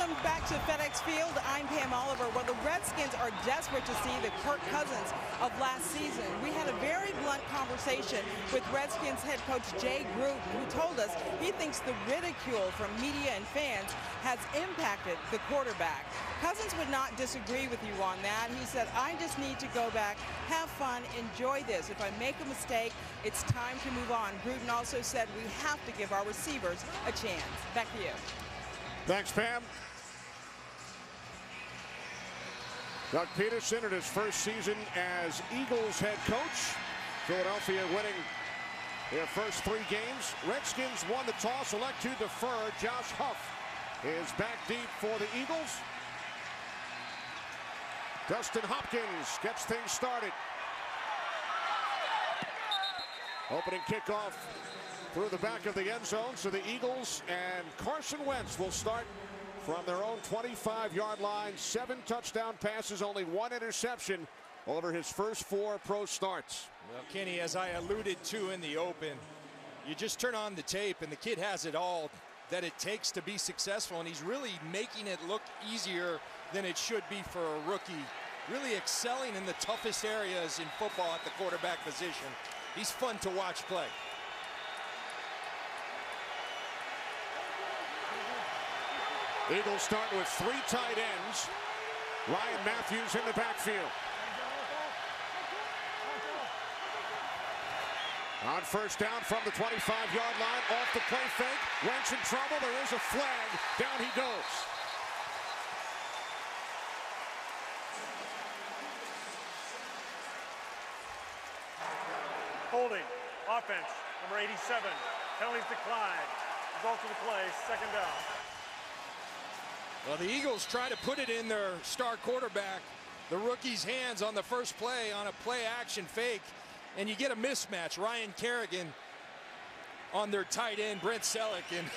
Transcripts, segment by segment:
Welcome back to FedEx Field. I'm Pam Oliver. Well, the Redskins are desperate to see the Kirk Cousins of last season. We had a very blunt conversation with Redskins head coach Jay Gruden, who told us he thinks the ridicule from media and fans has impacted the quarterback. Cousins would not disagree with you on that. He said, I just need to go back, have fun, enjoy this. If I make a mistake, it's time to move on. Gruden also said we have to give our receivers a chance. Back to you. Thanks, Pam. Doug Peterson in his first season as Eagles head coach. Philadelphia winning their first 3 games. Redskins won the toss, elect to defer. Josh Huff is back deep for the Eagles. Dustin Hopkins gets things started. Opening kickoff through the back of the end zone. So the Eagles and Carson Wentz will start from their own 25-yard line. 7 touchdown passes, only 1 interception over his first 4 pro starts. Well, Kenny, as I alluded to in the open, you just turn on the tape and the kid has it all that it takes to be successful, and he's really making it look easier than it should be for a rookie. Really excelling in the toughest areas in football at the quarterback position. He's fun to watch play. Eagles start with 3 tight ends. Ryan Matthews in the backfield. On first down from the 25-yard line, off the play fake. Wentz in trouble. There is a flag. Down he goes. Holding. Offense. Number 87. Penalties declined. Result of the play. Second down. Well, the Eagles try to put it in their star quarterback, the rookie's hands on the first play on a play-action fake, and you get a mismatch. Ryan Kerrigan on their tight end, Brent Selleck, and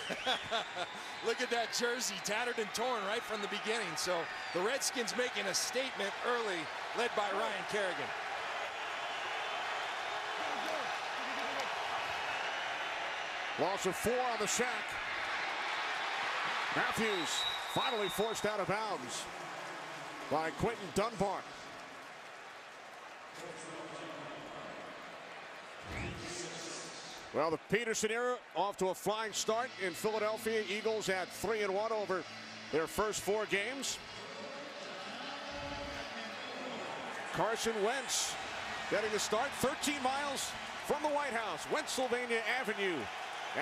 look at that jersey, tattered and torn right from the beginning. So the Redskins making a statement early, led by Ryan Kerrigan. Loss of 4 on the sack. Matthews finally forced out of bounds by Quentin Dunbar. Well, the Peterson era off to a flying start in Philadelphia. Eagles at 3-1 over their first 4 games. Carson Wentz getting the start 13 miles from the White House, Pennsylvania Avenue,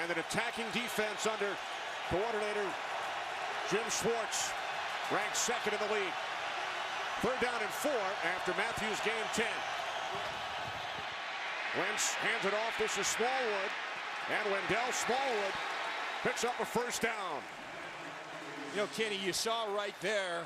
and an attacking defense under coordinator Jim Schwartz, ranked 2nd in the league. 3rd down and 4 after Matthews gained 10. Wentz hands it off. This is Smallwood. And Wendell Smallwood picks up a first down. You know, Kenny, you saw right there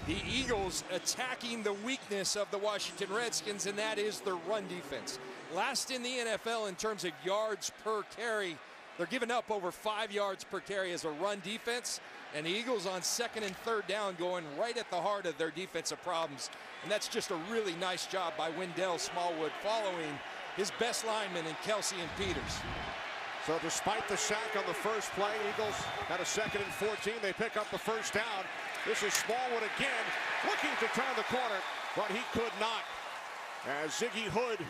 the Eagles attacking the weakness of the Washington Redskins, and that is their run defense. Last in the NFL in terms of yards per carry. They're giving up over 5 yards per carry as a run defense, and the Eagles on 2nd and 3rd down going right at the heart of their defensive problems. And that's just a really nice job by Wendell Smallwood following his best linemen in Kelsey and Peters. So despite the sack on the first play, Eagles had a 2nd and 14. They pick up the first down. This is Smallwood again, looking to turn the corner, but he could not. As Ziggy Hood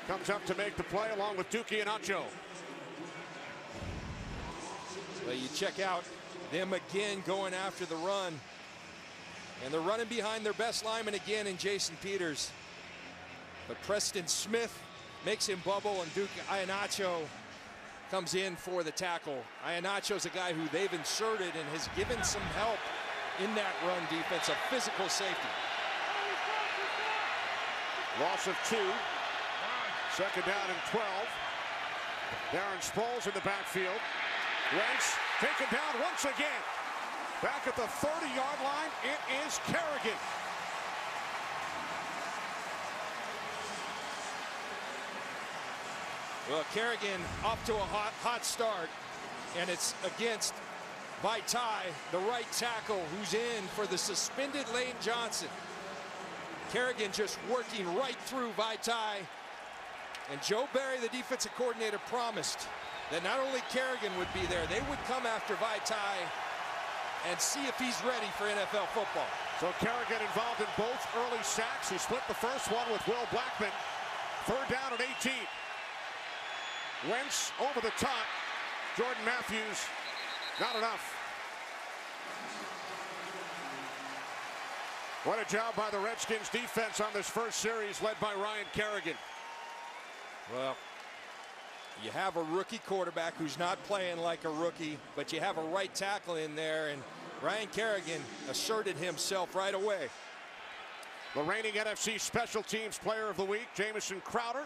comes up to make the play along with Dookie and Acho. Well, you check out them again going after the run. And they're running behind their best lineman again in Jason Peters. But Preston Smith makes him bubble, and Duke Iheanacho comes in for the tackle. Iheanacho's a guy who they've inserted and has given some help in that run defense, a physical safety. Loss of 2. 2nd down and 12. Darren Sproles in the backfield. Wentz taken down once again. Back at the 30-yard line, it is Kerrigan. Well, Kerrigan off to a hot start, and it's against Vaitai, the right tackle, who's in for the suspended Lane Johnson. Kerrigan just working right through Vaitai. And Joe Barry, the defensive coordinator, promised that not only Kerrigan would be there, they would come after Vaitai and see if he's ready for NFL football. So Kerrigan involved in both early sacks. He split the first one with Will Blackman. 3rd down and 18. Wentz over the top. Jordan Matthews, not enough. What a job by the Redskins defense on this first series, led by Ryan Kerrigan. Well, you have a rookie quarterback who's not playing like a rookie, but you have a right tackle in there, and Ryan Kerrigan asserted himself right away. The reigning NFC Special Teams Player of the Week, Jamison Crowder,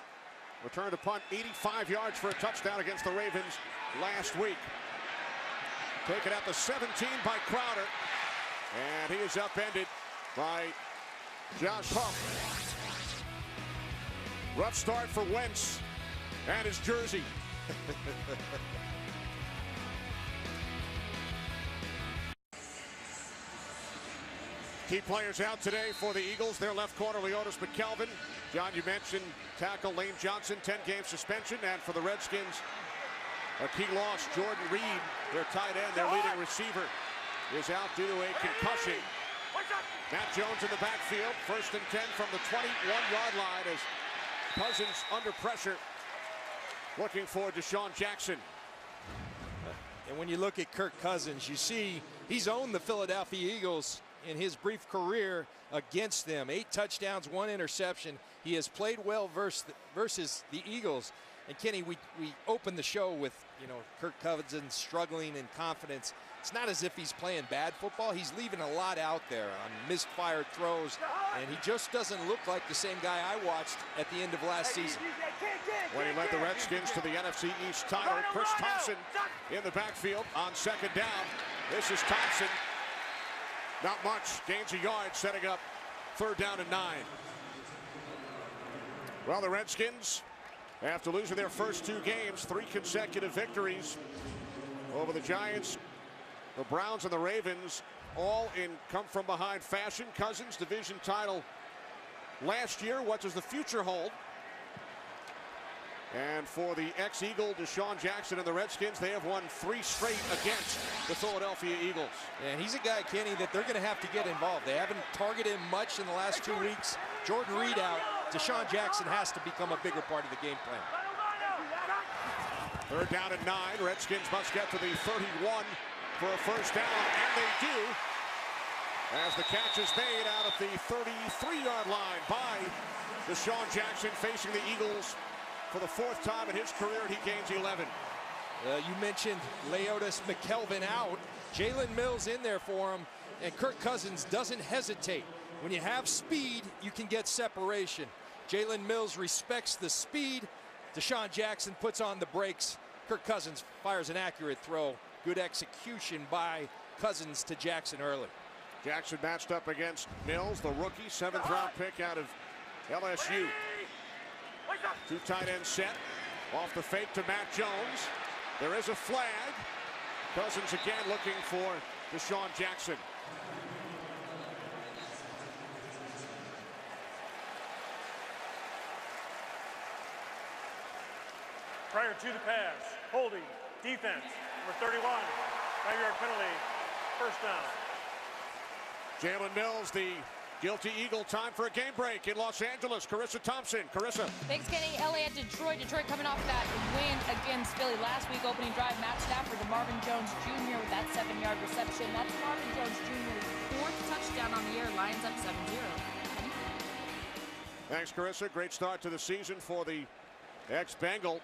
returned a punt 85 yards for a touchdown against the Ravens last week. Taken at the 17 by Crowder, and he is upended by Josh Huff. Rough start for Wentz and his jersey. Key players out today for the Eagles. Their left corner, Leotis McKelvin. John, you mentioned tackle Lane Johnson, 10-game suspension. And for the Redskins, a key loss, Jordan Reed, their tight end, their leading receiver, is out due to a concussion. Matt Jones in the backfield, 1st and 10 from the 21-yard line as Cousins under pressure, looking for Deshaun Jackson. And when you look at Kirk Cousins, you see he's owned the Philadelphia Eagles in his brief career against them. 8 touchdowns, 1 interception. He has played well versus the Eagles. And Kenny, we opened the show with, Kirk Cousins struggling in confidence. It's not as if he's playing bad football. He's leaving a lot out there on misfired throws, and he just doesn't look like the same guy I watched at the end of last season. When he led the Redskins to the NFC East title, Chris Thompson in the backfield on 2nd down. This is Thompson. Not much. Gains a yard, setting up 3rd down and 9. Well, the Redskins, after losing their first 2 games, 3 consecutive victories over the Giants, the Browns, and the Ravens, all in come-from-behind fashion. Cousins' division title last year. What does the future hold? And for the ex-Eagle, Deshaun Jackson and the Redskins, they have won 3 straight against the Philadelphia Eagles. And he's a guy, Kenny, that they're going to have to get involved. They haven't targeted him much in the last 2 weeks. Jordan Reed out. Deshaun Jackson has to become a bigger part of the game plan. 3rd down and 9. Redskins must get to the 31 for a 1st down, and they do, as the catch is made out of the 33-yard line by Deshaun Jackson, facing the Eagles for the 4th time in his career, and he gains 11. You mentioned Leotis McKelvin out. Jalen Mills in there for him, and Kirk Cousins doesn't hesitate. When you have speed, you can get separation. Jalen Mills respects the speed. Deshaun Jackson puts on the brakes. Kirk Cousins fires an accurate throw. Good execution by Cousins to Jackson early. Jackson matched up against Mills, the rookie, 7th-round pick out of LSU. 2 tight ends set. Off the fake to Matt Jones. There is a flag. Cousins again looking for Deshaun Jackson. Prior to the pass, holding, defense, number 31, 5-yard penalty, 1st down. Jalen Mills, the guilty Eagle. Time for a game break in Los Angeles. Carissa Thompson. Carissa. Thanks, Kenny. LA at Detroit. Detroit coming off that win against Philly last week. Opening drive, Matt Stafford to Marvin Jones Jr. with that 7-yard reception. That's Marvin Jones Jr.'s 4th touchdown on the year. Lions up 7-0. Thanks, Carissa. Great start to the season for the ex-Bengal.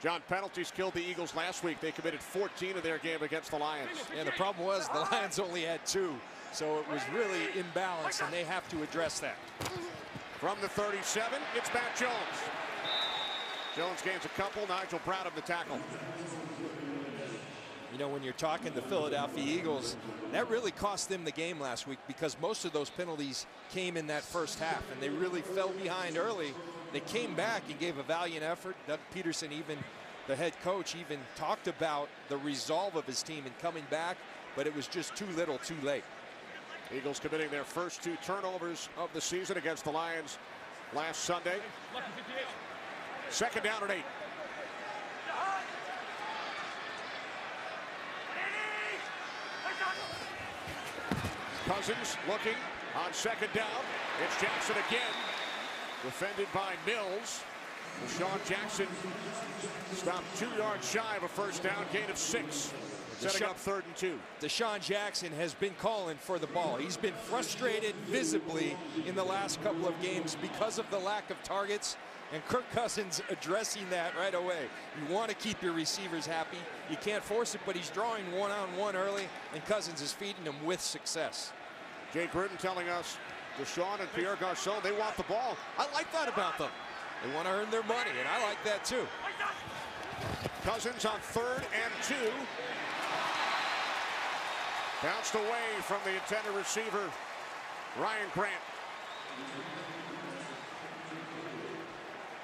John, penalties killed the Eagles last week. They committed 14 in their game against the Lions. And the problem was the Lions only had 2. So it was really imbalanced, and they have to address that. From the 37, it's Matt Jones. Jones gains a couple. Nigel Brown of the tackle. When you're talking the Philadelphia Eagles, that really cost them the game last week because most of those penalties came in that first half, and they really fell behind early. They came back and gave a valiant effort. Doug Peterson, even the head coach, even talked about the resolve of his team in coming back, but it was just too little, too late. Eagles committing their first 2 turnovers of the season against the Lions last Sunday. 2nd down and 8. Cousins looking on second down. It's Jackson again. Defended by Mills. Deshaun Jackson stopped 2 yards shy of a first down, gain of 6. Setting up 3rd and 2. Deshaun Jackson has been calling for the ball. He's been frustrated visibly in the last couple of games because of the lack of targets, and Kirk Cousins addressing that right away. You want to keep your receivers happy. You can't force it, but he's drawing one-on-one early, and Cousins is feeding them with success. Jay Gruden telling us Deshaun and Pierre Garcon, they want the ball. I like that about them. They want to earn their money, and I like that too. Cousins on 3rd and 2. Bounced away from the intended receiver, Ryan Grant.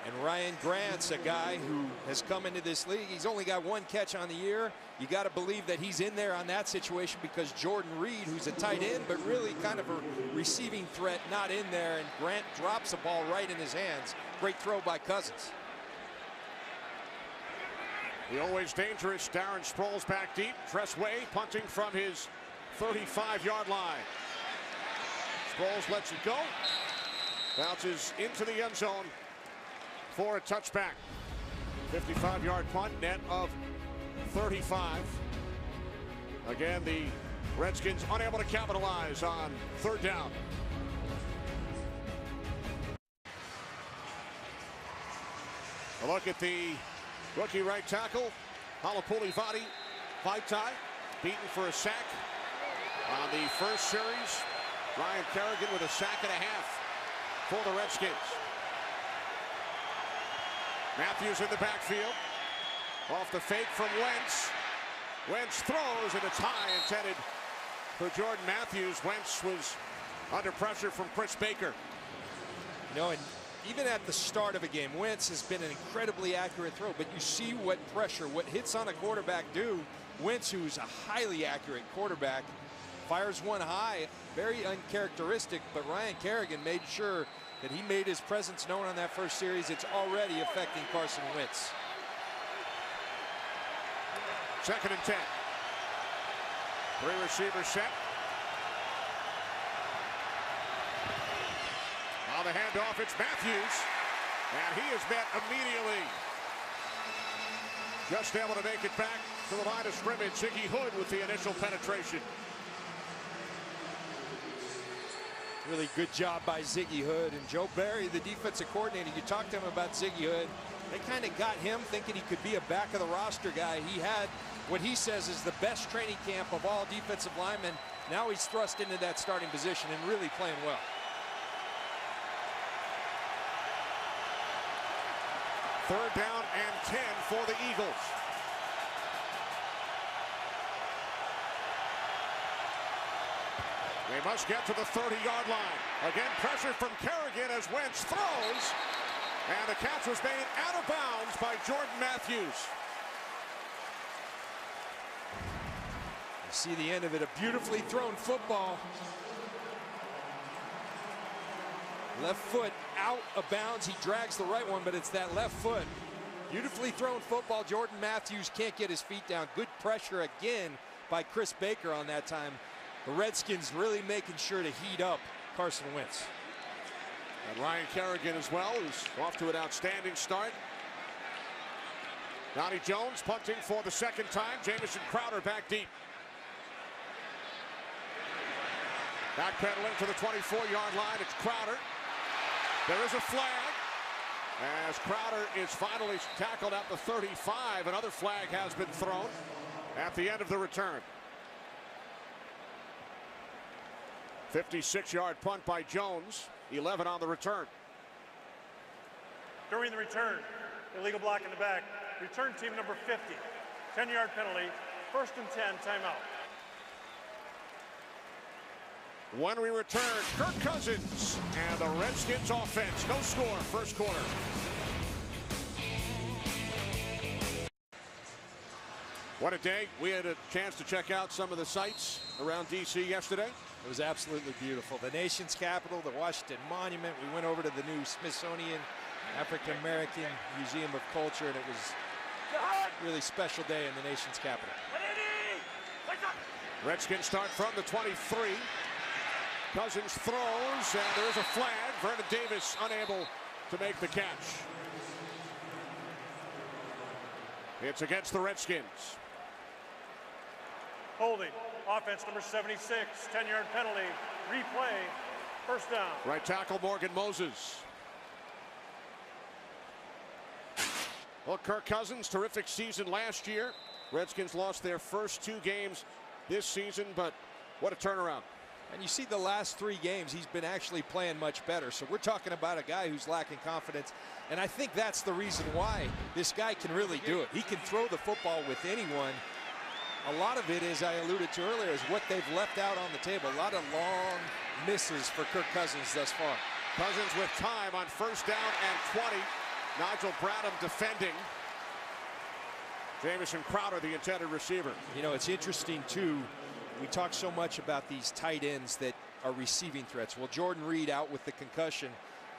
And Ryan Grant's a guy who has come into this league. He's only got 1 catch on the year. You got to believe that he's in there on that situation because Jordan Reed, who's a tight end, but really kind of a receiving threat, not in there. And Grant drops the ball right in his hands. Great throw by Cousins. The always dangerous Darren Sproles back deep. Tressway punting from his 35-yard line. Sproles lets it go. Bounces into the end zone for a touchback. 55-yard punt, net of 35. Again, the Redskins unable to capitalize on 3rd down. A look at the rookie right tackle, Halapoulivaati Vaitai, beaten for a sack on the first series. Ryan Kerrigan with a sack and a half for the Redskins. Matthews in the backfield. Off the fake from Wentz. Wentz throws, and it's high, intended for Jordan Matthews. Wentz was under pressure from Chris Baker. You know, and even at the start of a game, Wentz has been an incredibly accurate throw, but you see what pressure, what hits on a quarterback do. Wentz, who's a highly accurate quarterback, fires one high, very uncharacteristic, but Ryan Kerrigan made sure that he made his presence known on that first series. It's already affecting Carson Wentz. 2nd and 10. 3 receivers set. On the handoff, it's Matthews, and he is met immediately. Just able to make it back to the line of scrimmage. Ziggy Hood with the initial penetration. Really good job by Ziggy Hood. And Joe Barry, the defensive coordinator, you talked to him about Ziggy Hood. They kind of got him thinking he could be a back of the roster guy. He had what he says is the best training camp of all defensive linemen. Now he's thrust into that starting position and really playing well. Third down and 10 for the Eagles. They must get to the 30-yard line. Again, pressure from Kerrigan as Wentz throws. And the catch was made out of bounds by Jordan Matthews. You see the end of it, a beautifully thrown football. Left foot out of bounds. He drags the right one, but it's that left foot. Beautifully thrown football. Jordan Matthews can't get his feet down. Good pressure again by Chris Baker on that time. The Redskins really making sure to heat up Carson Wentz. And Ryan Kerrigan as well, who's off to an outstanding start. Donnie Jones punting for the 2nd time. Jamison Crowder back deep. Backpedaling to the 24-yard line. It's Crowder. There is a flag as Crowder is finally tackled at the 35. Another flag has been thrown at the end of the return. 56-yard punt by Jones. 11 on the return. During the return, illegal block in the back. Return team number 50. 10-yard penalty. 1st and 10, timeout. When we return, Kirk Cousins and the Redskins offense. No score, first quarter. What a day. We had a chance to check out some of the sights around D.C. yesterday. It was absolutely beautiful. The nation's capital, the Washington Monument. We went over to the new Smithsonian African-American Museum of Culture, and it was a really special day in the nation's capital. Redskins start from the 23. Cousins throws, and there's a flag. Vernon Davis unable to make the catch. It's against the Redskins. Holding. Offense number 76. 10-yard penalty. Replay. First down. Right tackle Morgan Moses. Well, Kirk Cousins, terrific season last year. Redskins lost their first 2 games this season, but what a turnaround. And you see the last 3 games, he's been actually playing much better. So we're talking about a guy who's lacking confidence. And I think that's the reason why this guy can really do it. He can throw the football with anyone. A lot of it, as I alluded to earlier, is what they've left out on the table. A lot of long misses for Kirk Cousins thus far. Cousins with time on first down and 20. Nigel Bradham defending. Jamison Crowder, the intended receiver. You know, it's interesting, too. We talk so much about these tight ends that are receiving threats. Well, Jordan Reed out with the concussion.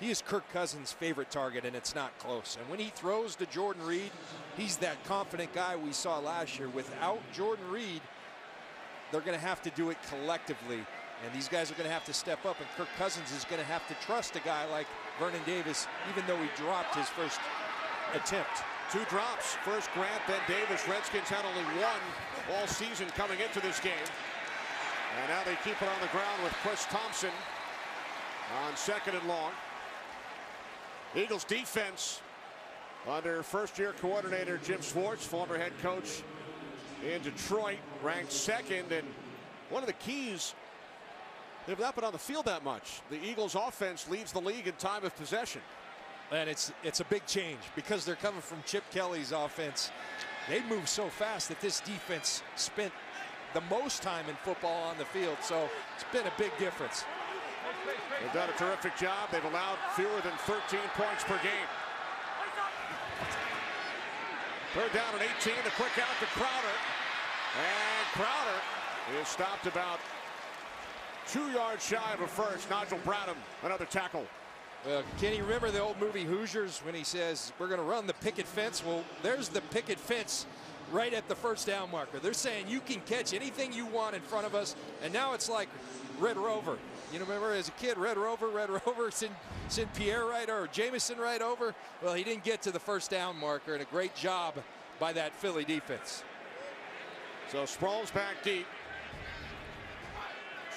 He is Kirk Cousins' favorite target, and it's not close. And when he throws to Jordan Reed, he's that confident guy we saw last year. Without Jordan Reed, they're going to have to do it collectively. And these guys are going to have to step up, and Kirk Cousins is going to have to trust a guy like Vernon Davis, even though he dropped his first attempt. 2 drops. First Grant, then Davis. Redskins had only 1 all season coming into this game. And now they keep it on the ground with Chris Thompson on 2nd and long. Eagles defense under first-year coordinator Jim Schwartz, former head coach in Detroit, ranked 2nd. And one of the keys, they've not been on the field that much. The Eagles offense leads the league in time of possession. And it's a big change because they're coming from Chip Kelly's offense. They move so fast that this defense spent the most time in football on the field. So it's been a big difference. They've done a terrific job. They've allowed fewer than 13 points per game. 3rd down and 18. The quick out to Crowder. And Crowder is stopped about 2 yards shy of a first. Nigel Bradham, another tackle. Well, can you remember the old movie Hoosiers when he says, we're going to run the picket fence? Well, there's the picket fence right at the first down marker. They're saying you can catch anything you want in front of us. And now it's like Red Rover. You know, remember as a kid, Red Rover, send Pierre right over, Jamison right over. Well, he didn't get to the first down marker, and a great job by that Philly defense. So Sproles back deep.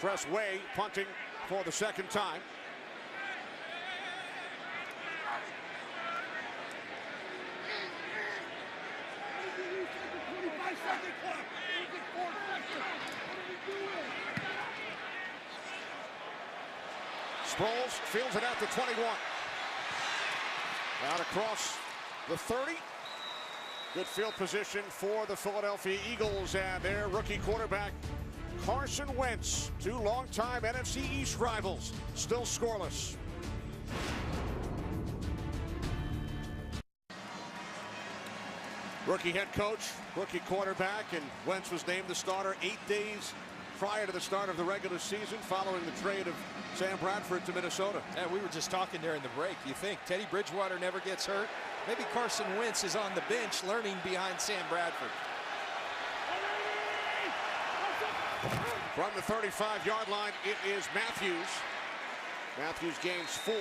Tress Way punting for the 2nd time. Sproles fields it out to 21. Out across the 30. Good field position for the Philadelphia Eagles and their rookie quarterback Carson Wentz. 2 longtime NFC East rivals still scoreless. Rookie head coach, rookie quarterback, and Wentz was named the starter 8 days prior to the start of the regular season following the trade of Sam Bradford to Minnesota. And we were just talking during the break. You think Teddy Bridgewater never gets hurt? Maybe Carson Wentz is on the bench learning behind Sam Bradford. From the 35-yard line, it is Matthews. Matthews gains 4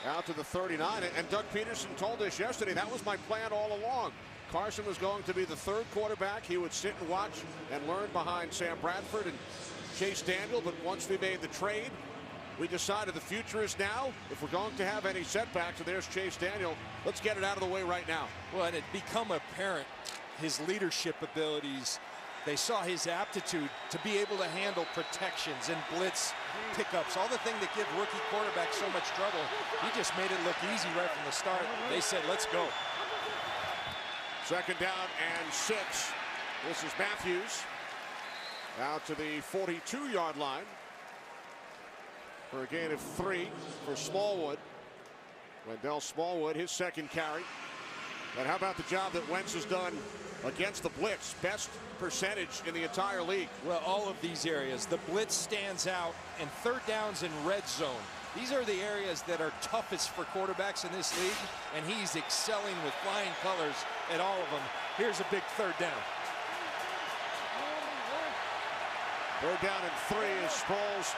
out to the 39. And Doug Peterson told us yesterday that was my plan all along. Carson was going to be the 3rd quarterback. He would sit and watch and learn behind Sam Bradford and Chase Daniel. But once we made the trade, we decided the future is now. If we're going to have any setbacks, and there's Chase Daniel, let's get it out of the way right now. Well, and it become apparent his leadership abilities. They saw his aptitude to be able to handle protections and blitz pickups, all the things that give rookie quarterbacks so much trouble. He just made it look easy right from the start. They said, let's go. 2nd down and 6. This is Matthews out to the 42-yard line for a gain of 3 for Smallwood. Wendell Smallwood, his 2nd carry. And how about the job that Wentz has done against the blitz? Best percentage in the entire league. Well, all of these areas, the blitz stands out, and 3rd downs in red zone. These are the areas that are toughest for quarterbacks in this league, and he's excelling with flying colors at all of them. Here's a big 3rd down. 3rd down and 3 as Sproles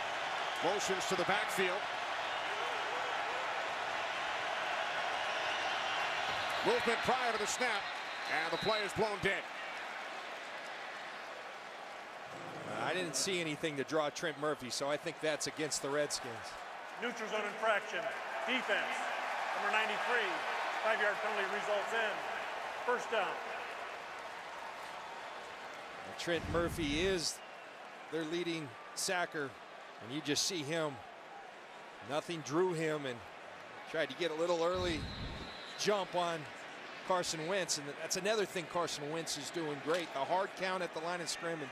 Motions to the backfield. Movement prior to the snap, and the play is blown dead. I didn't see anything to draw Trent Murphy, so I think that's against the Redskins. Neutral zone infraction. Defense. Number 93. 5-yard penalty results in first down. Trent Murphy is their leading sacker, and you just see him. Nothing drew him, and tried to get a little early jump on Carson Wentz, and that's another thing Carson Wentz is doing great. The hard count at the line of scrimmage.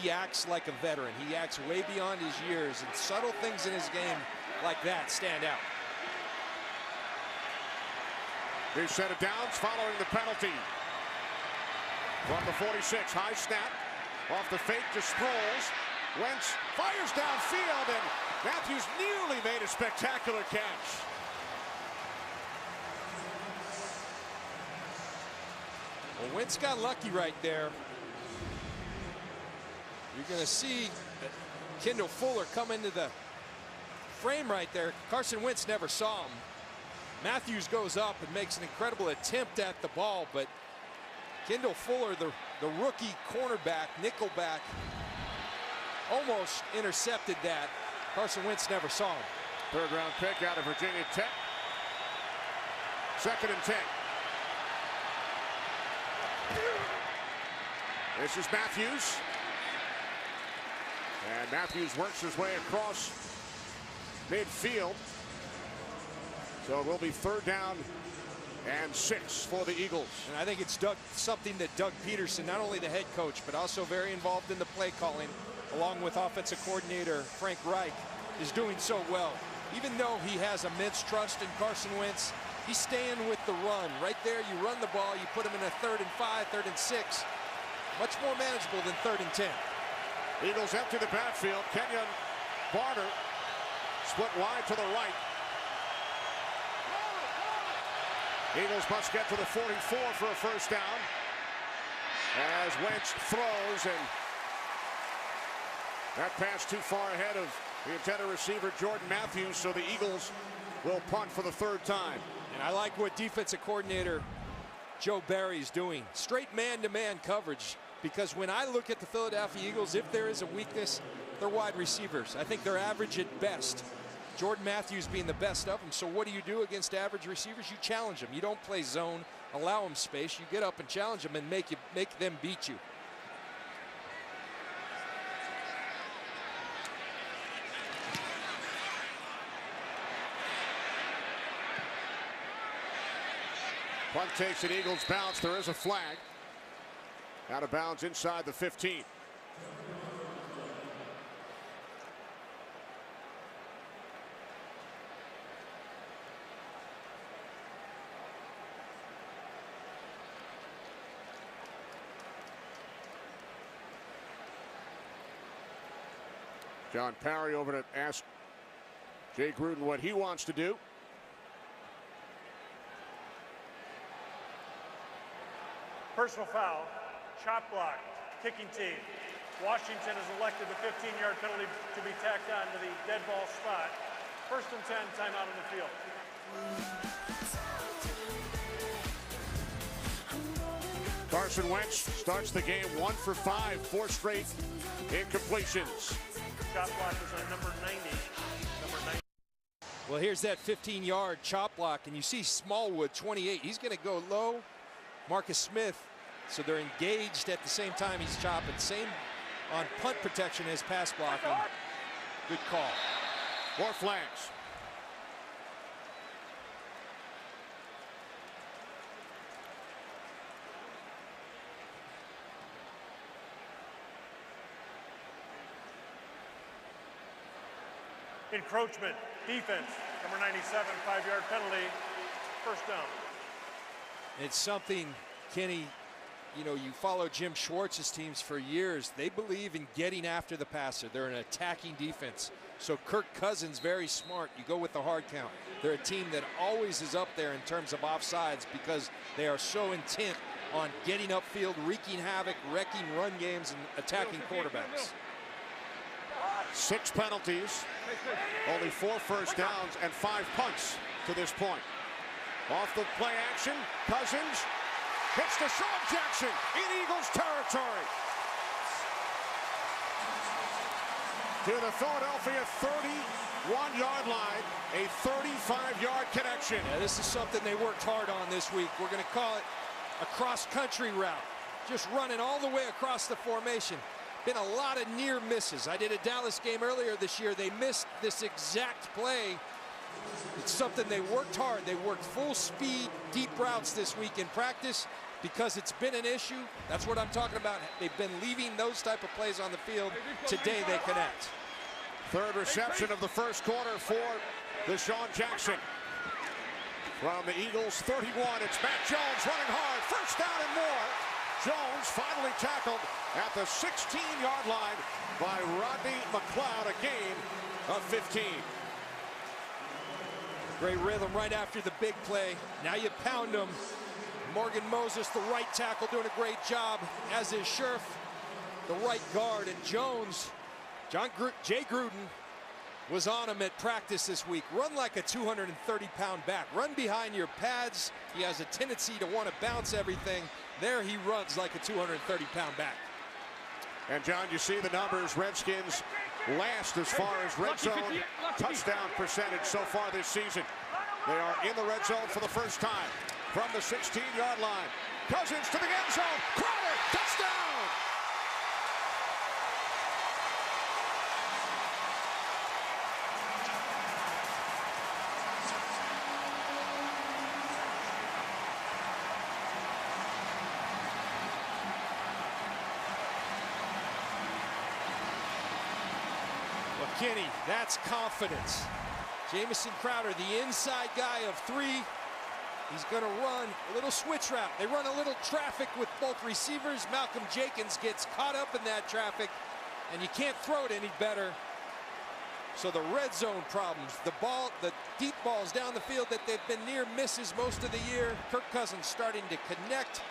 He acts like a veteran. He acts way beyond his years, and subtle things in his game like that stand out. New set of downs following the penalty. From the 46, high snap. Off the fake to Sproles. Wentz fires downfield, and Matthews nearly made a spectacular catch. Well, Wentz got lucky right there. You're going to see that Kendall Fuller come into the frame right there. Carson Wentz never saw him. Matthews goes up and makes an incredible attempt at the ball, but Kendall Fuller, the rookie cornerback, nickelback, almost intercepted that. Carson Wentz never saw him. Third-round pick out of Virginia Tech. 2nd and 10. This is Matthews. And Matthews works his way across midfield. So it will be 3rd down and 6 for the Eagles. And I think it's something that Doug Peterson, not only the head coach, but also very involved in the play calling, along with offensive coordinator Frank Reich, is doing so well. Even though he has immense trust in Carson Wentz, he's staying with the run. Right there, you run the ball, you put him in a 3rd and 5, 3rd and 6. Much more manageable than 3rd and 10. Eagles empty the backfield. Kenyon Barner split wide to the right. Eagles must get to the 44 for a first down. As Wentz throws, and that pass too far ahead of the intended receiver Jordan Matthews, so the Eagles will punt for the 3rd time. And I like what defensive coordinator Joe Barry's doing. Straight man-to-man coverage, because when I look at the Philadelphia Eagles, if there is a weakness, they're wide receivers. I think they're average at best. Jordan Matthews being the best of them. So what do against average receivers? You challenge them. You don't play zone, allow them space. You get up and challenge them and make them beat you. Punt takes an Eagles bounce. There is a flag. Out of bounds inside the 15. John Parry over to ask Jay Gruden what he wants to do. Personal foul, chop block, kicking team. Washington has elected the 15-yard penalty to be tacked on to the dead ball spot. 1st and 10, timeout on the field. Carson Wentz starts the game 1 for 5, 4 straight incompletions. Chop block is on number 90. Well, here's that 15-yard chop block, and you see Smallwood, 28. He's going to go low. Marcus Smith, so they're engaged at the same time he's chopping. Same on punt protection as pass blocking. Good call. 4 flags. Encroachment, defense, number 97, 5-yard penalty, first down. It's something, Kenny, you know, you follow Jim Schwartz's teams for years. They believe in getting after the passer. They're an attacking defense. So Kirk Cousins, very smart. You go with the hard count. They're a team that always is up there in terms of offsides because they are so intent on getting upfield, wreaking havoc, wrecking run games, and attacking quarterbacks. 6 penalties, only 4 first downs, and 5 punts to this point. Off the play action, Cousins hits DeSean Jackson in Eagles territory. To the Philadelphia 31-yard line, a 35-yard connection. Yeah, this is something they worked hard on this week. We're going to call it a cross-country route. Just running all the way across the formation. Been a lot of near misses. I did a Dallas game earlier this year. They missed this exact play. It's something they worked hard. They worked full speed, deep routes this week in practice because it's been an issue. That's what I'm talking about. They've been leaving those type of plays on the field. Today they connect. Third reception of the first quarter for DeSean Jackson. From the Eagles 31, it's Matt Jones running hard. First down and more. Jones finally tackled at the 16-yard line by Rodney McLeod, a gain of 15. Great rhythm right after the big play. Now you pound them. Morgan Moses, the right tackle, doing a great job, as is Scherf, the right guard. And Jones, Jay Gruden, was on him at practice this week. Run like a 230-pound back. Run behind your pads. He has a tendency to want to bounce everything. There he runs like a 230-pound back. And John, you see the numbers. Redskins last as far as red zone touchdown percentage so far this season. They are in the red zone for the first time from the 16-yard line. Cousins to the end zone. Crowder, touchdown! Kenny, that's confidence. Jamison Crowder, the inside guy of 3. He's going to run a little switch route. They run a little traffic with both receivers. Malcolm Jenkins gets caught up in that traffic, and you can't throw it any better. So the red zone problems, the deep balls down the field that they've been near misses most of the year. Kirk Cousins starting to connect,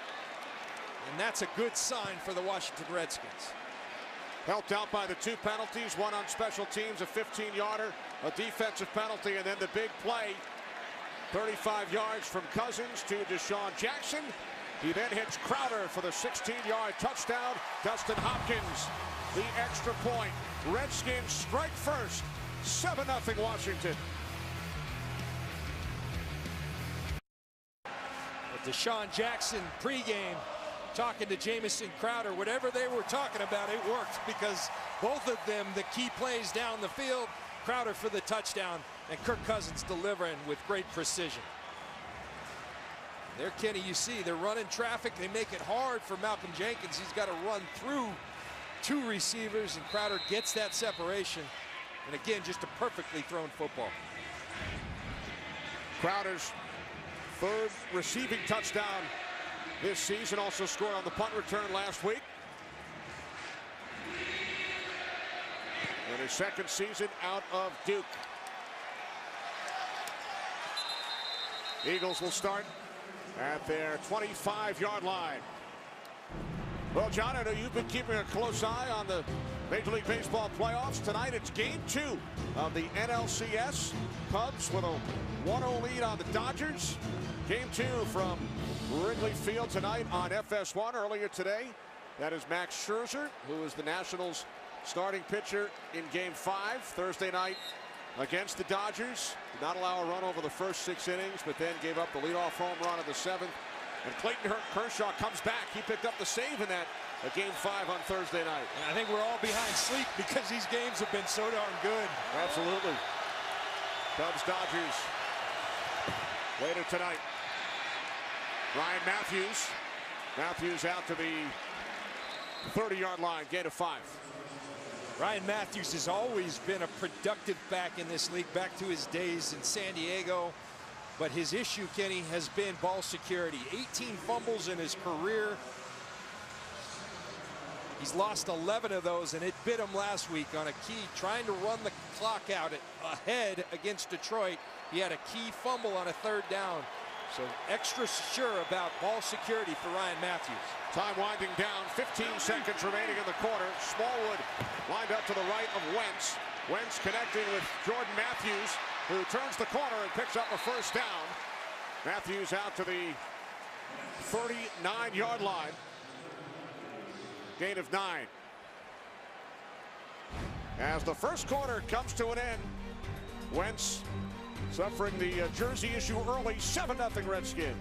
and that's a good sign for the Washington Redskins. Helped out by the 2 penalties, one on special teams, a 15-yarder, a defensive penalty, and then the big play. 35 yards from Cousins to DeSean Jackson. He then hits Crowder for the 16-yard touchdown. Dustin Hopkins, the extra point. Redskins strike first, 7-0 Washington. DeSean Jackson pregame, talking to Jamison Crowder. Whatever they were talking about, it worked because both of them, the key plays down the field. Crowder for the touchdown, and Kirk Cousins delivering with great precision. There, Kenny, you see they're running traffic. They make it hard for Malcolm Jenkins. He's got to run through 2 receivers, and Crowder gets that separation. And again, just a perfectly thrown football. Crowder's 3rd receiving touchdown this season, also scored on the punt return last week. In his 2nd season out of Duke. Eagles will start at their 25-yard line. Well, John, I know you've been keeping a close eye on the Major League Baseball playoffs. Tonight it's game 2 of the NLCS. Cubs with a 1-0 lead on the Dodgers. Game 2 from Wrigley Field tonight on FS1. Earlier today, that is Max Scherzer, who is the Nationals' starting pitcher in Game 5 Thursday night against the Dodgers. Did not allow a run over the first 6 innings, but then gave up the leadoff home run in the 7th. And Clayton Kershaw comes back. He picked up the save in that Game 5 on Thursday night. And I think we're all behind sleep because these games have been so darn good. Absolutely. Cubs Dodgers later tonight. Ryan Matthews out to the 30-yard line, gain of 5. Ryan Matthews has always been a productive back in this league, back to his days in San Diego. But his issue, Kenny, has been ball security. 18 fumbles in his career. He's lost 11 of those, and it bit him last week on a key, trying to run the clock out ahead against Detroit. He had a key fumble on a 3rd down. So extra sure about ball security for Ryan Matthews. Time winding down, 15 seconds remaining in the quarter. Smallwood lined up to the right of Wentz. Wentz connecting with Jordan Matthews, who turns the corner and picks up a first down. Matthews out to the 39-yard line. Gain of 9. As the first quarter comes to an end, Wentz suffering the jersey issue early, 7-0 Redskins.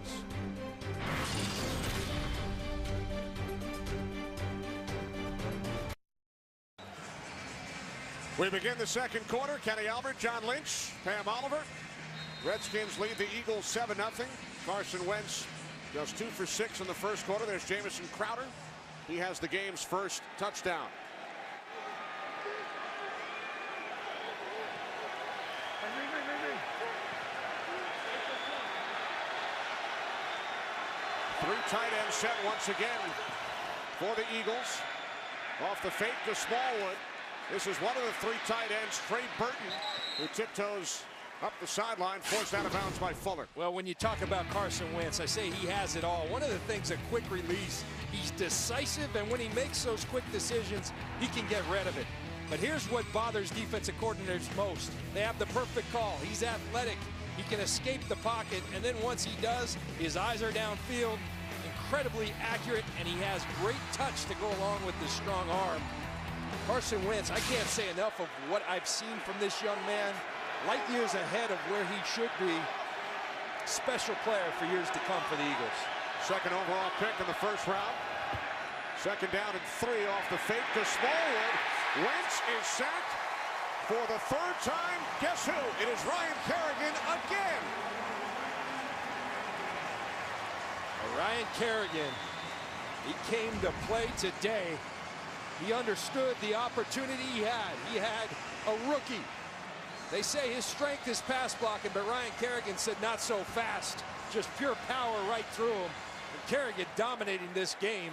We begin the second quarter. Kenny Albert, John Lynch, Pam Oliver. Redskins lead the Eagles 7-0. Carson Wentz just 2 for 6 in the first quarter. There's Jamison Crowder. He has the game's first touchdown. Three tight ends set once again for the Eagles. Off the fake to Smallwood. This is one of the 3 tight ends, Trey Burton, who tiptoes up the sideline, forced out of bounds by Fuller. Well, when you talk about Carson Wentz, I say he has it all. One of the things, a quick release, he's decisive, and when he makes those quick decisions, he can get rid of it. But here's what bothers defensive coordinators most. They have the perfect call. He's athletic. He can escape the pocket, and then once he does, his eyes are downfield, incredibly accurate, and he has great touch to go along with his strong arm. Carson Wentz, I can't say enough of what I've seen from this young man. Light years ahead of where he should be. Special player for years to come for the Eagles. Second overall pick in the first round. Second down and 3 off the fake to Smallwood. Wentz is sacked for the 3rd time. Guess who? It is Ryan Kerrigan again. Ryan Kerrigan, he came to play today. He understood the opportunity he had. He had a rookie. They say his strength is pass blocking, but Ryan Kerrigan said not so fast. Just pure power right through him. And Kerrigan dominating this game,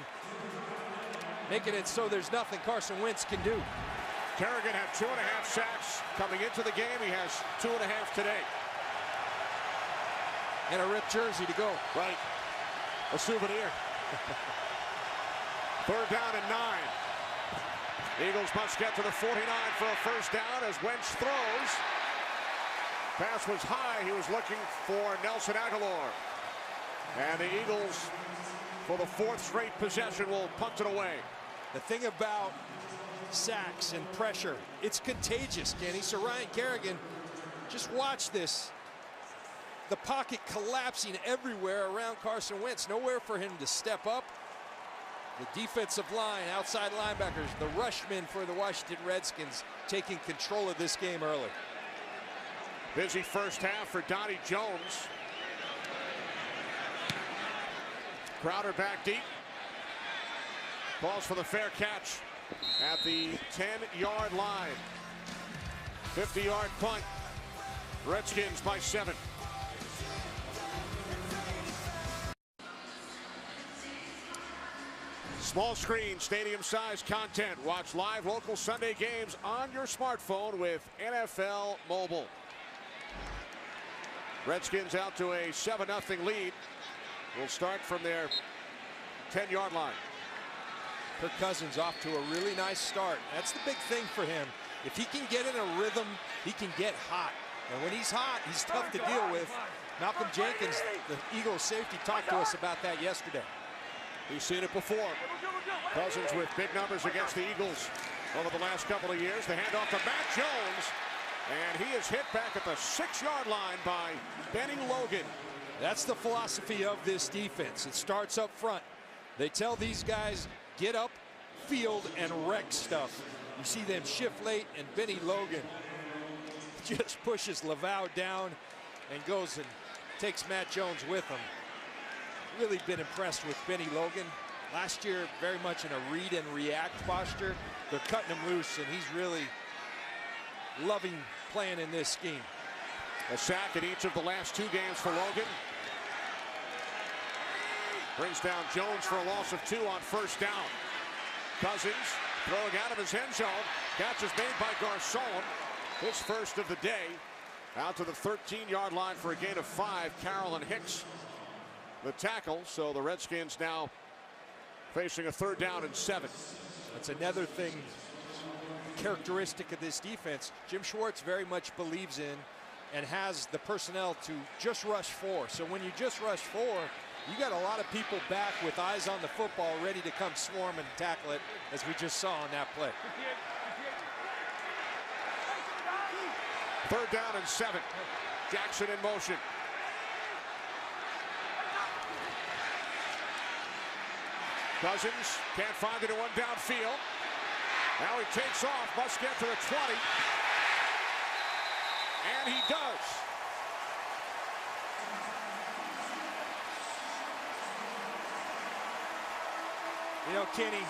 making it so there's nothing Carson Wentz can do. Kerrigan had 2.5 sacks coming into the game. He has 2.5 today. And a ripped jersey to go. Right. A souvenir. 3rd down and 9. Eagles must get to the 49 for a first down as Wentz throws. Pass was high. He was looking for Nelson Aguilar. And the Eagles, for the 4th straight possession, will punt it away. The thing about sacks and pressure, it's contagious, Kenny. So Ryan Kerrigan, just watch this. The pocket collapsing everywhere around Carson Wentz. Nowhere for him to step up. The defensive line, outside linebackers, the rushmen for the Washington Redskins taking control of this game early. Busy first half for Donnie Jones. Crowder back deep. Calls for the fair catch at the 10-yard line. 50-yard punt. Redskins by 7. Small screen, stadium-sized content. Watch live local Sunday games on your smartphone with NFL Mobile. Redskins out to a 7-0 lead. Will start from their 10-yard line. Kirk Cousins off to a really nice start. That's the big thing for him. If he can get in a rhythm, he can get hot. And when he's hot, he's tough to deal with. Malcolm Jenkins, the Eagles safety, talked to us about that yesterday. He's seen it before. Cousins with big numbers against the Eagles over the last couple of years. The handoff to Matt Jones. And he is hit back at the 6-yard line by Benny Logan. That's the philosophy of this defense. It starts up front. They tell these guys, get up, field, and wreck stuff. You see them shift late, and Benny Logan just pushes Laveau down and goes and takes Matt Jones with him. Really been impressed with Benny Logan. Last year, very much in a read and react posture. They're cutting him loose, and he's really loving playing in this scheme. A sack in each of the last 2 games for Logan. Brings down Jones for a loss of 2 on first down. Cousins throwing out of his end zone. Catch is made by Garcon. His first of the day Out to the 13-yard line for a gain of 5. Carroll and Hicks the tackle. So the Redskins now facing a 3rd down and 7. That's another thing, characteristic of this defense. Jim Schwartz very much believes in and has the personnel to just rush 4. So when you just rush 4, you got a lot of people back with eyes on the football ready to come swarm and tackle it, as we just saw on that play. 3rd down and 7. Jackson in motion. Cousins can't find it in one downfield. Now he takes off, must get to the 20. And he does. You know, Kenny,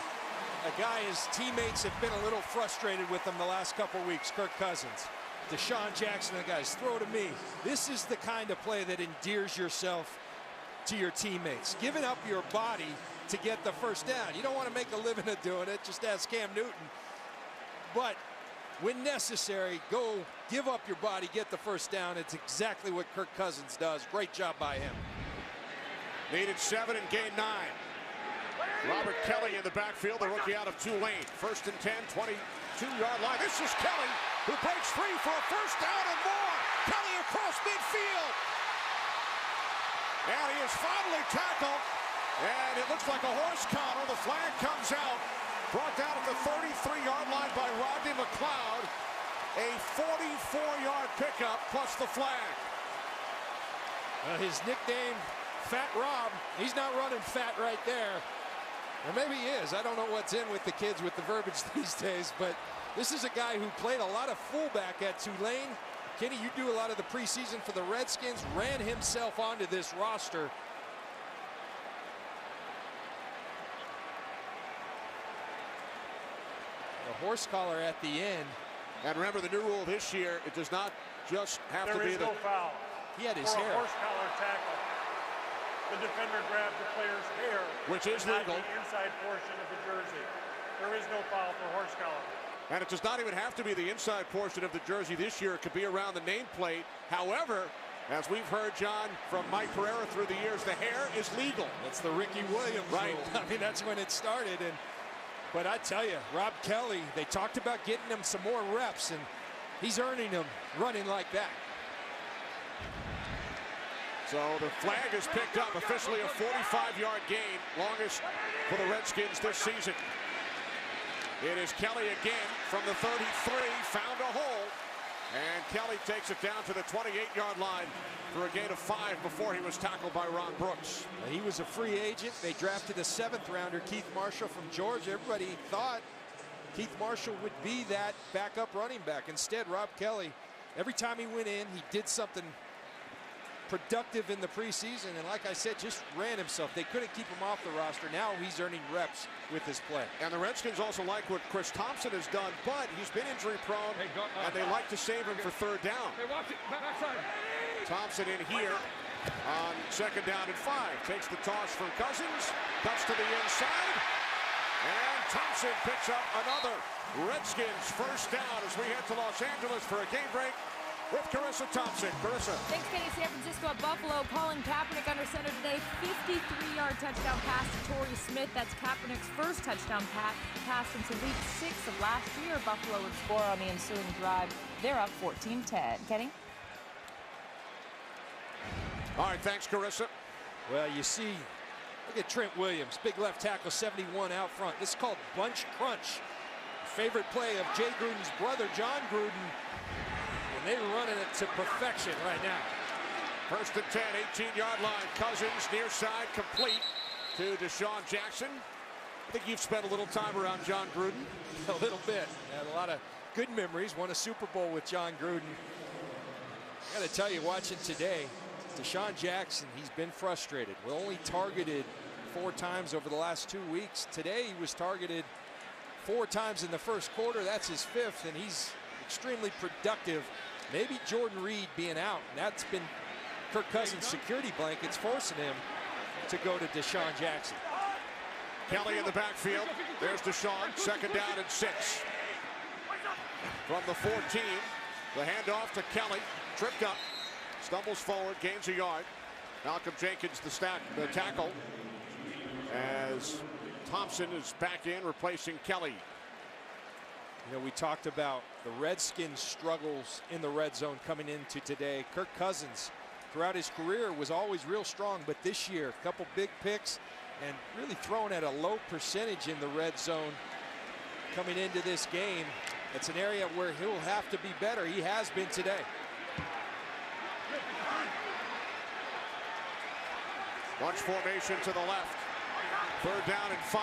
a guy his teammates have been a little frustrated with him the last couple weeks, Kirk Cousins. Deshaun Jackson, the guys, throw to me. This is the kind of play that endears yourself to your teammates. Giving up your body to get the first down. You don't want to make a living of doing it, just ask Cam Newton. But when necessary, go give up your body, get the first down. It's exactly what Kirk Cousins does. Great job by him. Needed 7 and gained 9. Robert Kelly in the backfield, the rookie out of Tulane. 1st and 10, 22-yard line. This is Kelly, who breaks free for a first down and more. Kelly across midfield. And he is finally tackled. And it looks like a horse collar. The flag comes out. Brought down at the 33-yard line by Rodney McLeod. A 44-yard pickup plus the flag. His nickname, Fat Rob, he's not running fat right there. Or maybe he is. I don't know what's in with the kids with the verbiage these days, but this is a guy who played a lot of fullback at Tulane. Kenny, you do a lot of the preseason for the Redskins, ran himself onto this roster. The horse collar at the end. And remember the new rule this year, it does not just have to be There is no foul. He had his For hair. a horse collar tackle, the defender grabbed the player's hair, which is not legal. the inside portion of the jersey. There is no foul for horse collar. And it does not even have to be the inside portion of the jersey this year. It could be around the nameplate. However, as we've heard, John, from Mike Pereira through the years, the hair is legal. That's the Ricky Williams right rule. I mean, that's when it started. But I tell you, Rob Kelly, they talked about getting him some more reps, and he's earning them running like that. So the flag is picked up, officially a 45-yard gain, longest for the Redskins this season. It is Kelly again from the 33, found a hole, and Kelly takes it down to the 28-yard line for a gain of 5 before he was tackled by Ron Brooks. He was a free agent. They drafted a 7th rounder, Keith Marshall from Georgia. Everybody thought Keith Marshall would be that backup running back. Instead, Rob Kelly, every time he went in, he did something productive in the preseason, and like I said, just ran himself. They couldn't keep him off the roster. Now he's earning reps with his play. And the Redskins also like what Chris Thompson has done, but he's been injury prone, and they like to save him for 3rd down. Thompson in here on 2nd down and 5. Takes the toss from Cousins, cuts to the inside, and Thompson picks up another Redskins first down as we head to Los Angeles for a game break with Carissa Thompson. Carissa. Thanks, Kenny. San Francisco at Buffalo. Colin Kaepernick under center today. 53-yard touchdown pass to Torrey Smith. That's Kaepernick's first touchdown pass since week 6 of last year. Buffalo would score on the ensuing drive. They're up 14-10. Kenny? All right, thanks, Carissa. Well, you see, look at Trent Williams, big left tackle, 71 out front. This is called bunch crunch. Favorite play of Jay Gruden's brother, John Gruden. And they're running it to perfection right now. 1st and 10, 18-yard line. Cousins near side, complete to Deshaun Jackson. I think you've spent a little time around John Gruden. A little bit. Had a lot of good memories. Won a Super Bowl with John Gruden. I got to tell you, watching today, Deshaun Jackson, he's been frustrated. We're only targeted 4 times over the last 2 weeks. Today, he was targeted 4 times in the first quarter. That's his 5th, and he's extremely productive. Maybe Jordan Reed being out, and that's been Kirk Cousins' security blankets forcing him to go to Deshaun Jackson. Kelly in the backfield. There's Deshaun, 2nd down and 6. From the 14, the handoff to Kelly. tripped up, stumbles forward, gains a yard. Malcolm Jenkins the tackle as Thompson is back in replacing Kelly. You know, we talked about the Redskins' struggles in the red zone coming into today. Kirk Cousins throughout his career was always real strong, but this year a couple big picks and really throwing at a low percentage in the red zone coming into this game. It's an area where he'll have to be better. He has been today. Bunch formation to the left. 3rd down and 5.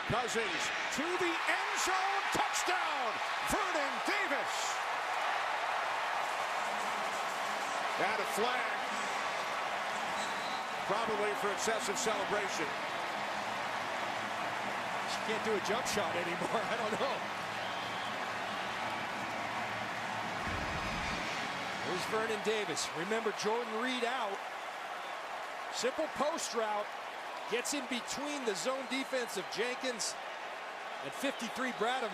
Cousins to the end zone. Touchdown, Vernon Davis. And a flag. Probably for excessive celebration. She can't do a jump shot anymore. I don't know. Here's Vernon Davis. Remember Jordan Reed out. Simple post route. Gets in between the zone defense of Jenkins and 53 Bradham.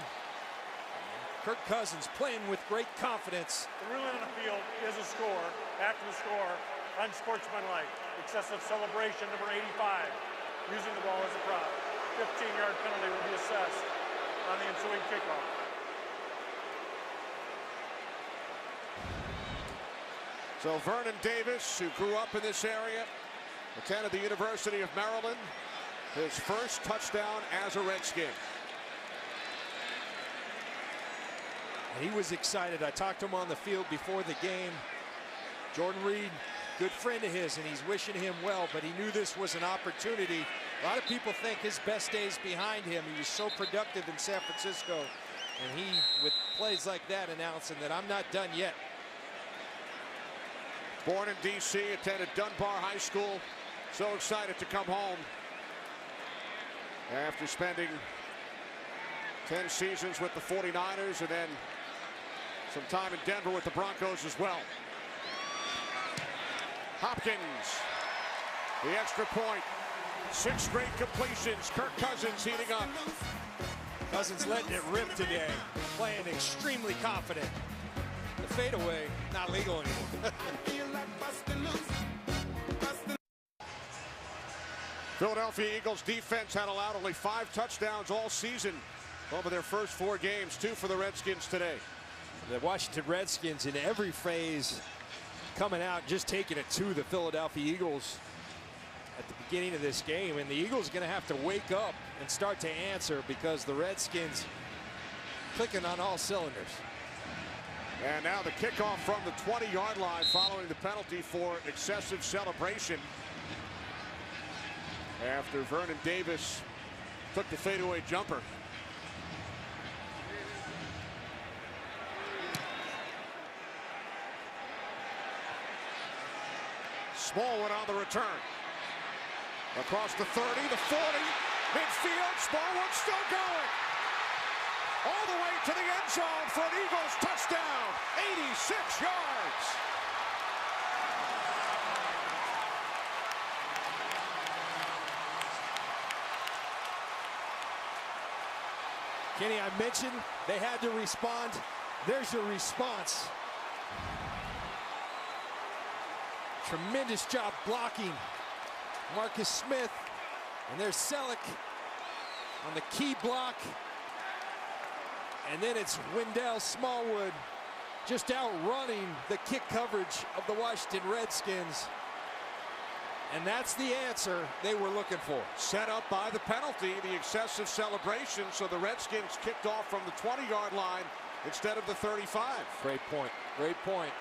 Kirk Cousins playing with great confidence. The ruling on the field is a score. After the score, unsportsmanlike. Excessive celebration, number 85. Using the ball as a prop. 15-yard penalty will be assessed on the ensuing kickoff. So Vernon Davis, who grew up in this area, attended the University of Maryland, his first touchdown as a Redskin. He was excited. I talked to him on the field before the game. Jordan Reed, good friend of his, and he's wishing him well, but he knew this was an opportunity. A lot of people think his best days behind him. He was so productive in San Francisco, and he, with plays like that, announcing that I'm not done yet. Born in D.C., attended Dunbar High School. So excited to come home after spending 10 seasons with the 49ers and then some time in Denver with the Broncos as well. Hopkins, the extra point. 6 straight completions. Kirk Cousins heating up. Cousins letting it rip today, playing extremely confident. The fadeaway, not legal anymore. Philadelphia Eagles defense had allowed only 5 touchdowns all season over their first 4 games. 2 for the Redskins today. The Washington Redskins in every phase coming out, just taking it to the Philadelphia Eagles at the beginning of this game. And the Eagles are going to have to wake up and start to answer because the Redskins clicking on all cylinders. And now the kickoff from the 20-yard line following the penalty for excessive celebration. After Vernon Davis took the fadeaway jumper. Smallwood on the return. Across the 30, the 40, midfield, Smallwood still going. All the way to the end zone for an Eagles touchdown, 86 yards. Kenny, I mentioned they had to respond. There's your response. Tremendous job blocking Marcus Smith. And there's Selleck on the key block. And then it's Wendell Smallwood just outrunning the kick coverage of the Washington Redskins. And that's the answer they were looking for. Set up by the penalty, the excessive celebration, so the Redskins kicked off from the 20-yard line instead of the 35. Great point. Great point.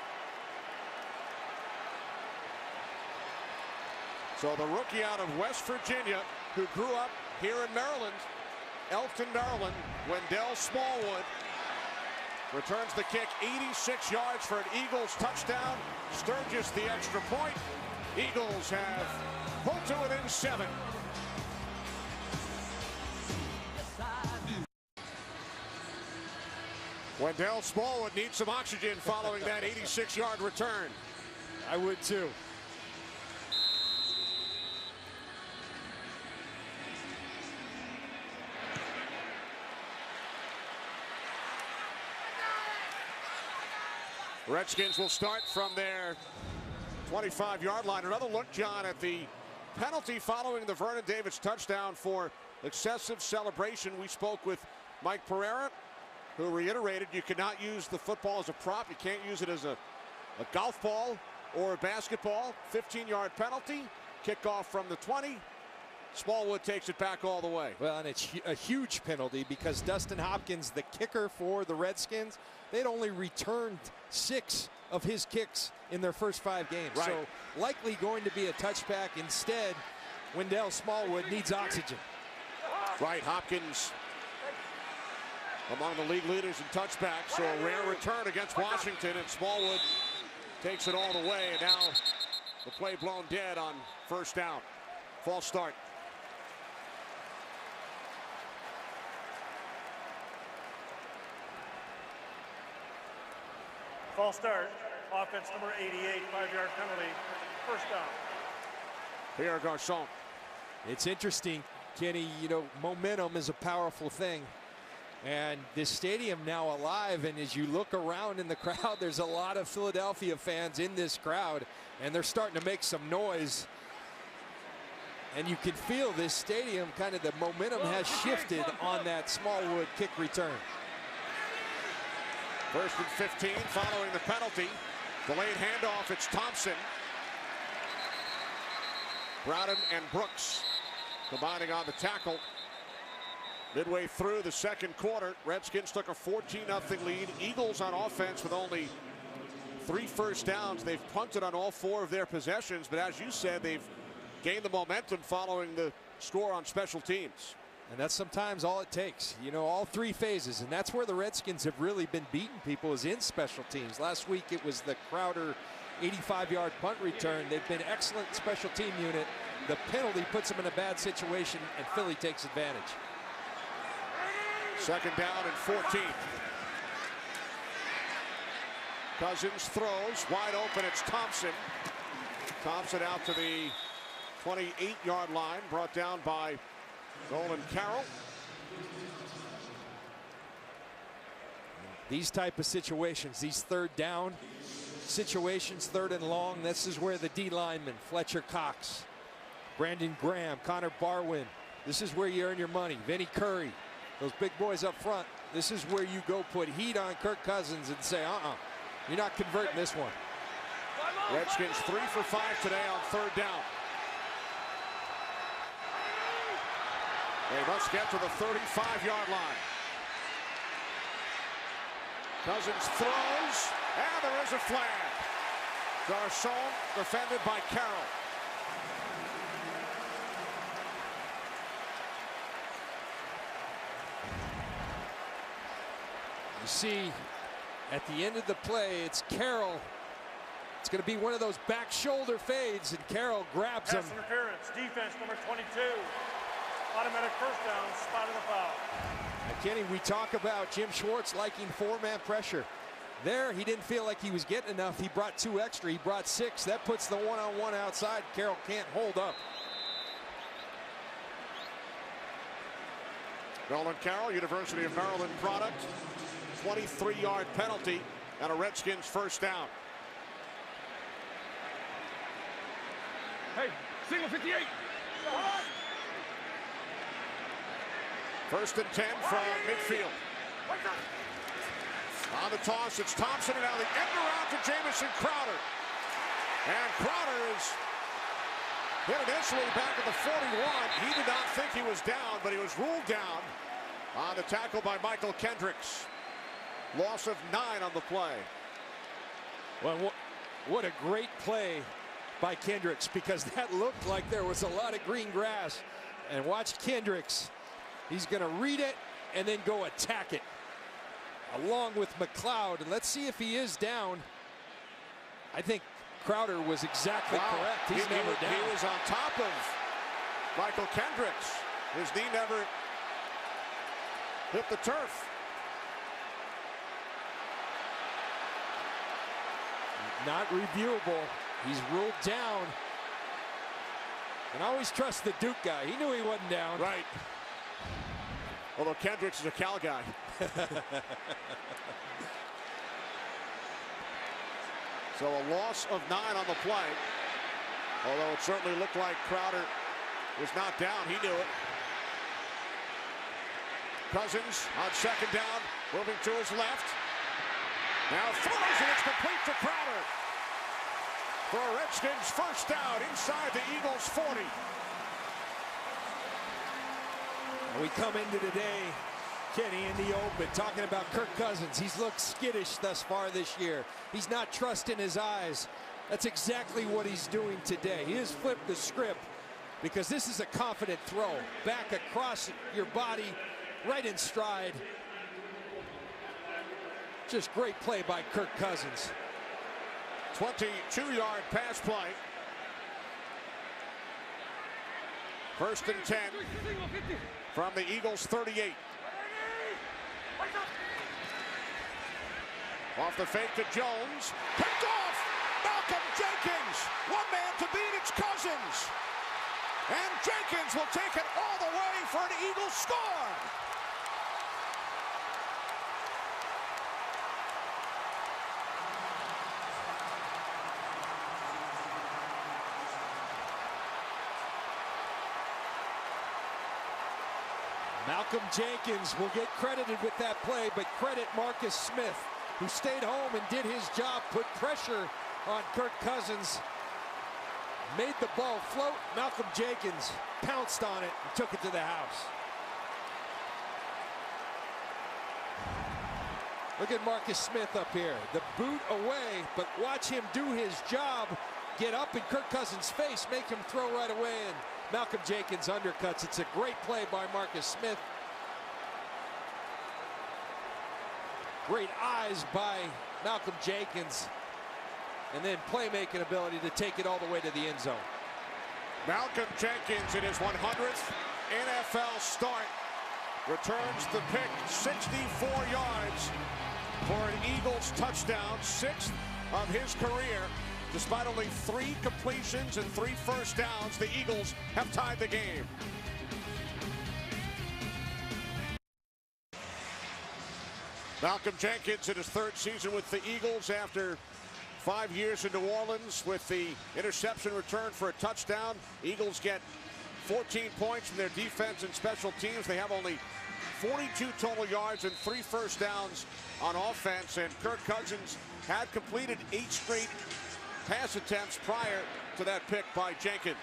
So the rookie out of West Virginia, who grew up here in Maryland, Elkton, Maryland, Wendell Smallwood, returns the kick 86 yards for an Eagles touchdown. Sturgis the extra point. Eagles have pulled to within 7. Wendell Smallwood needs some oxygen following that 86-yard return. I would too. Redskins will start from their 25-yard line. Another look, John, at the penalty following the Vernon Davis touchdown for excessive celebration. We spoke with Mike Pereira, who reiterated you cannot use the football as a prop. You can't use it as a golf ball or a basketball. 15-yard penalty. Kickoff from the 20. Smallwood takes it back all the way. Well, and it's a huge penalty because Dustin Hopkins, the kicker for the Redskins, they'd only returned 6 of his kicks in their first 5 games. Right. So likely going to be a touchback. Instead, Wendell Smallwood needs oxygen. Right, Hopkins among the league leaders in touchbacks. So a rare return against Washington, and Smallwood takes it all the way. And now the play blown dead on first down. False start. False start. Offense number 88, 5-yard penalty. First down. Pierre Garçon. It's interesting, Kenny, you know, momentum is a powerful thing. And this stadium now alive, and as you look around in the crowd, there's a lot of Philadelphia fans in this crowd, and they're starting to make some noise. And you can feel this stadium, kind of the momentum has shifted on that Smallwood kick return. First and 15 following the penalty. Delayed handoff, it's Thompson. Browden and Brooks combining on the tackle. Midway through the second quarter, Redskins took a 14-0 lead. Eagles on offense with only 3 first downs. They've punted on all 4 of their possessions, but as you said, they've gained the momentum following the score on special teams. And that's sometimes all it takes, you know, all 3 phases. And that's where the Redskins have really been beating people, is in special teams. Last week it was the Crowder 85-yard punt return. They've been excellent special team unit. The penalty puts them in a bad situation, and Philly takes advantage. Second down and 14. Cousins throws wide open. It's Thompson. Thompson out to the 28-yard line, brought down by Nolan Carroll. These type of situations, these third down situations, 3rd and long, this is where the D linemen, Fletcher Cox, Brandon Graham, Connor Barwin, this is where you earn your money. Vinnie Curry, those big boys up front, this is where you go put heat on Kirk Cousins and say, you're not converting this one. Redskins 3 for 5 today on 3rd down. They must get to the 35-yard line. Cousins throws, and there is a flag. Garçon defended by Carroll. You see, at the end of the play, it's Carroll. It's going to be one of those back shoulder fades, and Carroll grabs him. Pass interference, defense number 22. Automatic first down, spot of the foul. Now, Kenny, we talk about Jim Schwartz liking 4-man pressure. There, he didn't feel like he was getting enough. He brought 2 extra. He brought 6. That puts the one-on-one outside. Carroll can't hold up. Nolan Carroll, University of Maryland product. 23-yard penalty and a Redskins first down. Hey, single 58. First and 10 from midfield. On the toss, it's Thompson, and now the end around to Jamison Crowder. And Crowder is hit initially back at the 41. He did not think he was down, but he was ruled down on the tackle by Michael Kendricks. Loss of 9 on the play. Well, what a great play by Kendricks, because that looked like there was a lot of green grass. And watch Kendricks. He's going to read it and then go attack it along with McLeod. And let's see if he is down. I think Crowder was exactly correct. He's never down. He was on top of Michael Kendricks. His knee never hit the turf. Not reviewable. He's ruled down. And always trust the Duke guy. He knew he wasn't down. Right. Although Kendricks is a Cal guy. So a loss of 9 on the play. Although it certainly looked like Crowder was not down. He knew it. Cousins on second down, moving to his left. Now throws, and it's complete to Crowder. For a Redskins first down inside the Eagles' 40. We come into today, Kenny, in the open, talking about Kirk Cousins. He's looked skittish thus far this year. He's not trusting his eyes. That's exactly what he's doing today. He has flipped the script because this is a confident throw. Back across your body, right in stride. Just great play by Kirk Cousins. 22-yard pass play. First and 10 from the Eagles' 38. Off the fake to Jones. Picked off! Malcolm Jenkins! One man to beat, it's Cousins! And Jenkins will take it all the way for an Eagles score! Malcolm Jenkins will get credited with that play, but credit Marcus Smith, who stayed home and did his job, put pressure on Kirk Cousins, made the ball float. Malcolm Jenkins pounced on it and took it to the house. Look at Marcus Smith up here. The boot away, but watch him do his job, get up in Kirk Cousins' face, make him throw right away, and Malcolm Jenkins undercuts. It's a great play by Marcus Smith. Great eyes by Malcolm Jenkins. And then playmaking ability to take it all the way to the end zone. Malcolm Jenkins in his 100th NFL start returns the pick 64 yards for an Eagles touchdown, 6th of his career. Despite only 3 completions and 3 first downs, the Eagles have tied the game. Malcolm Jenkins in his 3rd season with the Eagles after 5 years in New Orleans with the interception return for a touchdown. Eagles get 14 points from their defense and special teams. They have only 42 total yards and 3 first downs on offense. And Kirk Cousins had completed 8 straight pass attempts prior to that pick by Jenkins.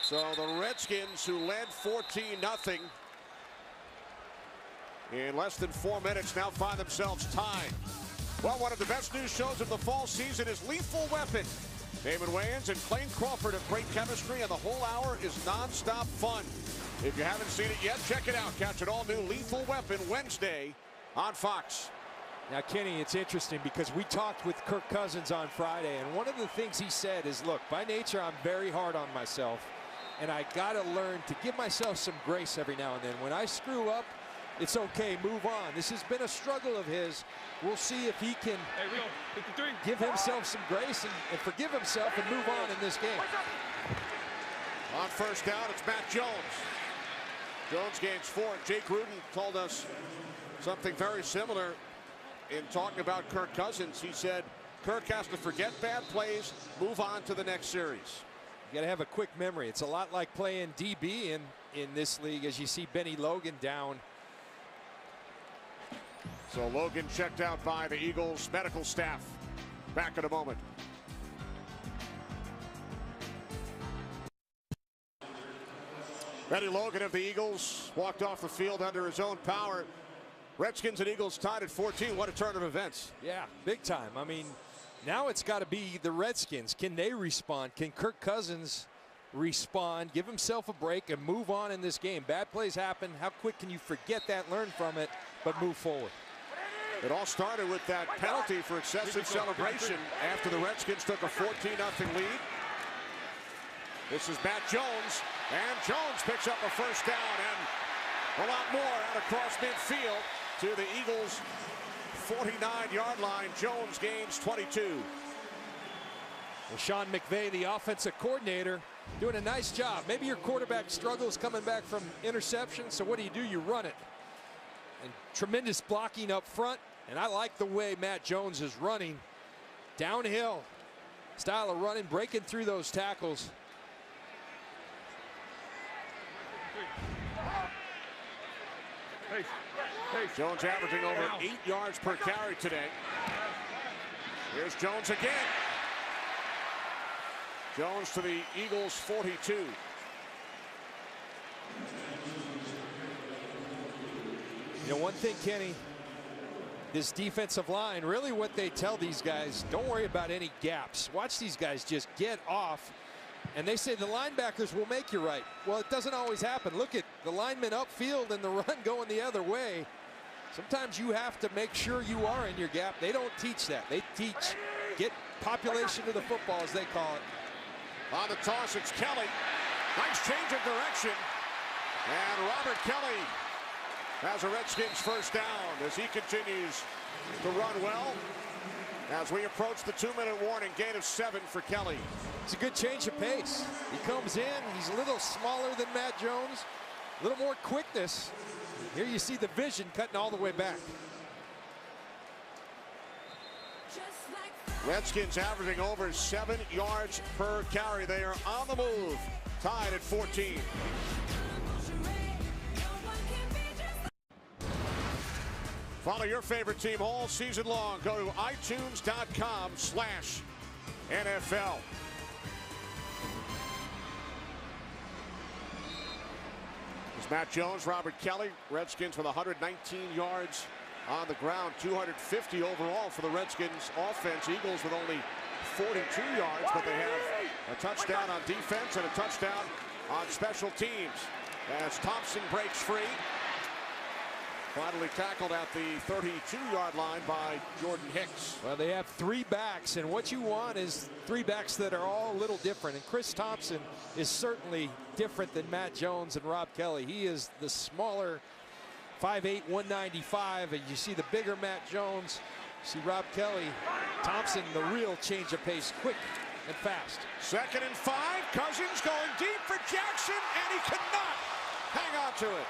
So the Redskins, who led 14-0 in less than 4 minutes, now find themselves tied. Well, one of the best news shows of the fall season is Lethal Weapon. Damon Wayans and Clayton Crawford have great chemistry, and the whole hour is non-stop fun. If you haven't seen it yet, check it out. Catch an all-new Lethal Weapon Wednesday on Fox. Now, Kenny, it's interesting because we talked with Kirk Cousins on Friday, and one of the things he said is, look, by nature, I'm very hard on myself, and I got to learn to give myself some grace every now and then. When I screw up, it's okay, move on. This has been a struggle of his. We'll see if he can give himself some grace and forgive himself and move on in this game. On first down, it's Matt Jones. Jones gains 4. Jake Gruden told us something very similar in talking about Kirk Cousins. He said Kirk has to forget bad plays, move on to the next series. You got to have a quick memory. It's a lot like playing DB in this league, as you see Benny Logan down. So Logan checked out by the Eagles medical staff. Back in a moment. Benny Logan of the Eagles walked off the field under his own power. Redskins and Eagles tied at 14. What a turn of events. Yeah, big time. I mean, now it's got to be the Redskins. Can they respond? Can Kirk Cousins respond, give himself a break, and move on in this game? Bad plays happen. How quick can you forget that, learn from it, but move forward? It all started with that penalty for excessive celebration after the Redskins took a 14-0 lead. This is Matt Jones, and Jones picks up a first down and a lot more out across midfield to the Eagles' 49-yard line. Jones gains 22. Well, Sean McVay, the offensive coordinator, doing a nice job. Maybe your quarterback struggles coming back from interception, so what do? You run it. And tremendous blocking up front, And I like the way Matt Jones is running downhill style of running, breaking through those tackles. Jones averaging over 8 yards per carry today. Here's Jones again. Jones to the Eagles 42. You know, one thing, Kenny, this defensive line, really what they tell these guys, don't worry about any gaps. Watch these guys just get off. And they say the linebackers will make you right. Well, it doesn't always happen. Look at the linemen upfield and the run going the other way. Sometimes you have to make sure you are in your gap. They don't teach that. They teach get population to the football, as they call it. On the toss, it's Kelly. Nice change of direction. And Robert Kelly has a Redskins first down as he continues to run well. As we approach the 2-minute warning, gain of 7 for Kelly. It's a good change of pace. He comes in, he's a little smaller than Matt Jones, a little more quickness. Here you see the vision cutting all the way back. Redskins averaging over 7 yards per carry. They are on the move, tied at 14. Follow your favorite team all season long. Go to itunes.com/NFL. It's Matt Jones, Robert Kelly. Redskins with 119 yards on the ground, 250 overall for the Redskins offense. Eagles with only 42 yards, but they have a touchdown on defense and a touchdown on special teams. As Thompson breaks free. Finally tackled at the 32-yard line by Jordan Hicks. Well, they have 3 backs, and what you want is 3 backs that are all a little different. And Chris Thompson is certainly different than Matt Jones and Rob Kelly. He is the smaller 5'8", 195, and you see the bigger Matt Jones. You see Rob Kelly. Thompson, the real change of pace, quick and fast. 2nd and 5. Cousins going deep for Jackson, and he cannot hang on to it.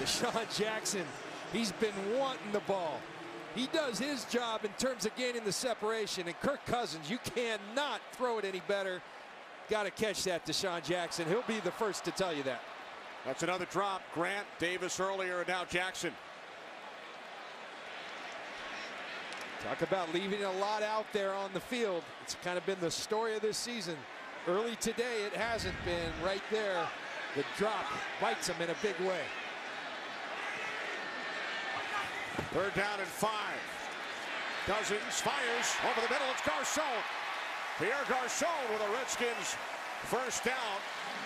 Deshaun Jackson, he's been wanting the ball. He does his job in terms of gaining the separation. And Kirk Cousins, you cannot throw it any better. Got to catch that, Deshaun Jackson. He'll be the first to tell you that. That's another drop. Grant, Davis earlier, and now Jackson. Talk about leaving a lot out there on the field. It's kind of been the story of this season. Early today, it hasn't been. Right there, the drop bites him in a big way. 3rd down and 5. Cousins fires over the middle. It's Garcon. Pierre Garcon with a Redskins first down.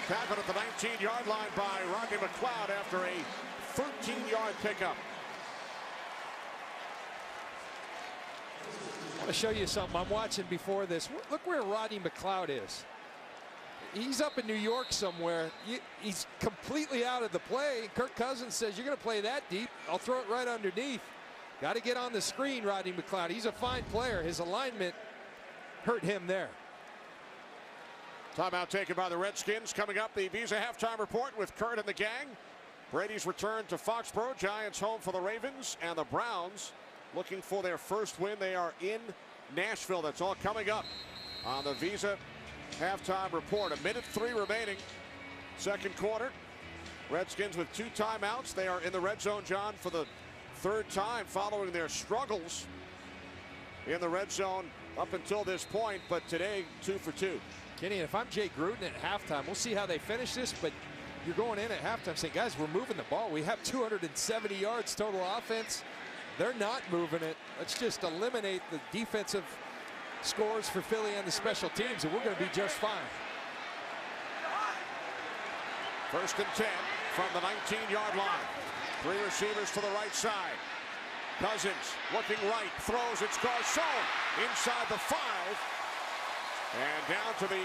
Tackled at the 19-yard line by Rodney McLeod after a 13-yard pickup. I want to show you something I'm watching before this. Look where Rodney McLeod is. He's up in New York somewhere. He's completely out of the play. Kirk Cousins says, you're going to play that deep. I'll throw it right underneath. Got to get on the screen, Rodney McLeod. He's a fine player. His alignment hurt him there. Timeout taken by the Redskins. Coming up, the Visa halftime report with Kurt and the gang. Brady's return to Foxborough. Giants home for the Ravens, and the Browns looking for their first win. They are in Nashville. That's all coming up on the Visa halftime report. 1:03 remaining, 2nd quarter. Redskins with 2 timeouts. They are in the red zone, John, for the 3rd time following their struggles in the red zone up until this point, but today 2 for 2. Kenny, if I'm Jay Gruden at halftime, we'll see how they finish this, but you're going in at halftime saying, guys, we're moving the ball. We have 270 yards total offense. They're not moving it. Let's just eliminate the defensive scores for Philly and the special teams, and we're going to be just fine. 1st and 10 from the 19-yard line. 3 receivers to the right side. Cousins looking right, throws. It's Garcon inside the 5 and down to the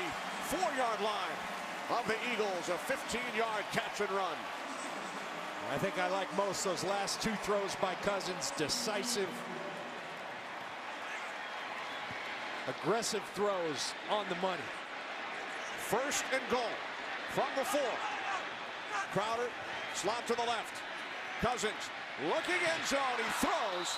4-yard line of the Eagles. A 15-yard catch and run. I think I like most those last 2 throws by Cousins. Decisive, aggressive throws on the money. 1st and goal from the 4. Crowder, slot to the left. Cousins, looking end zone, he throws.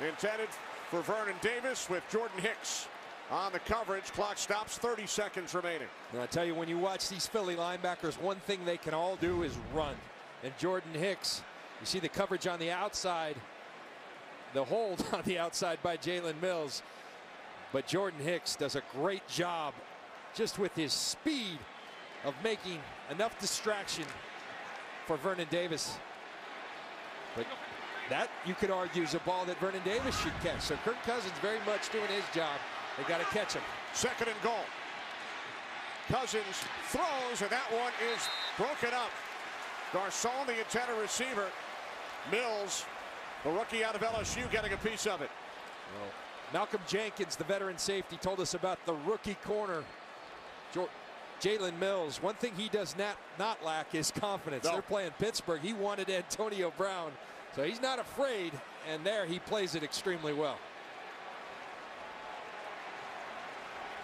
Intended for Vernon Davis with Jordan Hicks on the coverage. Clock stops, 30 seconds remaining. And I tell you, when you watch these Philly linebackers, one thing they can all do is run. And Jordan Hicks, you see the coverage on the outside, the hold on the outside by Jalen Mills. But Jordan Hicks does a great job just with his speed of making enough distraction for Vernon Davis. But that, you could argue, is a ball that Vernon Davis should catch. So Kirk Cousins very much doing his job. They got to catch him. 2nd and goal. Cousins throws, and that one is broken up. Garcon, the intended receiver. Mills, the rookie out of LSU, getting a piece of it. Well, Malcolm Jenkins, the veteran safety, told us about the rookie corner, Jalen Mills. One thing he does not lack is confidence. No. They're playing Pittsburgh. He wanted Antonio Brown, so he's not afraid, and there he plays it extremely well.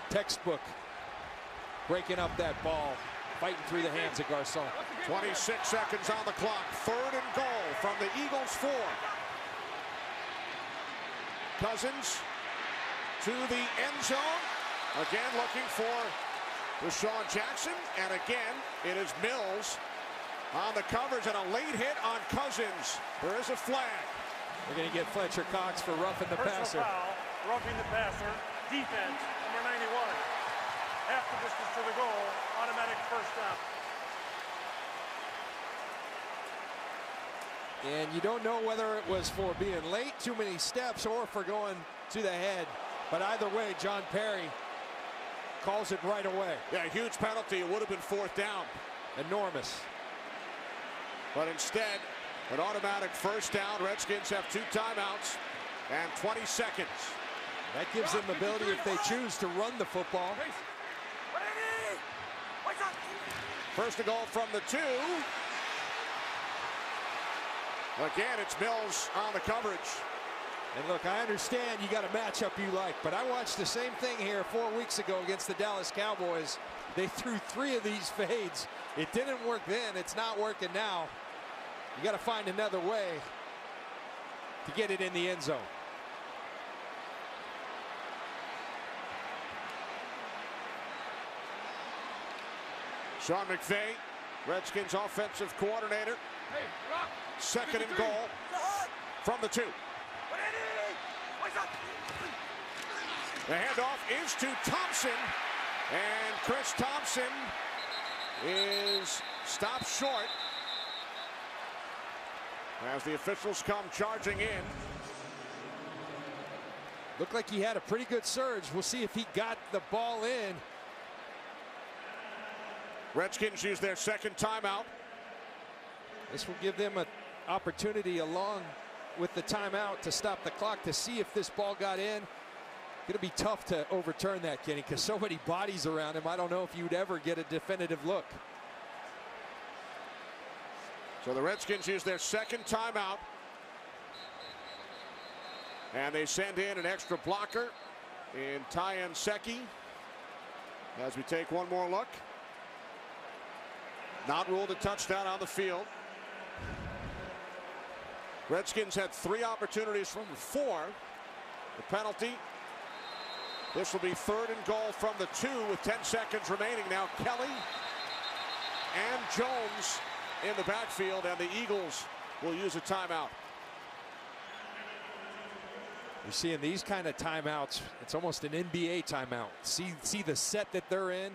Textbook breaking up that ball, fighting through the hands of Garcon. 26 seconds on the clock. 3rd and goal from the Eagles 4. Cousins to the end zone. Again looking for Deshaun Jackson. And again, it is Mills on the coverage and a late hit on Cousins. There is a flag. We're going to get Fletcher Cox for roughing the Personal passer. foul, roughing the passer. Defense, number 91. Half the distance to the goal, automatic first down. And you don't know whether it was for being late, too many steps, or for going to the head. But either way, John Perry calls it right away. Yeah, huge penalty. It would have been 4th down. Enormous. But instead, an automatic first down. Redskins have 2 timeouts and 20 seconds. That gives them the ability, if they choose, to run the football. First and goal from the 2. Again, it's Mills on the coverage. And look, I understand you got a matchup you like, but I watched the same thing here 4 weeks ago against the Dallas Cowboys. They threw 3 of these fades. It didn't work then. It's not working now. You got to find another way to get it in the end zone. Sean McVay, Redskins offensive coordinator. 2nd and goal from the 2. The handoff is to Thompson, and Chris Thompson is stopped short as the officials come charging in. Looked like he had a pretty good surge. We'll see if he got the ball in. Redskins use their 2nd timeout. This will give them an opportunity, along with the timeout, to stop the clock to see if this ball got in. Going to be tough to overturn that, Kenny, because so many bodies around him. I don't know if you'd ever get a definitive look. So the Redskins use their 2nd timeout. And they send in an extra blocker in Tyan Secchi. As we take one more look. Not ruled a touchdown on the field. Redskins had 3 opportunities from 4. The penalty. This will be 3rd and goal from the 2 with 10 seconds remaining. Now Kelly and Jones in the backfield, and the Eagles will use a timeout. You're seeing these kind of timeouts. It's almost an NBA timeout. See the set that they're in,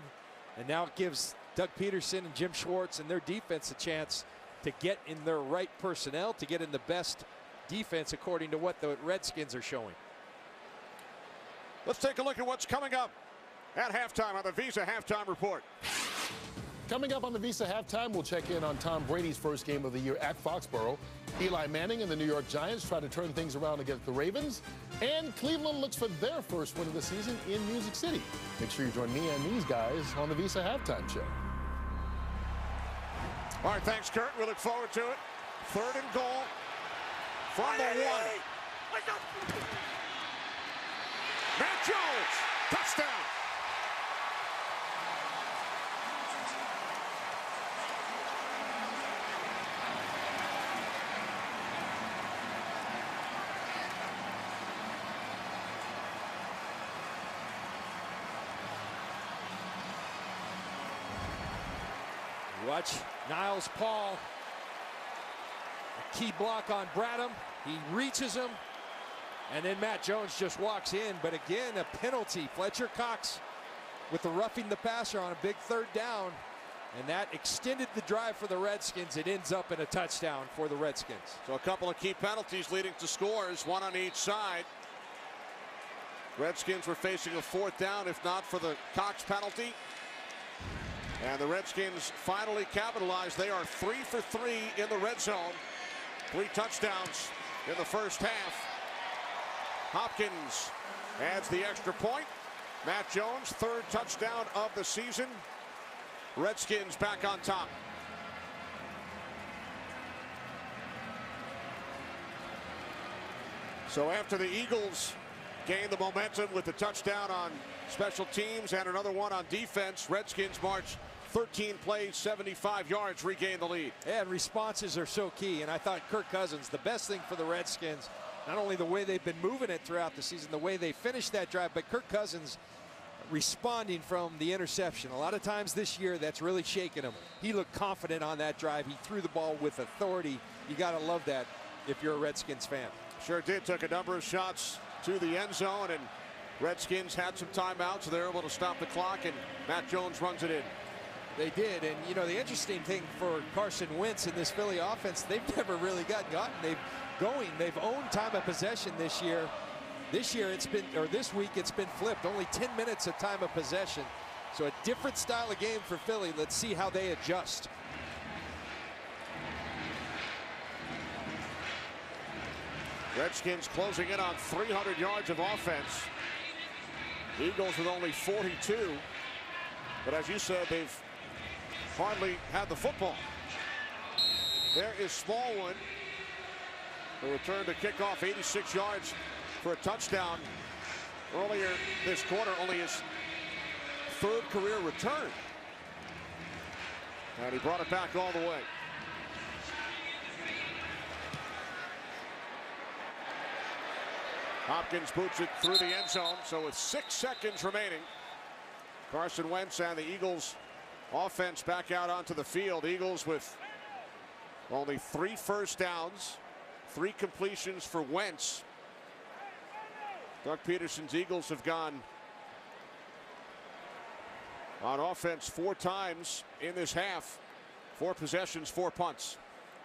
and now it gives Doug Peterson and Jim Schwartz and their defense a chance to get in their right personnel, to get in the best defense according to what the Redskins are showing. Let's take a look at what's coming up at halftime on the Visa Halftime Report. Coming up on the Visa Halftime, we'll check in on Tom Brady's first game of the year at Foxborough. Eli Manning and the New York Giants try to turn things around against the Ravens. And Cleveland looks for their first win of the season in Music City. Make sure you join me and these guys on the Visa Halftime Show. All right, thanks, Kurt. We look forward to it. 3rd and goal from the 1. Matt Jones, touchdown. Watch Niles Paul. A key block on Bradham. He reaches him. And then Matt Jones just walks in. But again, a penalty. Fletcher Cox with the roughing the passer on a big third down. And that extended the drive for the Redskins. It ends up in a touchdown for the Redskins. So a couple of key penalties leading to scores, one on each side. Redskins were facing a fourth down if not for the Cox penalty. And the Redskins finally capitalized. They are 3 for 3 in the red zone. 3 touchdowns in the first half. Hopkins adds the extra point. Matt Jones, 3rd touchdown of the season. Redskins back on top. So after the Eagles gain the momentum with the touchdown on special teams and another one on defense, Redskins march 13 plays, 75 yards, regain the lead. And responses are so key. And I thought Kirk Cousins, the best thing for the Redskins, not only the way they've been moving it throughout the season, the way they finished that drive, but Kirk Cousins responding from the interception. A lot of times this year, that's really shaken him. He looked confident on that drive. He threw the ball with authority. You got to love that if you're a Redskins fan. Sure did. Took a number of shots to the end zone, and Redskins had some timeouts, so they're able to stop the clock, and Matt Jones runs it in. They did, and you know, the interesting thing for Carson Wentz in this Philly offense, they've never really gotten. They've owned time of possession this year. This week it's been flipped. Only 10 minutes of time of possession. So a different style of game for Philly. Let's see how they adjust. Redskins closing in on 300 yards of offense. Eagles with only 42. But as you said, they've hardly had the football. There is Smallwood, who returned to kickoff 86 yards for a touchdown earlier this quarter, only his 3rd career return. And he brought it back all the way. Hopkins boots it through the end zone. So with 6 seconds remaining, Carson Wentz and the Eagles offense back out onto the field. Eagles with only 3 first downs, 3 completions for Wentz. Doug Peterson's Eagles have gone on offense 4 times in this half. 4 possessions, 4 punts.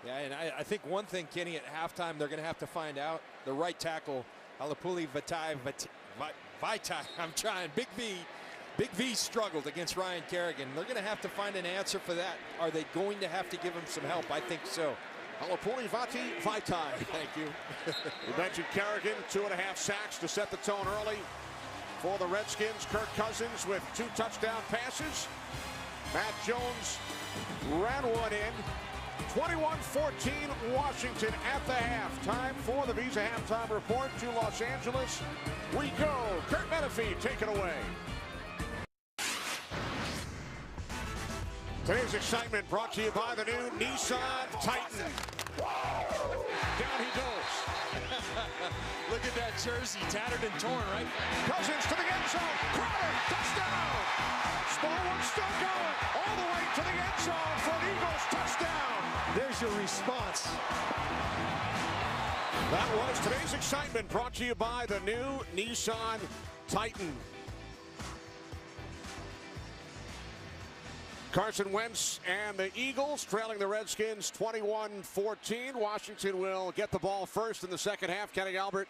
Yeah, and I think one thing, Kenny, at halftime they're going to have to find out. The right tackle, Halapuli Vaitai, I'm trying, Big V struggled against Ryan Kerrigan. They're going to have to find an answer for that. Are they going to have to give him some help? I think so. Halapuli Vaitai. Thank you. You mentioned Kerrigan, 2.5 sacks to set the tone early for the Redskins. Kirk Cousins with 2 touchdown passes. Matt Jones ran one in. 21-14 Washington at the half. Time for the Visa halftime report to Los Angeles. We go. Kurt Menefee, take it away. Today's excitement brought to you by the new Nissan Titan. Down he goes. Look at that jersey, tattered and torn, right? Cousins to the end zone. Crowder, touchdown. Smallwood still going all the way to the end zone for an Eagles touchdown. There's your response. That was today's excitement brought to you by the new Nissan Titan. Carson Wentz and the Eagles trailing the Redskins 21-14. Washington will get the ball first in the second half. Kenny Albert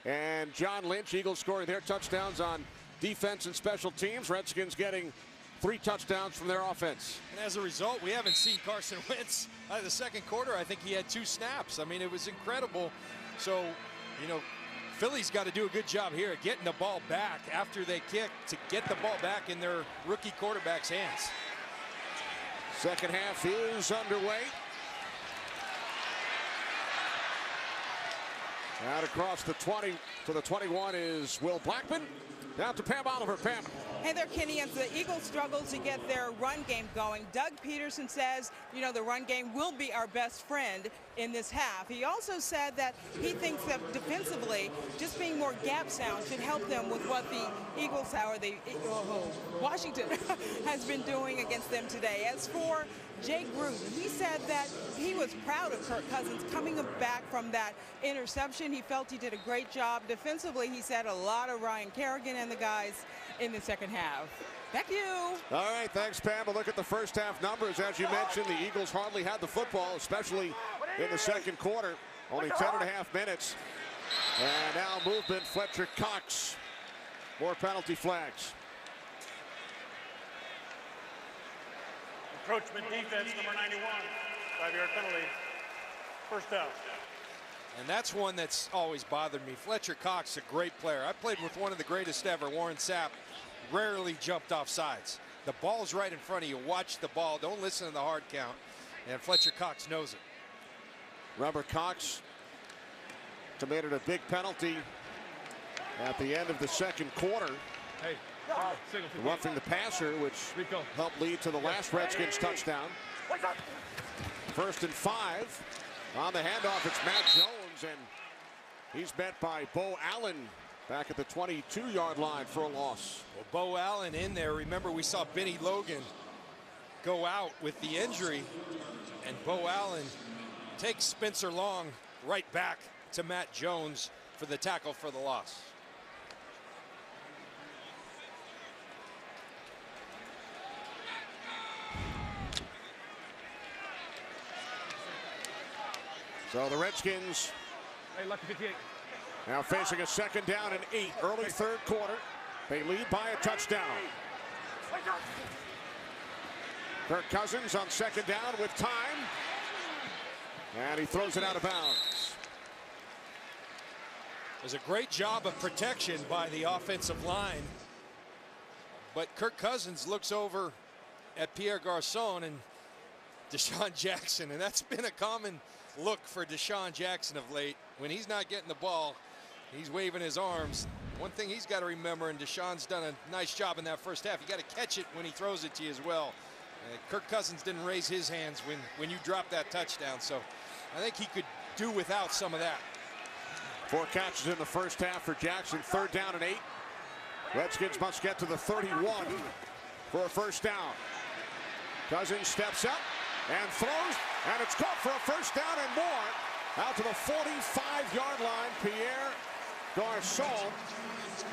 and John Lynch, Eagles scoring their touchdowns on defense and special teams. Redskins getting 3 touchdowns from their offense. And as a result, we haven't seen Carson Wentz out of the second quarter. I think he had 2 snaps. I mean, it was incredible. So, you know, Philly's got to do a good job here at getting the ball back after they kick, to get the ball back in their rookie quarterback's hands. Second half is underway. Out across the 20 to the 21 is Will Blackman. Down to Pam Oliver. Pam. Hey there, Kenny. As the Eagles struggle to get their run game going, Doug Peterson says, you know, the run game will be our best friend in this half. He also said that he thinks that defensively, just being more gap sound should help them with what the Eagles or the Washington has been doing against them today. As for Jay Gruden, he said that he was proud of Kirk Cousins coming back from that interception. He felt he did a great job defensively. He said a lot of Ryan Kerrigan and the guys in the second half. Back to you. All right, thanks, Pam. A look at the first half numbers. As you mentioned, the Eagles hardly had the football, especially in the second quarter. Only 10.5 minutes. And now movement, Fletcher Cox. More penalty flags. Encroachment defense, number 91. 5-yard penalty. First down. And that's one that's always bothered me. Fletcher Cox, a great player. I played with one of the greatest ever, Warren Sapp. Rarely jumped off sides. The ball's right in front of you. Watch the ball. Don't listen to the hard count. And Fletcher Cox knows it. Rubber Cox committed a big penalty at the end of the second quarter. Hey, Roughing the passer, which helped lead to the last Redskins touchdown. 1st and 5. On the handoff, it's Matt Jones, and he's met by Bo Allen back at the 22-yard line for a loss. Well, Bo Allen in there. Remember, we saw Benny Logan go out with the injury, and Bo Allen takes Spencer Long right back to Matt Jones for the tackle for the loss. So the Redskins now facing a 2nd down and 8, early third quarter. They lead by a touchdown. Kirk Cousins on 2nd down with time. And he throws it out of bounds. There's a great job of protection by the offensive line. But Kirk Cousins looks over at Pierre Garçon and Deshaun Jackson, and that's been a common look for Deshaun Jackson of late. When he's not getting the ball, he's waving his arms. One thing he's got to remember, and Deshaun's done a nice job in that first half, you got to catch it when he throws it to you as well. Kirk Cousins didn't raise his hands when you dropped that touchdown, so I think he could do without some of that. 4 catches in the first half for Jackson. 3rd down and 8. Redskins must get to the 31 for a first down. Cousins steps up and throws, and it's caught for a first down and more. Out to the 45-yard line, Pierre Garçon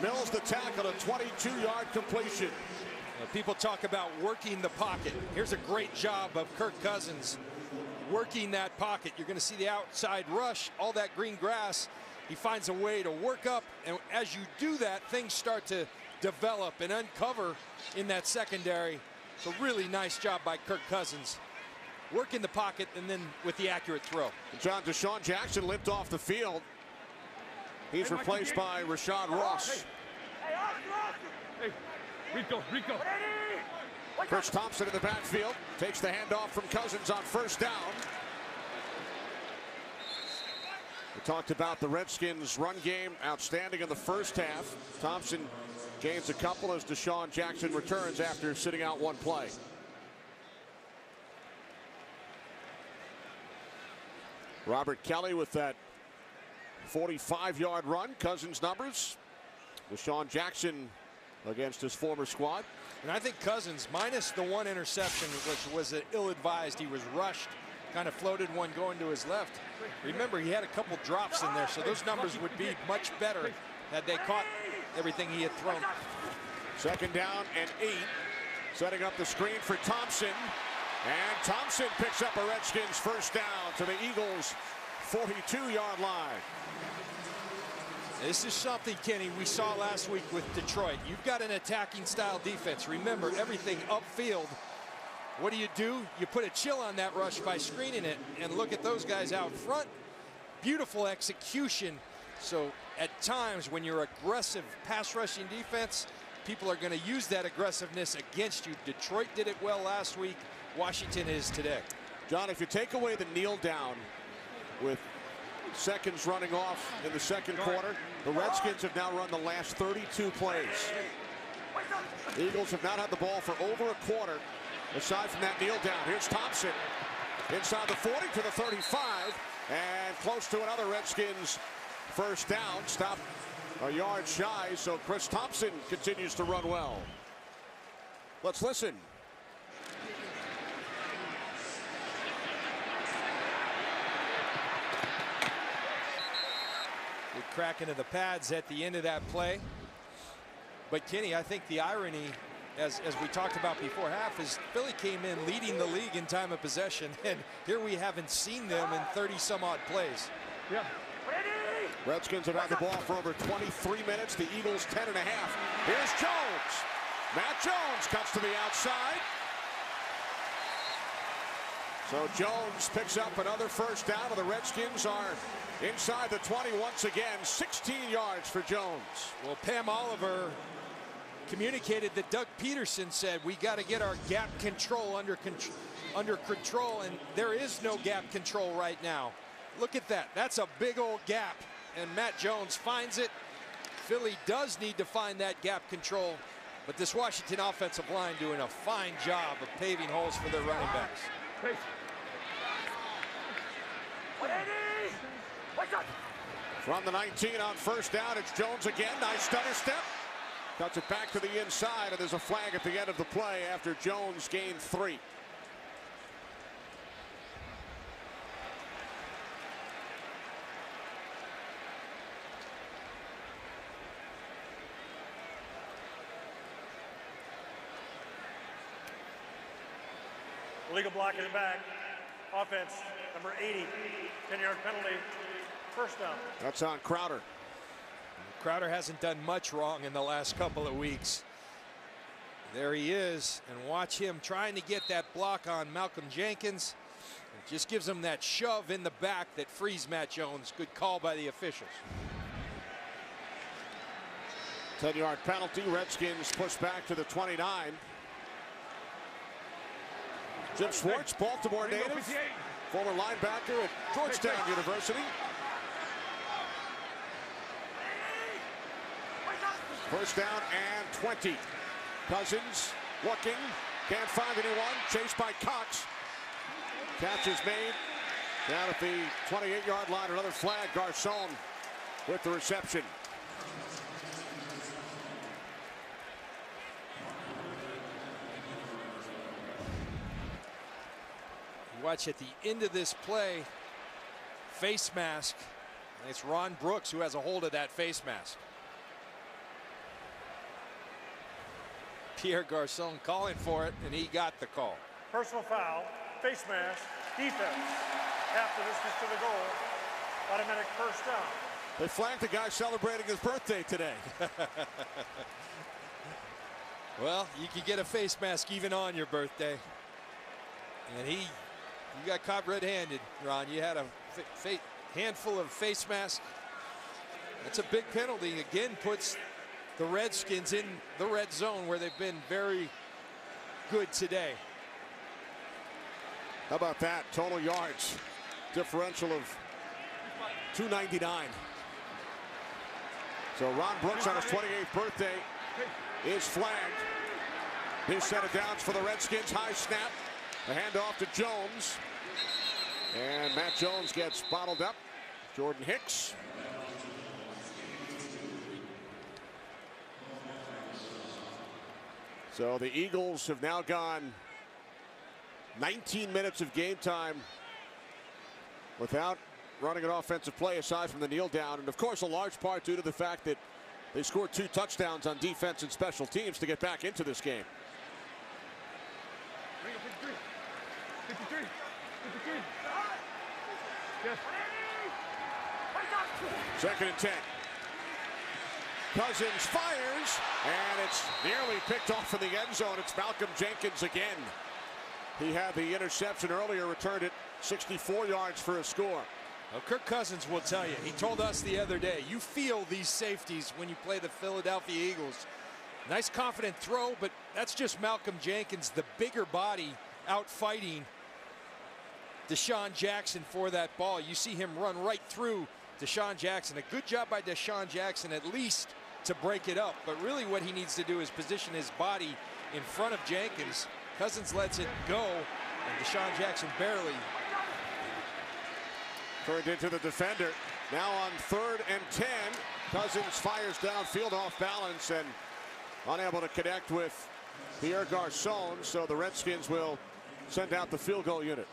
mills the tackle, a 22-yard completion. People talk about working the pocket. Here's a great job of Kirk Cousins working that pocket. You're going to see the outside rush, all that green grass. He finds a way to work up, and as you do that, things start to develop and uncover in that secondary. So really nice job by Kirk Cousins, working the pocket and then with the accurate throw. Deshaun Jackson limped off the field. He's replaced by Rashad Ross. Hey, Rico. Chris Thompson in the backfield takes the handoff from Cousins on first down. We talked about the Redskins' run game, outstanding in the first half. Thompson gains a couple as Deshaun Jackson returns after sitting out one play. Robert Kelly with that 45-yard run. Cousins numbers. Deshaun Jackson against his former squad. And I think Cousins, minus the one interception, which was ill-advised. He was rushed, kind of floated one going to his left. Remember, he had a couple drops in there, so those numbers would be much better had they caught everything he had thrown. 2nd down and 8. Setting up the screen for Thompson. And Thompson picks up a Redskins first down to the Eagles' 42-yard line. This is something, Kenny, we saw last week with Detroit. You've got an attacking style defense. Remember, everything upfield. What do? You put a chill on that rush by screening it, and look at those guys out front. Beautiful execution. So at times when you're aggressive pass rushing defense, people are going to use that aggressiveness against you. Detroit did it well last week. Washington is today. John, if you take away the kneel down with seconds running off in the second quarter, the Redskins have now run the last 32 plays. The Eagles have not had the ball for over a quarter aside from that kneel down. Here's Thompson inside the 40 to the 35, And close to another Redskins first down. Stop a yard shy, so Chris Thompson continues to run well. Let's listen. Good crack into the pads at the end of that play. But Kenny, I think the irony, as we talked about before half, is Philly came in leading the league in time of possession, and here we haven't seen them in 30-some-odd plays. Yeah. Redskins have had the ball for over 23 minutes. The Eagles 10.5. Here's Jones. Matt Jones cuts to the outside. So Jones picks up another first down, and the Redskins are inside the 20 once again. 16 yards for Jones. Well, Pam Oliver communicated that Doug Peterson said we got to get our gap control under control, and there is no gap control right now. Look at that. That's a big old gap, and Matt Jones finds it. Philly does need to find that gap control, but this Washington offensive line doing a fine job of paving holes for their running backs. From the 19 on first down, it's Jones again. Nice stutter step. Cuts it back to the inside, and there's a flag at the end of the play after Jones gained 3. Illegal block in the back. Offense, number 80. 10-yard penalty. First down. That's on Crowder. Crowder hasn't done much wrong in the last couple of weeks. There he is, and watch him trying to get that block on Malcolm Jenkins. It just gives him that shove in the back that frees Matt Jones. Good call by the officials. 10-yard penalty. Redskins push back to the 29. Jim Schwartz, Baltimore native, former linebacker at Georgetown University. First down and 20. Cousins looking, can't find anyone. Chased by Cox. Catch is made down at the 28-yard line. Another flag. Garcon with the reception. Watch at the end of this play, face mask. And it's Ron Brooks who has a hold of that face mask. Pierre Garcon calling for it, and he got the call. Personal foul, face mask, defense. After this is to the goal. Automatic first down. They flagged the guy celebrating his birthday today. Well, you could get a face mask even on your birthday. And you got caught red-handed, Ron. You had a handful of face masks. That's a big penalty. Again, puts the Redskins in the red zone where they've been very good today. How about that? Total yards differential of 299. So Ron Brooks on his 28th birthday is flagged. His set of downs for the Redskins. High snap. The handoff to Jones. And Matt Jones gets bottled up. Jordan Hicks. So the Eagles have now gone 19 minutes of game time without running an offensive play aside from the kneel down. And of course, a large part due to the fact that they scored 2 touchdowns on defense and special teams to get back into this game. 53. Yes. Second and 10. Cousins fires, and it's nearly picked off in the end zone. It's Malcolm Jenkins again. He had the interception earlier, returned it 64 yards for a score. Well, Kirk Cousins will tell you, he told us the other day, you feel these safeties when you play the Philadelphia Eagles. Nice confident throw, but that's just Malcolm Jenkins, the bigger body, out fighting Deshaun Jackson for that ball. You see him run right through Deshaun Jackson. A good job by Deshaun Jackson at least to break it up, but really what he needs to do is position his body in front of Jenkins. Cousins lets it go, and Deshaun Jackson barely Turned into the defender. Now on 3rd and 10. Cousins fires downfield off balance and unable to connect with Pierre Garçon. So the Redskins will send out the field goal unit.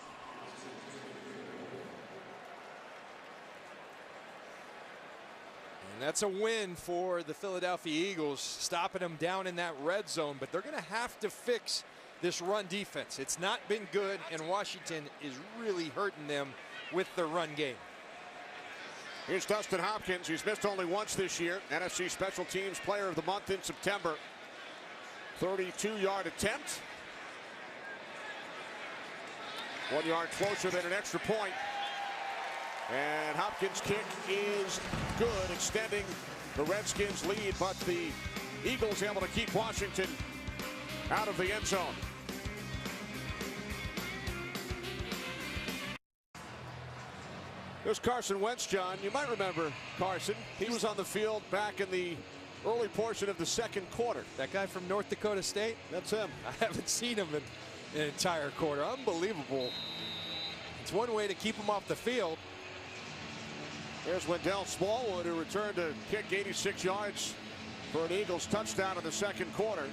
And that's a win for the Philadelphia Eagles, stopping them down in that red zone. But they're going to have to fix this run defense. It's not been good, and Washington is really hurting them with the run game. Here's Dustin Hopkins. He's missed only once this year. NFC Special Teams Player of the Month in September. 32-yard attempt. 1 yard closer than an extra point. And Hopkins' kick is good, extending the Redskins' lead, but the Eagles able to keep Washington out of the end zone. There's Carson Wentz, John. You might remember Carson. He was on the field back in the early portion of the second quarter. That guy from North Dakota State? That's him. I haven't seen him in an entire quarter. Unbelievable. It's one way to keep him off the field. There's Wendell Smallwood, who returned to kick 86 yards for an Eagles touchdown in the second quarter.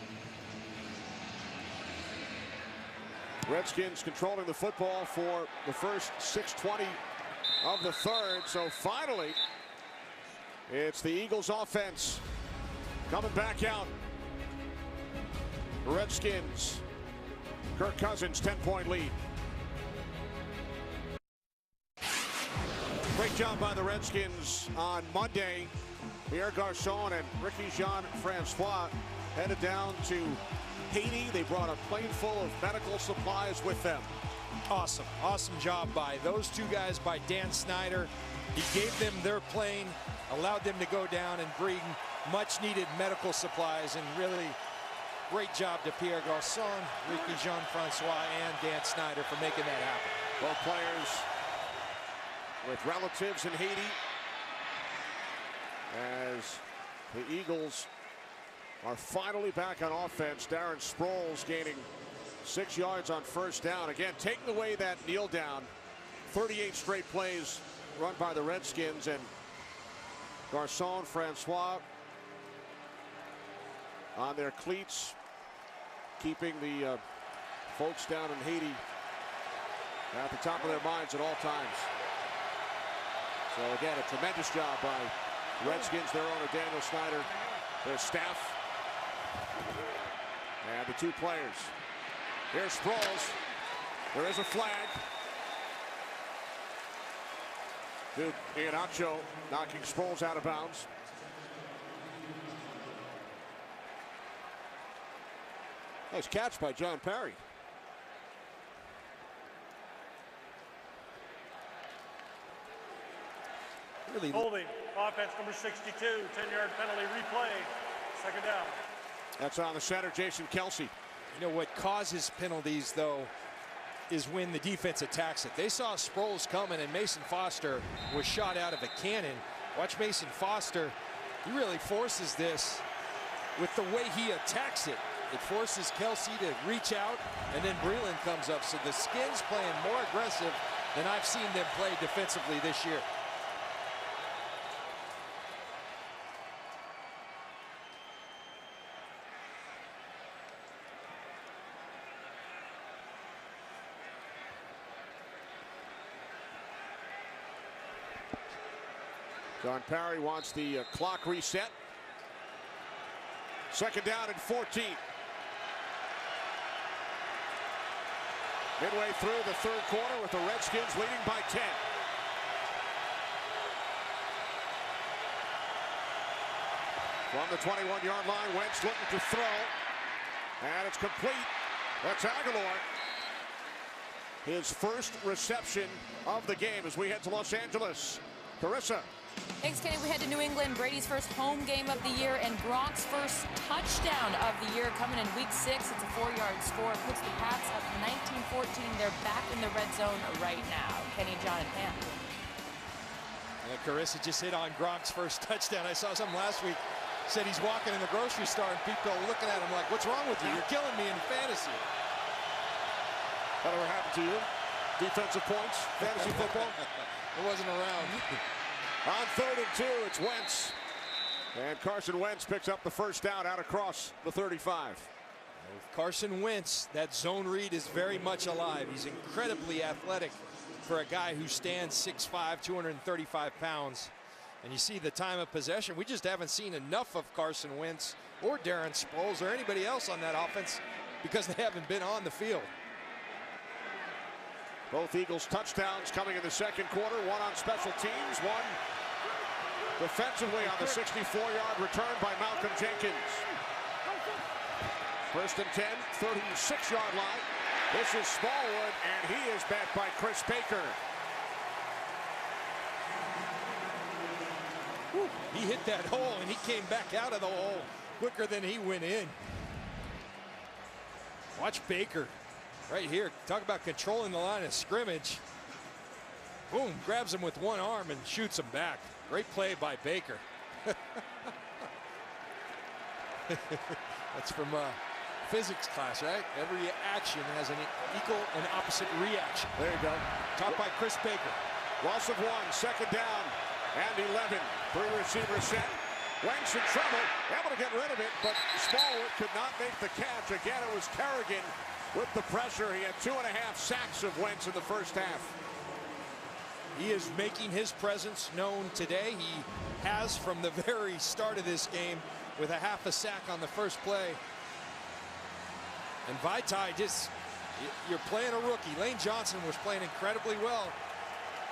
Redskins controlling the football for the first 6:20 of the third. So finally, it's the Eagles offense coming back out. Redskins, Kirk Cousins, 10-point lead. Great job by the Redskins on Monday. Pierre Garçon and Ricky Jean-Francois headed down to Haiti. They brought a plane full of medical supplies with them. Awesome job by those two guys, by Dan Snyder. He gave them their plane, allowed them to go down and bring much needed medical supplies, and really great job to Pierre Garçon, Ricky Jean-Francois, and Dan Snyder for making that happen. Both players with relatives in Haiti, as the Eagles are finally back on offense. Darren Sproles gaining 6 yards on first down. Again, taking away that kneel down. 38 straight plays run by the Redskins, and Garçon, Francois on their cleats, keeping the folks down in Haiti at the top of their minds at all times. So again, a tremendous job by Redskins, their owner Daniel Snyder, their staff, and the two players. Here's Sproles. There is a flag. Duke Iheanacho knocking Sproles out of bounds. Nice catch by John Parry. Really holding. Offense number 62. 10-yard penalty replay. Second down. That's on the center, Jason Kelce. You know what causes penalties, though, is when the defense attacks it. They saw Sproles coming, and Mason Foster was shot out of a cannon. Watch Mason Foster. He really forces this with the way he attacks it. It forces Kelce to reach out, and then Breland comes up. So the Skins playing more aggressive than I've seen them play defensively this year. John Parry wants the clock reset. Second down and 14. Midway through the third quarter with the Redskins leading by 10. From the 21-yard line, Wentz looking to throw. And it's complete. That's Aguilar. His first reception of the game as we head to Los Angeles. Carissa. Thanks, Kenny. We head to New England. Brady's first home game of the year and Gronk's first touchdown of the year coming in week 6. It's a 4-yard score. Puts the Pats up 19-14. They're back in the red zone right now. Kenny, John, and Pam. And Carissa just hit on Gronk's first touchdown. I saw something last week. Said he's walking in the grocery store and people are looking at him like, what's wrong with you? You're killing me in fantasy. That ever happened to you? defensive points, fantasy football. It wasn't around. On 3rd and 2, it's Wentz. And Carson Wentz picks up the first down out across the 35. With Carson Wentz, that zone read is very much alive. He's incredibly athletic for a guy who stands 6'5", 235 pounds. And you see the time of possession. We just haven't seen enough of Carson Wentz or Darren Sproles or anybody else on that offense because they haven't been on the field. Both Eagles touchdowns coming in the second quarter. One on special teams, one defensively on the 64-yard return by Malcolm Jenkins. 1st and 10, 36-yard line. This is Smallwood, and he is met by Chris Baker. Whew, he hit that hole, and he came back out of the hole quicker than he went in. Watch Baker right here. Talk about controlling the line of scrimmage. Boom, grabs him with one arm and shoots him back. Great play by Baker. That's from physics class, right? Every action has an equal and opposite reaction. There you go. Top by Chris Baker. Loss of 1, 2nd down and 11. 3 receivers set. Wentz in trouble, able to get rid of it, but Smallwood could not make the catch. Again, it was Kerrigan with the pressure. He had 2.5 sacks of Wentz in the first half. He is making his presence known today. He has from the very start of this game with a half a sack on the first play. And Vaitai you're playing a rookie. Lane Johnson was playing incredibly well.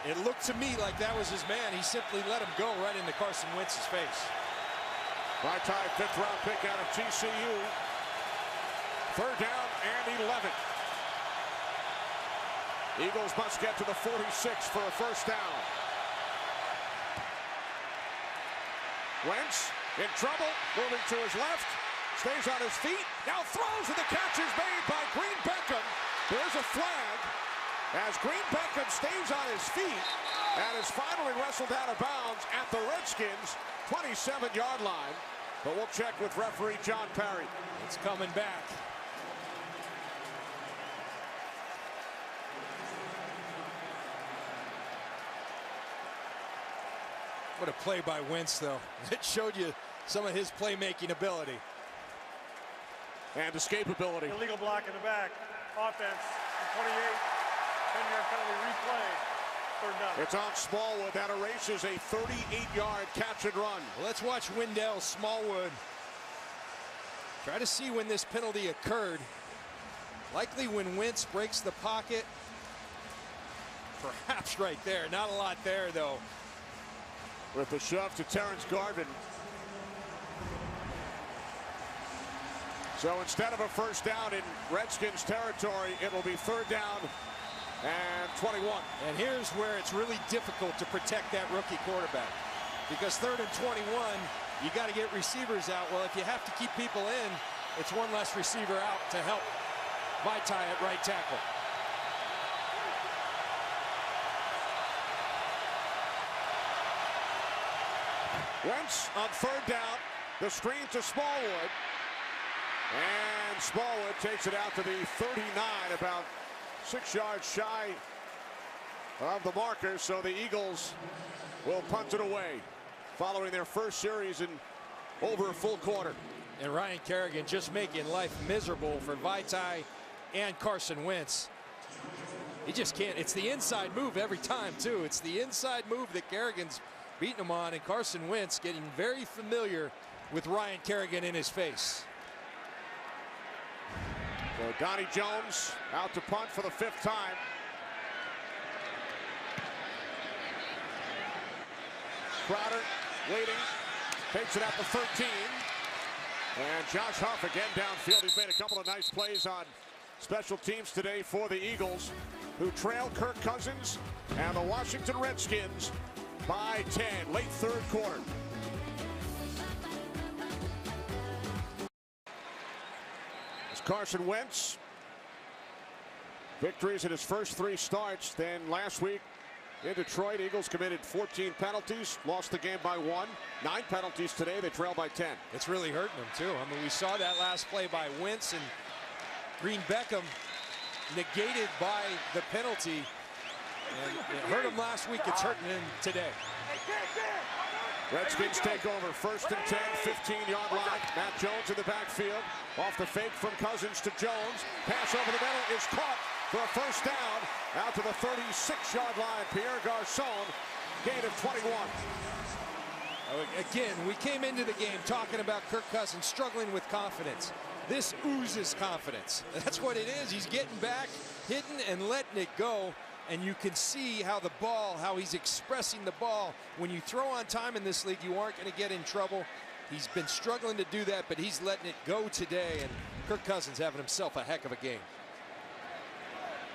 It looked to me like that was his man. He simply let him go right into Carson Wentz's face. Vaitai, 5th-round pick out of TCU. 3rd down and 11. Eagles must get to the 46 for a first down. Wentz in trouble, moving to his left, stays on his feet, now throws, and the catch is made by Green Beckham. There's a flag as Green Beckham stays on his feet and is finally wrestled out of bounds at the Redskins' 27-yard line. But we'll check with referee John Parry. It's coming back. What a play by Wentz, though. It showed you some of his playmaking ability. And escapability. Illegal block in the back. Offense, 28. 10-yard penalty replay. 3rd down. It's on Smallwood. That erases a 38-yard catch and run. Well, let's watch Wendell Smallwood try to see when this penalty occurred. Likely when Wentz breaks the pocket. Perhaps right there. Not a lot there, though. With the shove to Terrence Garvin. So instead of a first down in Redskins territory, it will be 3rd down and 21. And here's where it's really difficult to protect that rookie quarterback. Because 3rd and 21, you got to get receivers out. Well, if you have to keep people in, it's one less receiver out to help Vaitai at right tackle. Wentz on 3rd down, the screen to Smallwood. And Smallwood takes it out to the 39, about 6 yards shy of the marker. So the Eagles will punt it away following their first series in over a full quarter. And Ryan Kerrigan just making life miserable for Vaitai and Carson Wentz. He just can't. It's the inside move every time, too. It's the inside move that Kerrigan's beating him on, and Carson Wentz getting very familiar with Ryan Kerrigan in his face. So Donnie Jones out to punt for the 5th time. Crowder waiting, takes it at the 13. And Josh Huff again downfield. He's made a couple of nice plays on special teams today for the Eagles, who trail Kirk Cousins and the Washington Redskins by 10, late 3rd quarter. It's Carson Wentz. Victories in his first 3 starts. Then last week in Detroit, Eagles committed 14 penalties, lost the game by 1. 9 penalties today. They trail by 10. It's really hurting them, too. I mean, we saw that last play by Wentz, and Green Beckham negated by the penalty. And it hurt him last week. It's hurting him today. Redskins take over 1st and 10, 15-yard line. Matt Jones in the backfield. Off the fake from Cousins to Jones. Pass over the middle is caught for a first down. Out to the 36-yard line. Pierre Garçon, gain of 21. Again, we came into the game talking about Kirk Cousins struggling with confidence. This oozes confidence. That's what it is. He's getting back, hitting, and letting it go. And you can see how the ball, how he's expressing the ball. When you throw on time in this league, you aren't going to get in trouble. He's been struggling to do that, but he's letting it go today. And Kirk Cousins having himself a heck of a game.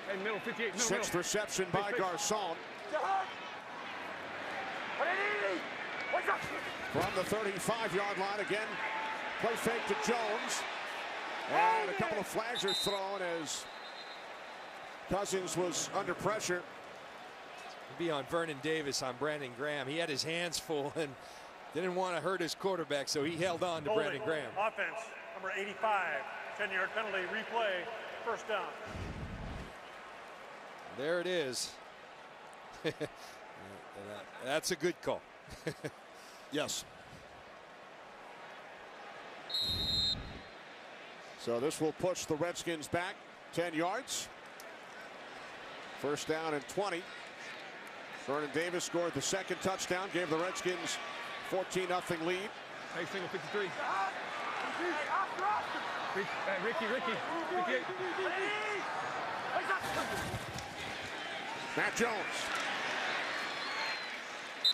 Hey, middle, 58, middle, Sixth reception by Garçon. From the 35-yard line again. Play fake to Jones. And a couple of flags are thrown as Cousins was under pressure. Be on Vernon Davis, on Brandon Graham. He had his hands full and didn't want to hurt his quarterback, so he held on to Brandon Graham. Offense, number 85, 10-yard penalty, replay, first down. There it is. That's a good call. Yes. So this will push the Redskins back 10 yards. First down and 20. Vernon Davis scored the second touchdown, gave the Redskins 14-0 lead. Hey, single 53. Ricky. Matt Jones.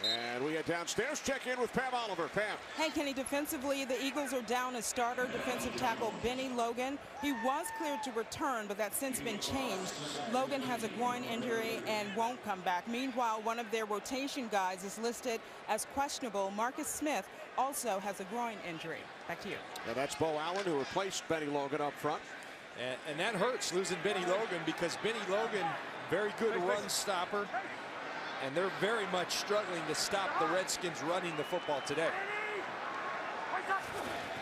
And we head downstairs. Check in with Pam Oliver. Pam. Hey, Kenny, defensively, the Eagles are down a starter defensive tackle, Benny Logan. He was cleared to return, but that's since been changed. Logan has a groin injury and won't come back. Meanwhile, one of their rotation guys is listed as questionable. Marcus Smith also has a groin injury. Back to you. Now that's Bo Allen, who replaced Benny Logan up front. And that hurts, losing Benny Logan, because Benny Logan, very good run stopper. And they're very much struggling to stop the Redskins running the football today.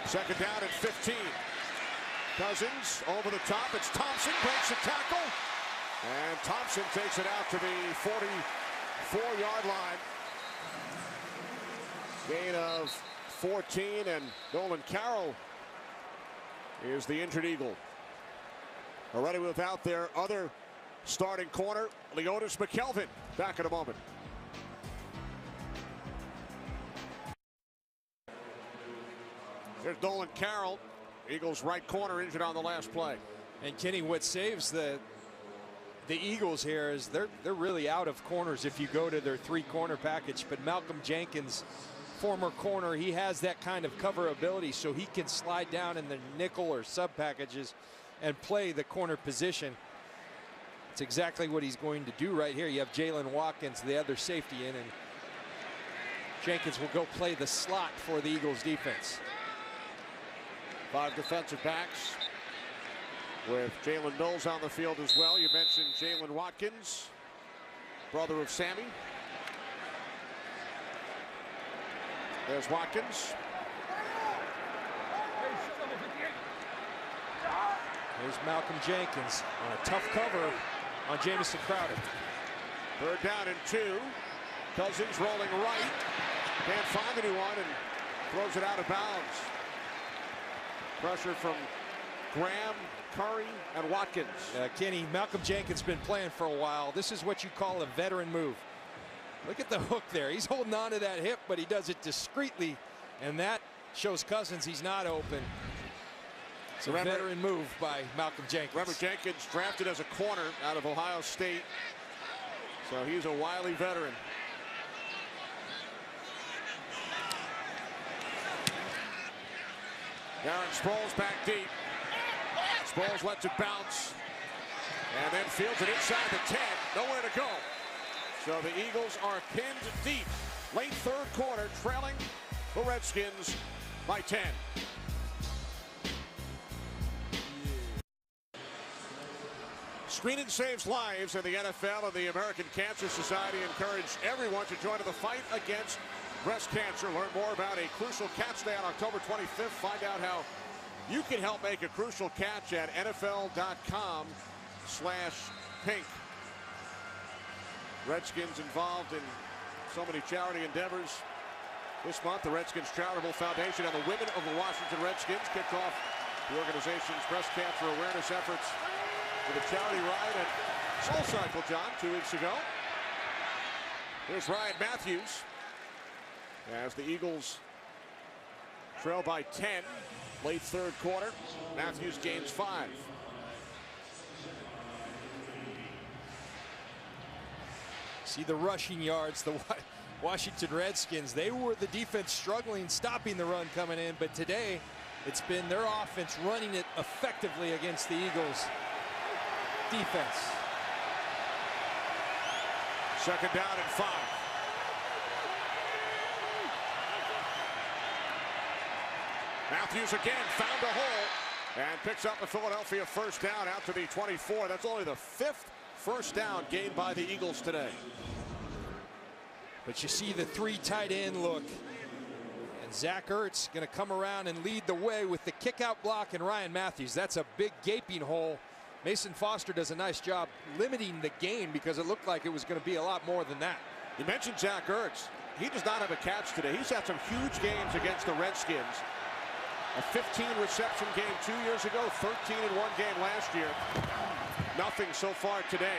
Second down at 15. Cousins over the top. It's Thompson, breaks the tackle. And Thompson takes it out to the 44-yard line. Gain of 14, and Nolan Carroll is the injured Eagle. Already without their other starting corner, Leotis McKelvin. Back in a moment. There's Nolan Carroll, Eagles right corner, injured on the last play. And Kenny, what saves the Eagles here is they're really out of corners if you go to their three-corner package. But Malcolm Jenkins, former corner, he has that kind of cover ability, so he can slide down in the nickel or sub packages and play the corner position. It's exactly what he's going to do right here. You have Jalen Watkins, the other safety, in, and Jenkins will go play the slot for the Eagles defense. 5 defensive backs with Jalen Mills on the field as well. You mentioned Jalen Watkins, brother of Sammy. There's Watkins. There's Malcolm Jenkins on a tough cover on Jamison Crowder. Third down and 2. Cousins rolling right. Can't find anyone and throws it out of bounds. Pressure from Graham, Curry, and Watkins. Kenny, Malcolm Jenkins been playing for a while. This is what you call a veteran move. Look at the hook there. He's holding on to that hip, but he does it discreetly, and that shows Cousins he's not open. It's a veteran move by Malcolm Jenkins. Remember, Jenkins drafted as a corner out of Ohio State, so he's a wily veteran. Darren Sproles back deep. Sproles lets it bounce and then fields it inside the 10. Nowhere to go. So the Eagles are pinned deep. Late third quarter, trailing the Redskins by 10. Screening saves lives, and the NFL and the American Cancer Society encourage everyone to join in the fight against breast cancer. Learn more about a crucial catch day on October 25th. Find out how you can help make a crucial catch at NFL.com/pink. Redskins involved in so many charity endeavors. This month, the Redskins Charitable Foundation and the Women of the Washington Redskins kicked off the organization's breast cancer awareness efforts with a charity ride at Soul Cycle, John, 2 weeks ago. Here's Ryan Matthews as the Eagles trail by 10, late third quarter. Matthews gains 5. See the rushing yards, the Washington Redskins, they were the defense struggling, stopping the run coming in, but today it's been their offense running it effectively against the Eagles defense. Second down and 5. Matthews again found a hole and picks up the Philadelphia first down out to the 24. That's only the 5th first down gained by the Eagles today. But you see the 3 tight end look. And Zach Ertz going to come around and lead the way with the kick out block, and Ryan Matthews. That's a big gaping hole. Mason Foster does a nice job limiting the gain because it looked like it was going to be a lot more than that. You mentioned Zach Ertz. He does not have a catch today. He's had some huge games against the Redskins. A 15 reception game 2 years ago, 13 in one game last year. Nothing so far today.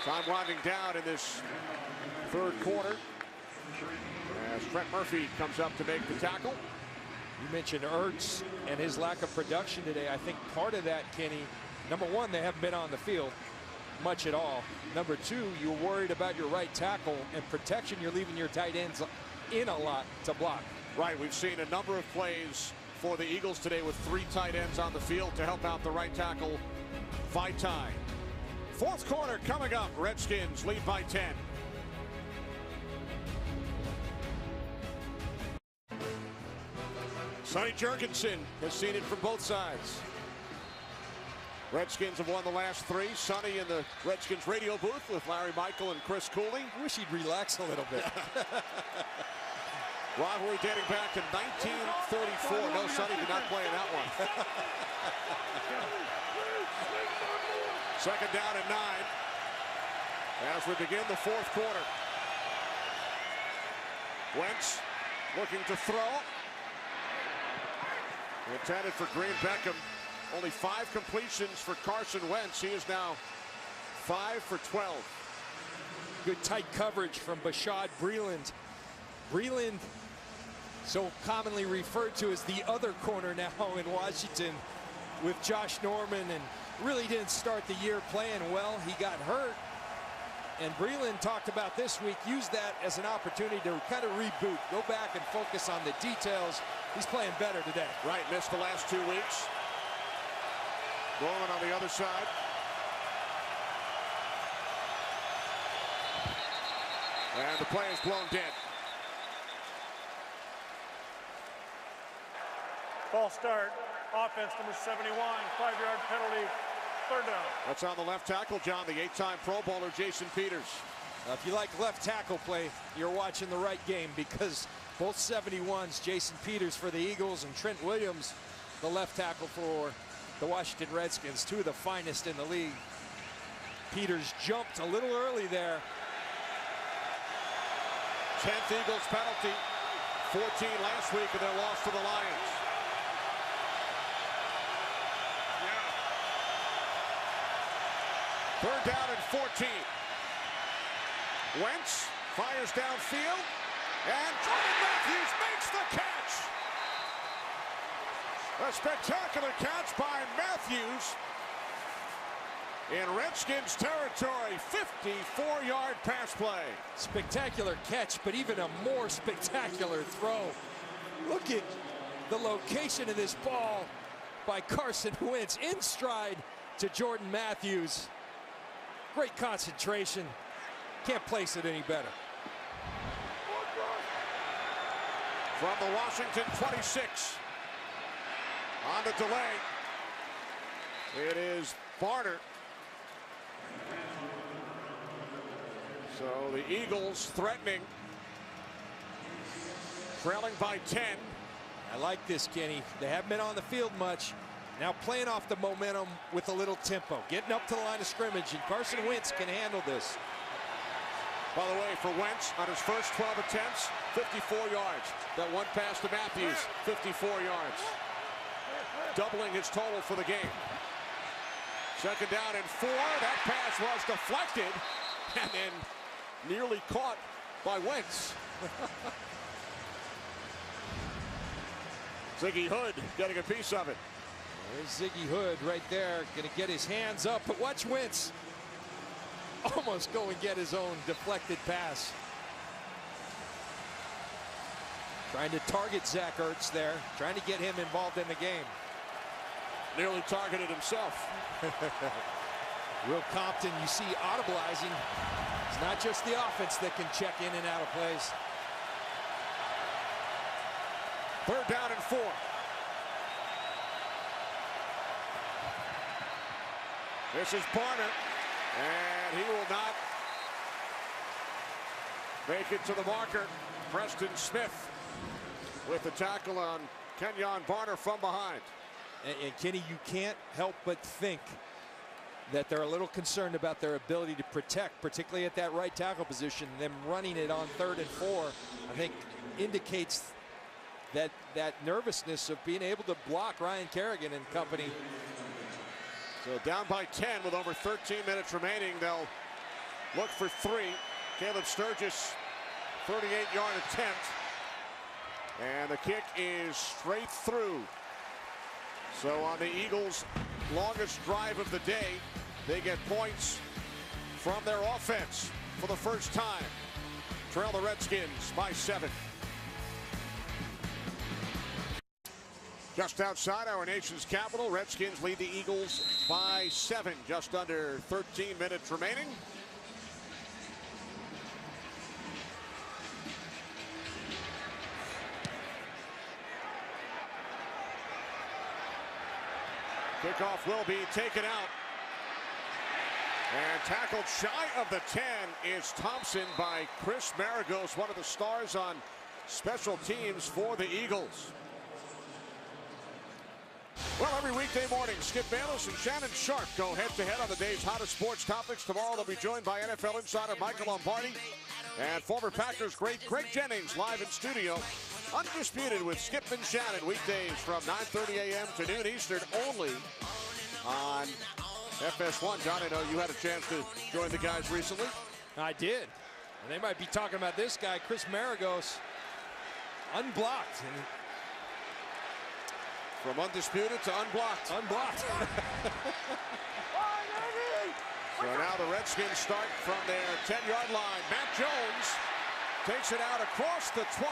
Time winding down in this third quarter as Trent Murphy comes up to make the tackle. You mentioned Ertz and his lack of production today. I think part of that, Kenny, number one, they haven't been on the field much at all. Number two, you're worried about your right tackle and protection. You're leaving your tight ends in a lot to block. Right, we've seen a number of plays for the Eagles today with 3 tight ends on the field to help out the right tackle, Vaitai. Fourth quarter coming up. Redskins lead by 10. Sonny Jurgensen has seen it from both sides. Redskins have won the last 3. Sonny in the Redskins radio booth with Larry Michael and Chris Cooley. I wish he'd relax a little bit. Rivalry dating back to 1934. No, Sonny did not play in that one. Second down and 9 as we begin the fourth quarter. Wentz looking to throw. Intended for Green Beckham. Only 5 completions for Carson Wentz. He is now 5 for 12. Good tight coverage from Bashaud Breeland. Breeland, so commonly referred to as the other corner now in Washington with Josh Norman, and really didn't start the year playing well. He got hurt, and Breeland talked about this week, used that as an opportunity to kind of reboot, go back and focus on the details. He's playing better today. Right, missed the last 2 weeks. Bowman on the other side. And the play is blown dead. False start. Offense number 71. 5-yard penalty. Third down. That's on the left tackle, John, the 8-time Pro Bowler, Jason Peters. If you like left tackle play, you're watching the right game, because both 71s, Jason Peters for the Eagles and Trent Williams, the left tackle for the Washington Redskins, 2 of the finest in the league. Peters jumped a little early there. 10th Eagles penalty, 14 last week, and their loss to the Lions. Third down and 14. Wentz fires downfield, and Jordan Matthews makes the catch. A spectacular catch by Matthews in Redskins territory. 54-yard pass play. Spectacular catch, but even a more spectacular throw. Look at the location of this ball by Carson Wentz in stride to Jordan Matthews. Great concentration. Can't place it any better. From the Washington 26. On the delay. It is Barner. So the Eagles threatening. Trailing by 10. I like this, Kenny. They haven't been on the field much. Now playing off the momentum with a little tempo, getting up to the line of scrimmage, and Carson Wentz can handle this. By the way, for Wentz, on his first 12 attempts, 54 yards. That one pass to Matthews, 54 yards. Doubling his total for the game. Second down and 4. That pass was deflected and then nearly caught by Wentz. Ziggy Hood getting a piece of it. There's Ziggy Hood right there, going to get his hands up, but watch Wentz almost go and get his own deflected pass. Trying to target Zach Ertz there, trying to get him involved in the game. Nearly targeted himself. Will Compton, you see audibilizing. It's not just the offense that can check in and out of plays. Third down and 4. This is Barner, and he will not make it to the marker. Preston Smith with the tackle on Kenyon Barner from behind. And Kenny, you can't help but think that they're a little concerned about their ability to protect, particularly at that right tackle position. Them running it on 3rd and 4, I think, indicates that nervousness of being able to block Ryan Kerrigan and company. So down by 10 with over 13 minutes remaining. They'll look for 3. Caleb Sturgis, 38-yard attempt. And the kick is straight through. So on the Eagles' longest drive of the day, they get points from their offense for the first time. Trail the Redskins by 7. Just outside our nation's capital, Redskins lead the Eagles by 7. Just under 13 minutes remaining. Kickoff will be taken out. And tackled shy of the 10 is Thompson by Chris Maragos, one of the stars on special teams for the Eagles. Well, every weekday morning, Skip Bayless and Shannon Sharp go head-to-head on the day's hottest sports topics. Tomorrow, they'll be joined by NFL insider Michael Lombardi and former Packers great Craig Jennings live in studio. Undisputed with Skip and Shannon, weekdays from 9:30 a.m. to noon Eastern, only on FS1. John, I know you had a chance to join the guys recently. I did. And they might be talking about this guy, Chris Maragos, unblocked. And from undisputed to unblocked. Unblocked. So now the Redskins start from their 10-yard line. Matt Jones takes it out across the 20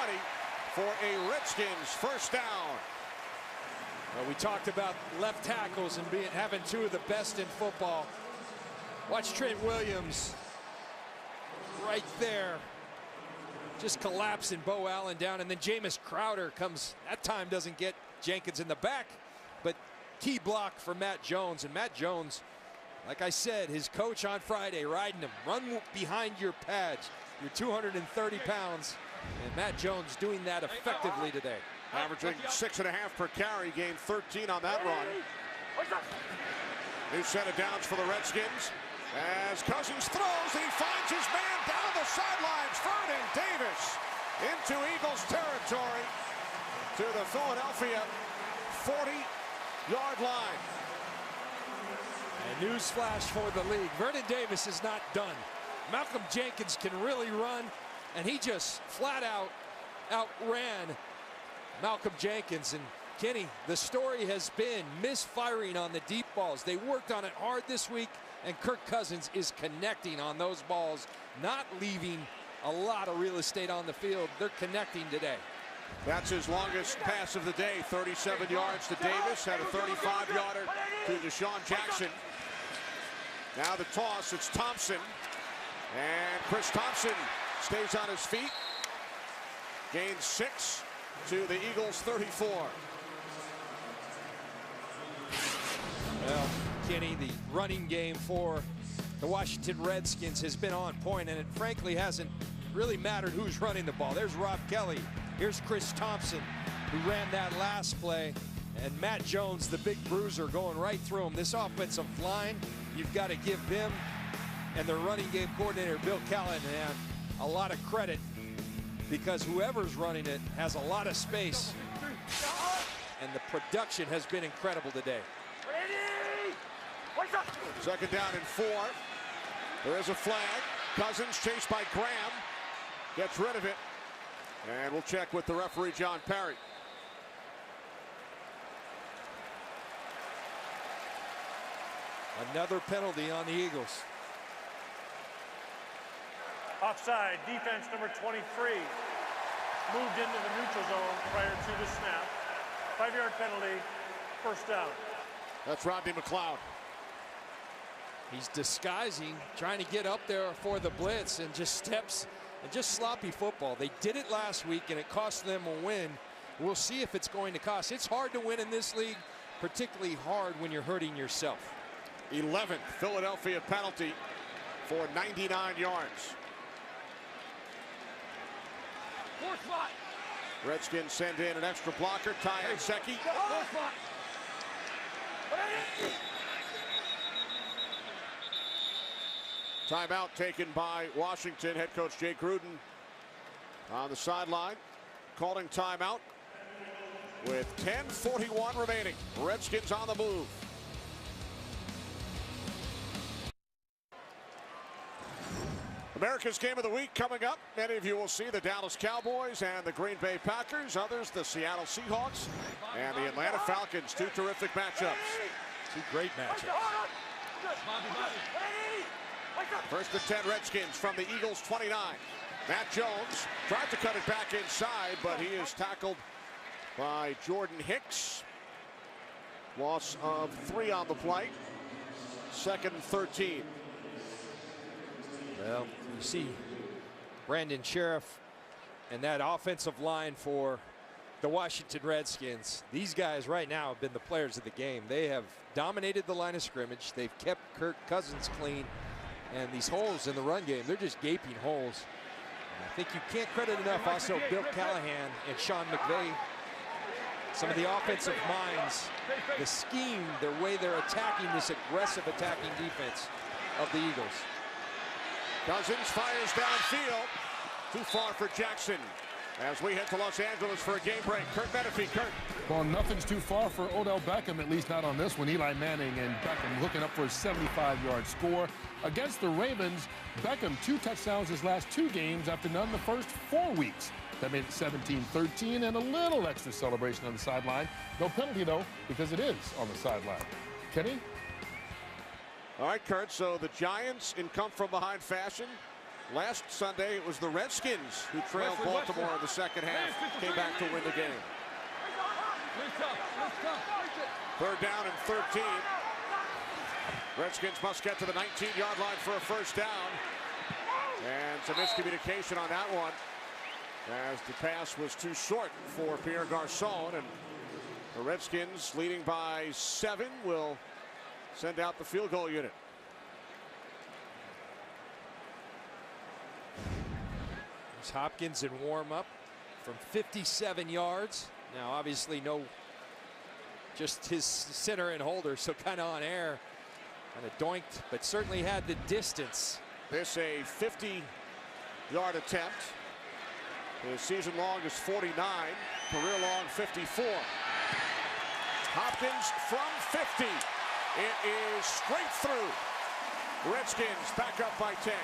for a Redskins first down. Well, we talked about left tackles and having 2 of the best in football. Watch Trent Williams right there, just collapsing Bo Allen down, and then Jameis Crowder comes, that time doesn't get Jenkins in the back, but key block for Matt Jones. And Matt Jones, like I said, his coach on Friday riding him, run behind your pads. You're 230 pounds, and Matt Jones doing that effectively today. Averaging 6.5 per carry, gained 13 on that run. New set of downs for the Redskins. As Cousins throws, he finds his man down the sidelines. Vernon Davis into Eagles territory to the Philadelphia 40-yard line. And newsflash for the league, Vernon Davis is not done. Malcolm Jenkins can really run, and he just flat out outran Malcolm Jenkins. And Kenny, the story has been misfiring on the deep balls. They worked on it hard this week, and Kirk Cousins is connecting on those balls, not leaving a lot of real estate on the field. They're connecting today. That's his longest pass of the day, 37 yards to Davis, had a 35-yarder to Deshaun Jackson. Now the toss, it's Thompson. And Chris Thompson stays on his feet. Gains 6 to the Eagles 34. Well, Kenny, the running game for the Washington Redskins has been on point, and it frankly hasn't really mattered who's running the ball. There's Rob Kelly. Here's Chris Thompson, who ran that last play. And Matt Jones, the big bruiser, going right through him. This offensive line, you've got to give them and their running game coordinator, Bill Callahan, a lot of credit, because whoever's running it has a lot of space. And the production has been incredible today. Second down and 4. There is a flag. Cousins chased by Graham. Gets rid of it. And we'll check with the referee, John Parry. Another penalty on the Eagles. Offside, defense number 23 moved into the neutral zone prior to the snap. 5-yard penalty, first down. That's Rodney McLeod. He's disguising, trying to get up there for the blitz, and just steps and just sloppy football. They did it last week and it cost them a win. We'll see if it's going to cost. It's hard to win in this league, particularly hard when you're hurting yourself. 11th Philadelphia penalty for 99 yards. Redskins send in an extra blocker, Ty Anseki. Timeout taken by Washington. Head coach Jay Gruden on the sideline, calling timeout with 10:41 remaining. Redskins on the move. America's Game of the Week coming up. Many of you will see the Dallas Cowboys and the Green Bay Packers. Others, the Seattle Seahawks and the Atlanta Falcons. Two terrific matchups. Two great matchups. First and 10 Redskins from the Eagles 29. Matt Jones tried to cut it back inside, but he is tackled by Jordan Hicks. Loss of 3 on the play. Second and 13. Well, you see Brandon Sheriff and that offensive line for the Washington Redskins. These guys right now have been the players of the game. They have dominated the line of scrimmage. They've kept Kirk Cousins clean. And these holes in the run game, they're just gaping holes. And I think you can't credit enough also Bill Callahan and Sean McVay. Some of the offensive minds, the scheme, the way they're attacking this aggressive attacking defense of the Eagles. Cousins fires downfield. Too far for Jackson. As we head to Los Angeles for a game break. Kurt Menefee. Kurt. Well, nothing's too far for Odell Beckham, at least not on this one. Eli Manning and Beckham looking up for a 75-yard score. Against the Ravens, Beckham 2 touchdowns his last 2 games after none the first 4 weeks. That made it 17-13 and a little extra celebration on the sideline. No penalty, though, because it is on the sideline. Kenny? All right, Kurt, so the Giants in come-from-behind fashion. Last Sunday, it was the Redskins who trailed Baltimore in the second half, came back to win the game. Third down and 13. Redskins must get to the 19-yard line for a first down. And some miscommunication on that one, as the pass was too short for Pierre Garçon. And the Redskins, leading by 7, will send out the field goal unit. There's Hopkins in warm-up from 57 yards. Now, obviously, no, just his center and holder, so kind of on air. Kind of doinked, but certainly had the distance. This a 50-yard attempt. His season long is 49, career long 54. Hopkins from 50. It is straight through. Redskins back up by 10.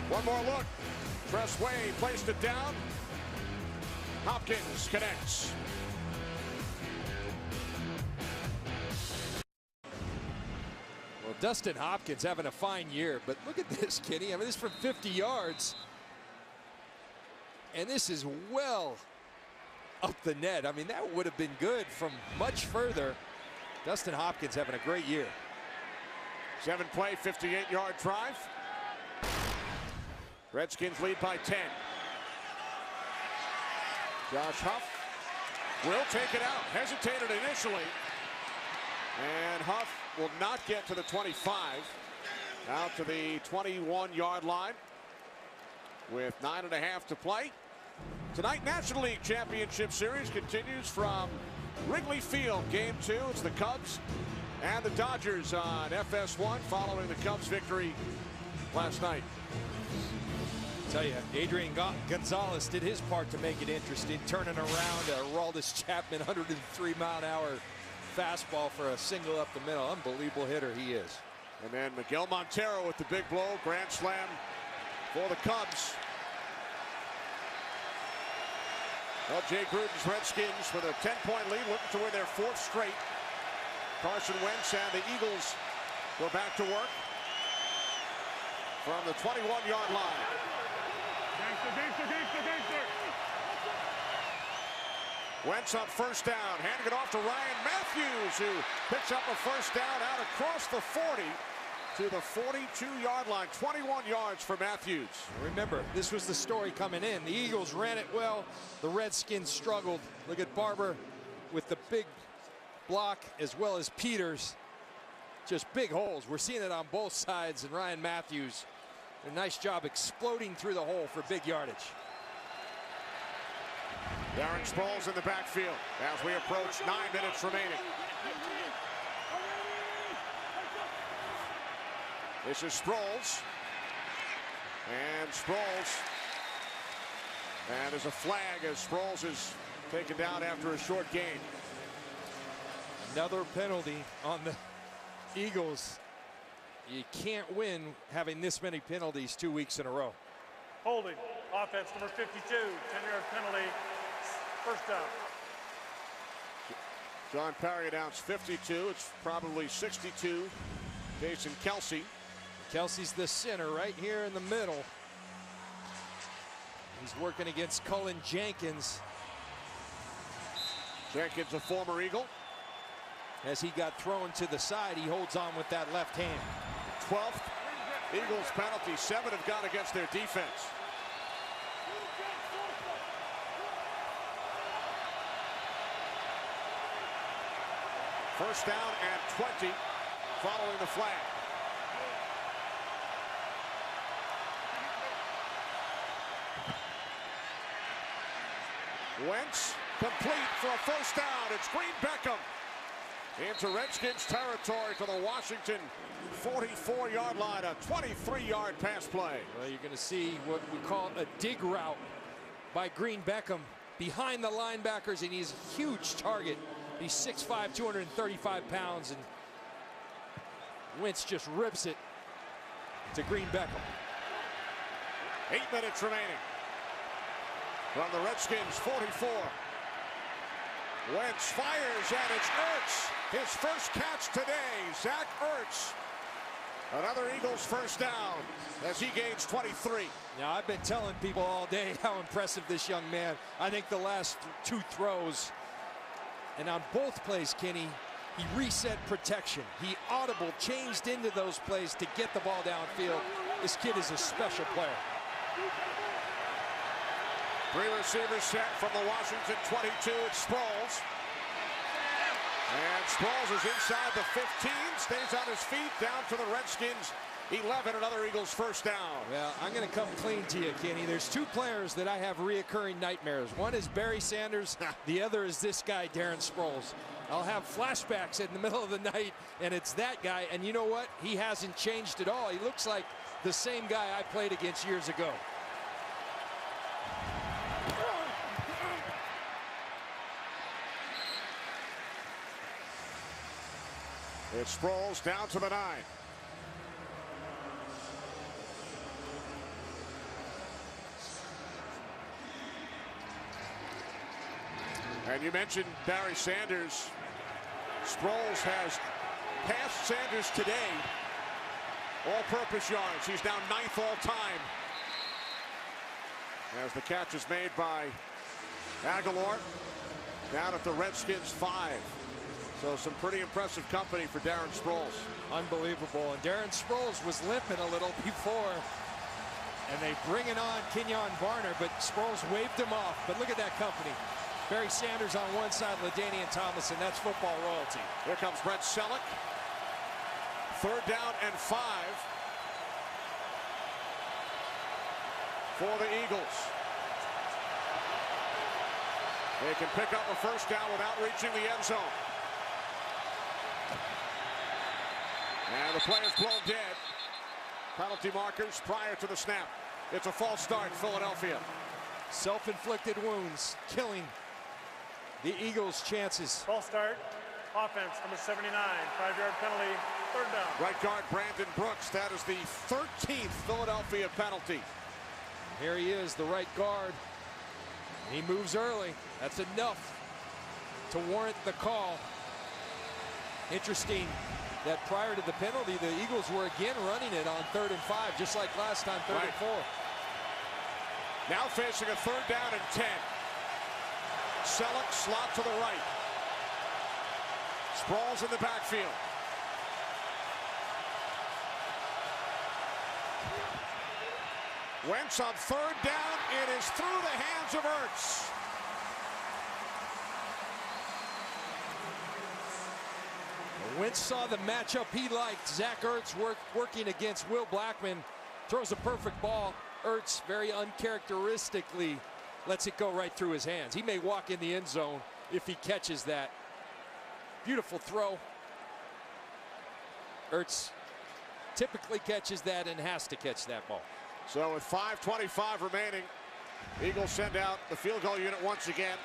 One more look. Tress Way placed it down. Hopkins connects. Well, Dustin Hopkins having a fine year, but look at this, Kenny. I mean, this is from 50 yards. And this is well up the net. I mean, that would have been good from much further. Dustin Hopkins having a great year. 7-play, 58-yard drive. Redskins lead by 10. Josh Huff will take it out. Hesitated initially. And Huff will not get to the 25. Out to the 21-yard line. with 9.5 to play. Tonight, National League Championship Series continues from Wrigley Field. Game 2, it's the Cubs and the Dodgers on FS1 following the Cubs victory last night. Tell you, Adrian Gonzalez did his part to make it interesting, turning around a Aroldis Chapman 103-mile-an-hour fastball for a single up the middle. Unbelievable hitter he is. And then Miguel Montero with the big blow, grand slam for the Cubs. Well, Jay Gruden's Redskins with a 10-point lead, looking to win their 4th straight. Carson Wentz and the Eagles go back to work from the 21-yard line. Wentz on first down, handing it off to Ryan Matthews, who picks up a first down out across the 40 to the 42-yard line. 21 yards for Matthews. Remember, this was the story coming in. The Eagles ran it well. The Redskins struggled. Look at Barber with the big block, as well as Peters. Just big holes. We're seeing it on both sides, and Ryan Matthews, a nice job exploding through the hole for big yardage. Darren Sproles in the backfield as we approach 9 minutes remaining. This is Sproles. And Sproles. And there's a flag as Sproles is taken down after a short gain. Another penalty on the Eagles. You can't win having this many penalties 2 weeks in a row. Holding. Offense number 52. 10-yard penalty. First down. John Parry announced 52. It's probably 62. Jason Kelsey. Kelsey's the center right here in the middle. He's working against Cullen Jenkins. Jenkins, a former Eagle. As he got thrown to the side, he holds on with that left hand. 12th Eagles penalty. 7 have gone against their defense. First down and 20 following the flag. Wentz complete for a first down. It's Green Beckham into Redskins territory to the Washington 44-yard line. A 23-yard pass play. Well, you're going to see what we call a dig route by Green Beckham behind the linebackers, and he's a huge target. He's 6'5", 235 pounds, and Wentz just rips it to Green Beckham. 8 minutes remaining. From the Redskins 44. Wentz fires, and it's Ertz. His first catch today. Zach Ertz. Another Eagles first down as he gains 23. Now, I've been telling people all day how impressive this young man. I think the last 2 throws, and on both plays, Kenny, he reset protection. He audible, changed into those plays to get the ball downfield. This kid is a special player. 3 receivers set from the Washington 22. It's Sproles. And Sproles is inside the 15, stays on his feet, down to the Redskins 11. Another Eagles first down. Well, I'm going to come clean to you, Kenny. There's 2 players that I have reoccurring nightmares. One is Barry Sanders. The other is this guy, Darren Sproles. I'll have flashbacks in the middle of the night, and it's that guy. And you know what? He hasn't changed at all. He looks like the same guy I played against years ago. It's Sproles down to the 9. And you mentioned Barry Sanders. Sproles has passed Sanders today. All-purpose yards. He's now 9th all-time. As the catch is made by Aguilar. Down at the Redskins 5. So some pretty impressive company for Darren Sproles. Unbelievable. And Darren Sproles was limping a little before. And they bring it on Kenyon Varner, but Sproles waved him off. But look at that company. Barry Sanders on one side, LaDainian Tomlinson. That's football royalty. Here comes Brett Selleck. 3rd down and 5. for the Eagles. They can pick up a first down without reaching the end zone. And the play is blown dead. Penalty markers prior to the snap. It's a false start, Philadelphia. Self-inflicted wounds killing the Eagles' chances. False start. Offense, number 79. 5-yard penalty. Third down. Right guard Brandon Brooks. That is the 13th Philadelphia penalty. Here he is, the right guard. He moves early. That's enough to warrant the call. Interesting that prior to the penalty, the Eagles were again running it on 3rd and 5, just like last time, 3rd and 4. Now facing a 3rd down and 10. Selleck slot to the right. Sproles in the backfield. Wentz on 3rd down. It is through the hands of Ertz. Wentz saw the matchup he liked. Zach Ertz working against Will Blackman. Throws a perfect ball. Ertz very uncharacteristically lets it go right through his hands. He may walk in the end zone if he catches that. Beautiful throw. Ertz typically catches that and has to catch that ball. So with 5:25 remaining, Eagles send out the field goal unit once again.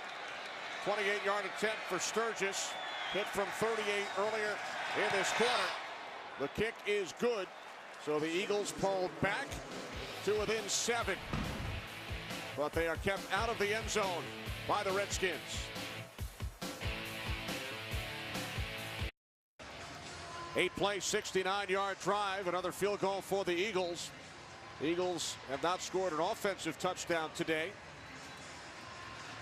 28-yard attempt for Sturgis. Hit from 38 earlier in this quarter. The kick is good. So the Eagles pulled back to within 7. But they are kept out of the end zone by the Redskins. Eight-play, 69-yard drive. Another field goal for the Eagles. The Eagles have not scored an offensive touchdown today.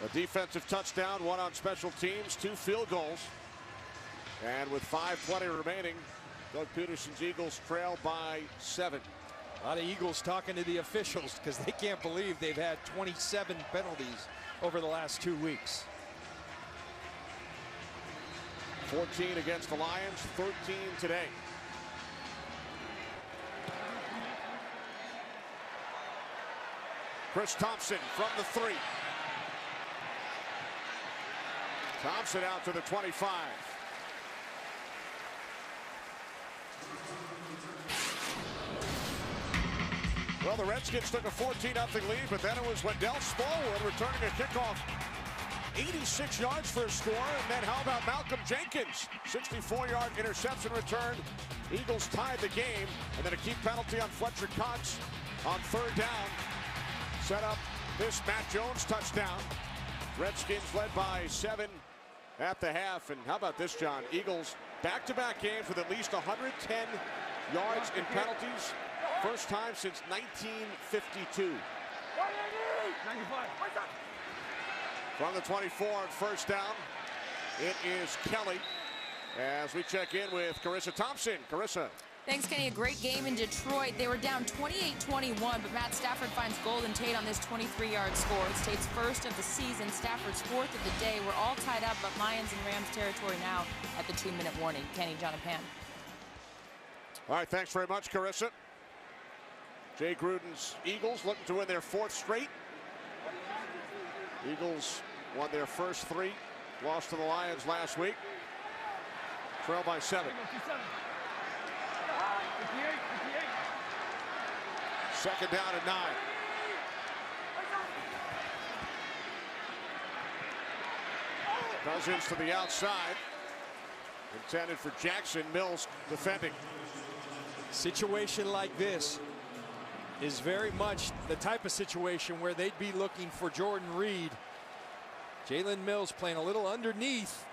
A defensive touchdown, 1 on special teams, 2 field goals. And with 5:20 remaining, Doug Peterson's Eagles trail by 7. A lot of Eagles talking to the officials because they can't believe they've had 27 penalties over the last 2 weeks. 14 against the Lions, 13 today. Chris Thompson from the 3. Thompson out to the 25. Well, the Redskins took a 14-0 lead, but then it was Wendell Smallwood returning a kickoff. 86 yards for a score, and then how about Malcolm Jenkins? 64-yard interception return. Eagles tied the game, and then a key penalty on Fletcher Cox on 3rd down. Set up this Matt Jones touchdown. Redskins led by 7 at the half, and how about this, John? Eagles back-to-back games with at least 110 yards in penalties. First time since 1952. From the 24 on 1st down, it is Kelly as we check in with Carissa Thompson. Carissa. Thanks, Kenny. A great game in Detroit. They were down 28-21, but Matt Stafford finds Golden Tate on this 23-yard score. It's Tate's first of the season, Stafford's 4th of the day. We're all tied up, but Lions and Rams territory now at the 2-minute warning. Kenny, John, and Pam. All right, thanks very much, Carissa. Jay Gruden's Eagles looking to win their 4th straight. Eagles won their first 3, lost to the Lions last week. Trail by 7. 2nd down and 9. Cousins to the outside. Intended for Jackson. Mills defending. Situation like this is very much the type of situation where they'd be looking for Jordan Reed. Jalen Mills playing a little underneath.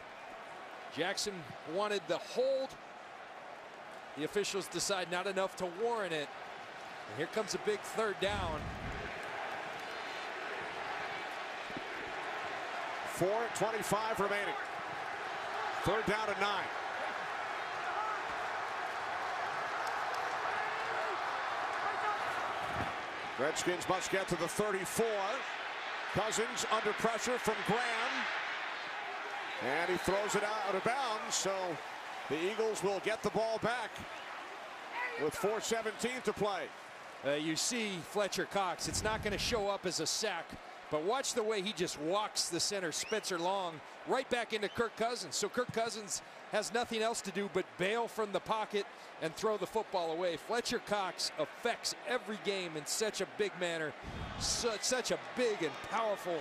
Jackson wanted the hold. The officials decide not enough to warrant it. And here comes a big 3rd down. 4:25 remaining. 3rd down and 9. Redskins must get to the 34. Cousins under pressure from Graham. And he throws it out of bounds, so the Eagles will get the ball back with 4:17 to play. You see Fletcher Cox. It's not going to show up as a sack, but watch the way he just walks the center, Spencer Long, right back into Kirk Cousins. So Kirk Cousins has nothing else to do but bail from the pocket and throw the football away. Fletcher Cox affects every game in such a big manner, such a big and powerful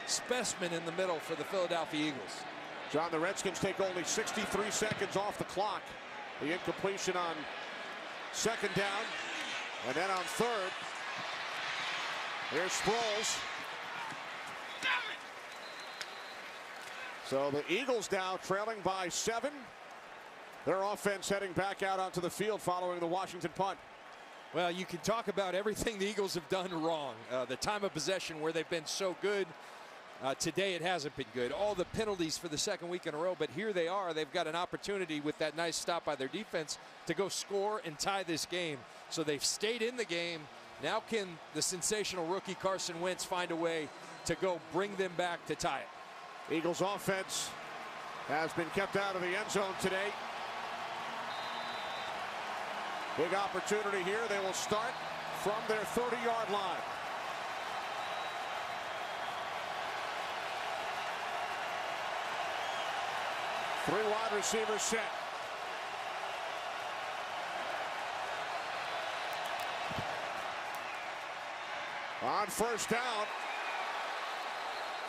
specimen in the middle for the Philadelphia Eagles. John, the Redskins take only 63 seconds off the clock. The incompletion on second down, and then on third, here's Sproles. So the Eagles now trailing by 7. Their offense heading back out onto the field following the Washington punt. Well, you can talk about everything the Eagles have done wrong. The time of possession where they've been so good. Today it hasn't been good. All the penalties for the second week in a row, but here they are. They've got an opportunity with that nice stop by their defense to go score and tie this game. So they've stayed in the game. Now can the sensational rookie Carson Wentz find a way to go bring them back to tie it? Eagles offense has been kept out of the end zone today. Big opportunity here. They will start from their 30-yard line. Three wide receivers set. On first down,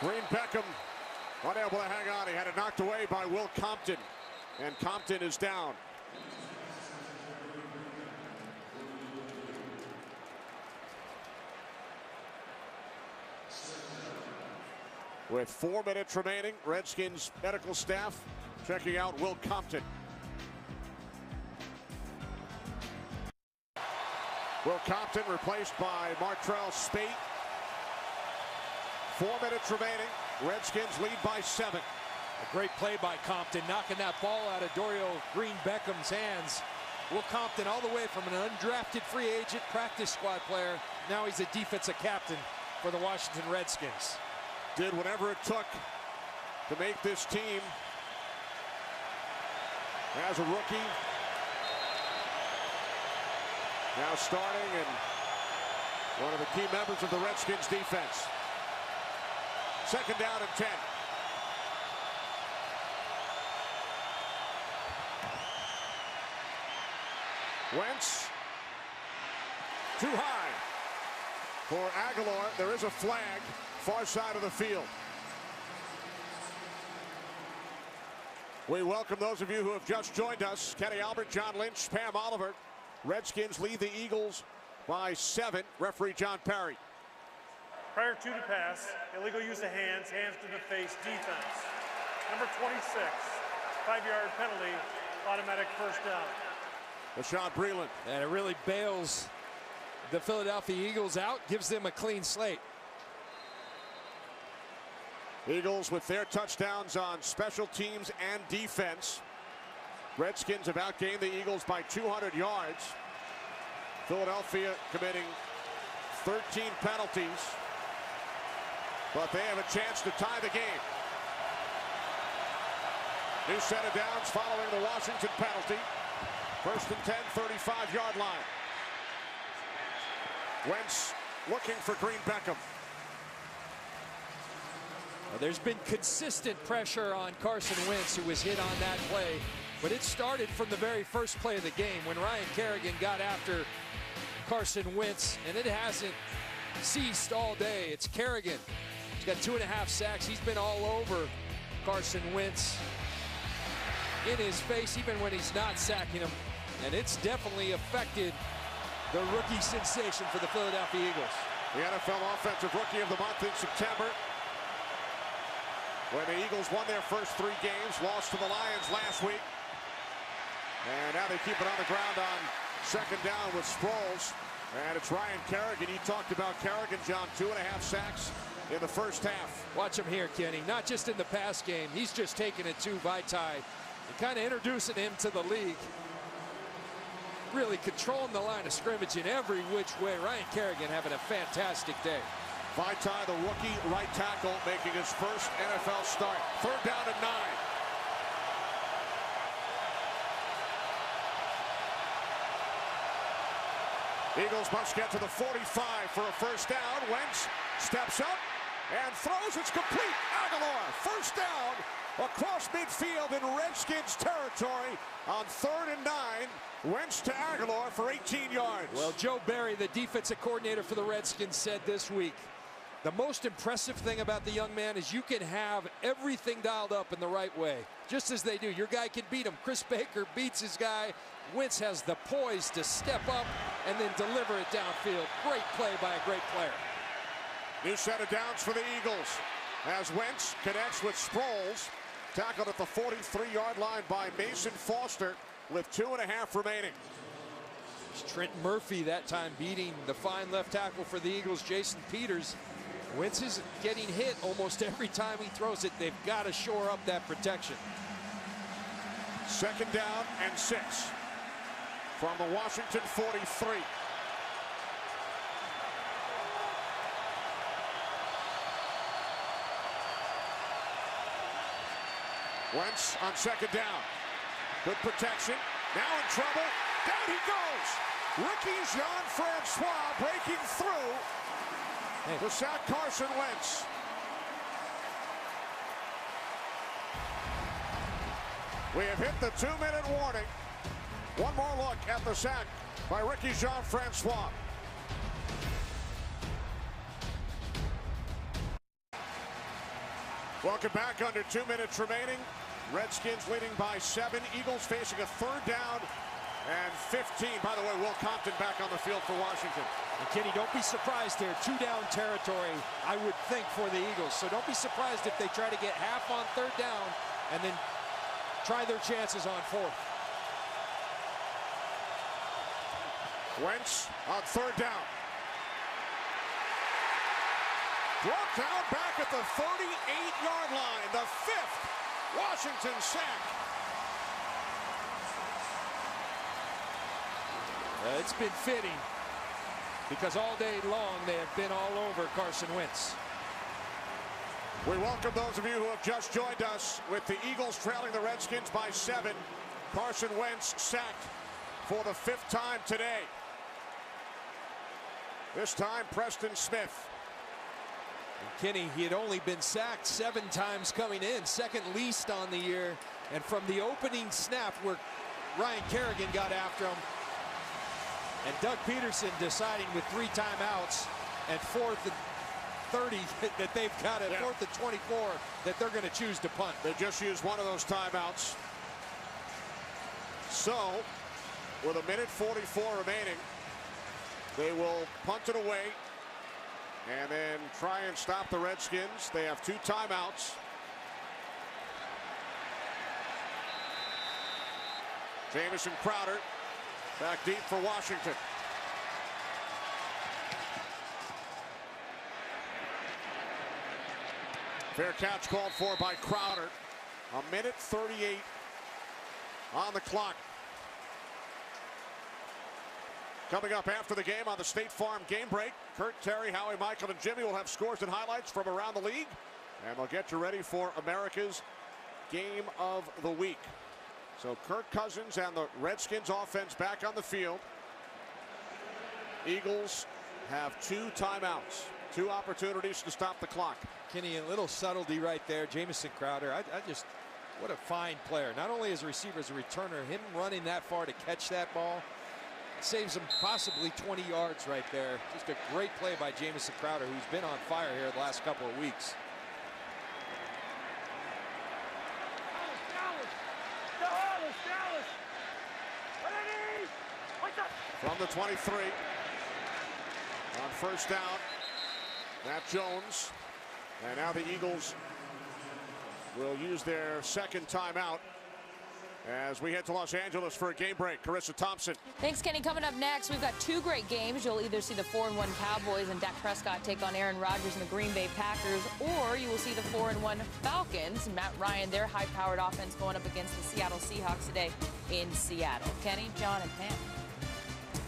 Green Beckham unable to hang on. He had it knocked away by Will Compton, and Compton is down. With 4 minutes remaining, Redskins medical staff checking out Will Compton. Will Compton replaced by Martrell Spate. 4 minutes remaining. Redskins lead by 7. A great play by Compton, knocking that ball out of Dorial Green Beckham's hands. Will Compton all the way from an undrafted free agent practice squad player. Now he's a defensive captain for the Washington Redskins. Did whatever it took to make this team as a rookie. Now starting and one of the key members of the Redskins defense. Second down and 10. Wentz too high for Aguilar. There is a flag far side of the field. We welcome those of you who have just joined us. Kenny Albert, John Lynch, Pam Oliver. Redskins lead the Eagles by 7. Referee John Parry. Prior to the pass, illegal use of hands, hands to the face, defense. Number 26, 5-yard penalty, automatic first down. Rashawn Breeland. And it really bails the Philadelphia Eagles out, gives them a clean slate. Eagles with their touchdowns on special teams and defense. Redskins have outgained the Eagles by 200 yards. Philadelphia committing 13 penalties, but they have a chance to tie the game. New set of downs following the Washington penalty. First and 10, 35-yard line. Wentz looking for Green Beckham. There's been consistent pressure on Carson Wentz, who was hit on that play, but it started from the very first play of the game when Ryan Kerrigan got after Carson Wentz, and it hasn't ceased all day. It's Kerrigan. He's got 2.5 sacks. He's been all over Carson Wentz, in his face, even when he's not sacking him, and it's definitely affected the rookie sensation for the Philadelphia Eagles. The NFL Offensive Rookie of the Month in September, when the Eagles won their first 3 games, lost to the Lions last week. And now they keep it on the ground on second down with Sproles. And it's Ryan Kerrigan. He talked about Kerrigan, John, 2.5 sacks in the first half. Watch him here, Kenny. Not just in the pass game. He's just taking it to Vaitai and kind of introducing him to the league. Really controlling the line of scrimmage in every which way. Ryan Kerrigan having a fantastic day. Vaitai, the rookie right tackle, making his first NFL start. Third down and 9. Eagles must get to the 45 for a first down. Wentz steps up and throws. It's complete. Aguilar, first down across midfield in Redskins territory on 3rd and 9. Wentz to Aguilar for 18 yards. Well, Joe Barry, the defensive coordinator for the Redskins, said this week, the most impressive thing about the young man is you can have everything dialed up in the right way, just as they do. Your guy can beat him. Chris Baker beats his guy. Wentz has the poise to step up and then deliver it downfield. Great play by a great player. New set of downs for the Eagles as Wentz connects with Sproles. Tackled at the 43-yard line by Mason Foster with 2.5 remaining. It's Trent Murphy that time beating the fine left tackle for the Eagles, Jason Peters. Wentz is getting hit almost every time he throws it. They've got to shore up that protection. 2nd down and 6 from the Washington 43. Wentz on 2nd down. Good protection. Now in trouble. Down he goes. Rookie Jean-Francois breaking through to sack Carson Wentz. We have hit the 2-minute warning. One more look at the sack by Ricky Jean-Francois. Welcome back. Under 2 minutes remaining. Redskins leading by 7. Eagles facing a 3rd down and 15. By the way, Will Compton back on the field for Washington. And Kenny, don't be surprised here. 2-down territory, I would think, for the Eagles. So don't be surprised if they try to get half on 3rd down and then try their chances on 4th. Wentz on 3rd down. Brought down back at the 38-yard line. The 5th Washington sack. It's been fitting because all day long they have been all over Carson Wentz. We welcome those of you who have just joined us with the Eagles trailing the Redskins by 7. Carson Wentz sacked for the 5th time today. This time, Preston Smith. And Kenny, he had only been sacked 7 times coming in, 2nd least on the year. And from the opening snap where Ryan Kerrigan got after him, and Doug Peterson deciding with 3 timeouts and 4th and 30 that they've got at 4th and 24 that they're going to choose to punt. They just used one of those timeouts. So, with 1:44 remaining, they will punt it away and then try and stop the Redskins. They have 2 timeouts. Jamison Crowder back deep for Washington. Fair catch called for by Crowder. 1:38 on the clock. Coming up after the game on the State Farm Game Break, Kurt, Terry, Howie, Michael, and Jimmy will have scores and highlights from around the league, and they'll get you ready for America's Game of the Week. So Kirk Cousins and the Redskins offense back on the field. Eagles have 2 timeouts, 2 opportunities to stop the clock. Kenny, a little subtlety right there. Jamison Crowder, what a fine player. Not only as a receiver, as a returner, him running that far to catch that ball saves him possibly 20 yards right there. Just a great play by Jamison Crowder, who's been on fire here the last couple of weeks. From the 23 on 1st down, Matt Jones. And now the Eagles will use their 2nd timeout as we head to Los Angeles for a game break. Carissa Thompson. Thanks, Kenny. Coming up next, we've got 2 great games. You'll either see the 4-1 Cowboys and Dak Prescott take on Aaron Rodgers and the Green Bay Packers, or you will see the 4-1 Falcons, Matt Ryan, their high-powered offense going up against the Seattle Seahawks today in Seattle. Kenny, John, and Pam.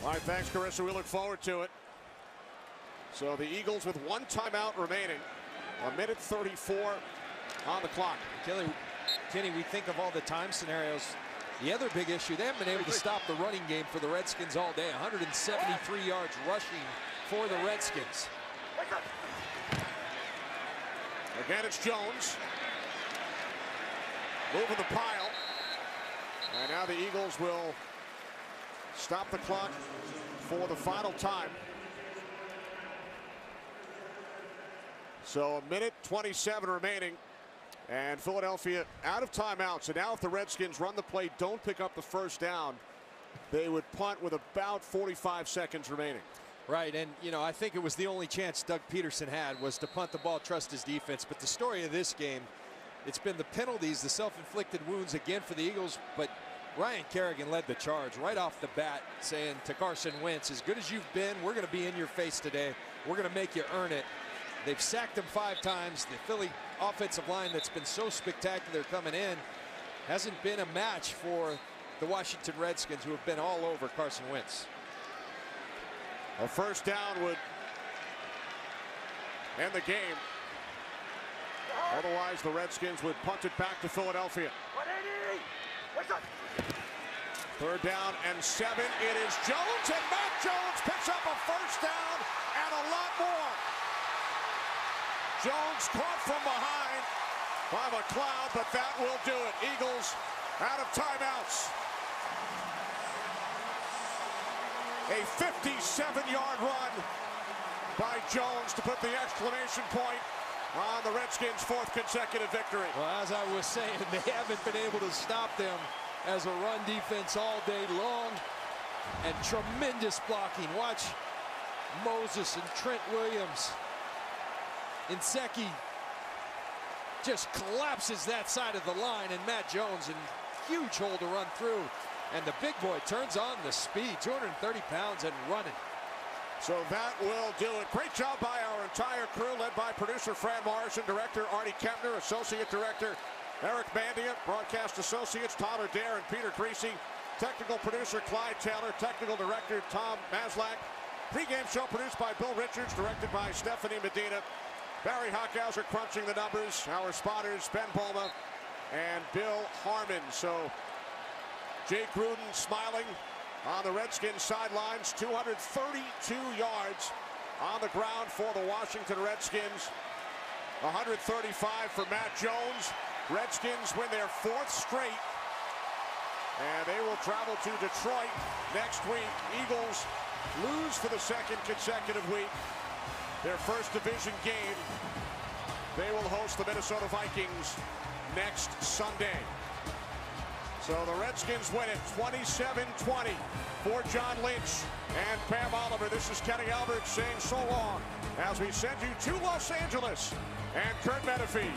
All right, thanks, Carissa. We look forward to it. So the Eagles with 1 timeout remaining. 1:34 on the clock. Kenny, we think of all the time scenarios. The other big issue, they haven't been able to stop the running game for the Redskins all day. 173 yards rushing for the Redskins. Again, it's Jones. Moving the pile. And now the Eagles will stop the clock for the final time. So 1:27 remaining. And Philadelphia out of timeout. So now if the Redskins run the play, don't pick up the first down, they would punt with about 45 seconds remaining. Right, and you know, I think it was the only chance Doug Peterson had was to punt the ball, trust his defense. But the story of this game, it's been the penalties, the self-inflicted wounds again for the Eagles. But Ryan Kerrigan led the charge right off the bat, saying to Carson Wentz, as good as you've been, we're going to be in your face today. We're going to make you earn it. They've sacked him 5 times. The Philly offensive line that's been so spectacular coming in hasn't been a match for the Washington Redskins, who have been all over Carson Wentz. A first down would end the game. Otherwise, the Redskins would punt it back to Philadelphia. 3rd down and 7. It is Jones, and Matt Jones picks up a first down and a lot more. Jones caught from behind by McLeod, but that will do it. Eagles out of timeouts. A 57-yard run by Jones to put the exclamation point on the Redskins' 4th consecutive victory. Well, as I was saying, they haven't been able to stop them as a run defense all day long. And tremendous blocking. Watch Moses and Trent Williams. Inseki just collapses that side of the line, and Matt Jones in huge hole to run through. And the big boy turns on the speed, 230 pounds and running. So that will do it. Great job by our entire crew, led by producer Fran Morrison, director Artie Kempner, associate director Eric Bandia, broadcast associates Tyler Dare and Peter Creasy, technical producer Clyde Taylor, technical director Tom Maslak. Pre-game show produced by Bill Richards, directed by Stephanie Medina. Barry Hockhauser crunching the numbers. Our spotters, Ben Bulma and Bill Harmon. So Jake Gruden smiling on the Redskins sidelines. 232 yards on the ground for the Washington Redskins. 135 for Matt Jones. Redskins win their 4th straight. And they will travel to Detroit next week. Eagles lose for the 2nd consecutive week. Their first division game. They will host the Minnesota Vikings next Sunday. So the Redskins win it 27-20 for John Lynch and Pam Oliver. This is Kenny Albert saying so long as we send you to Los Angeles and Kurt Menefee.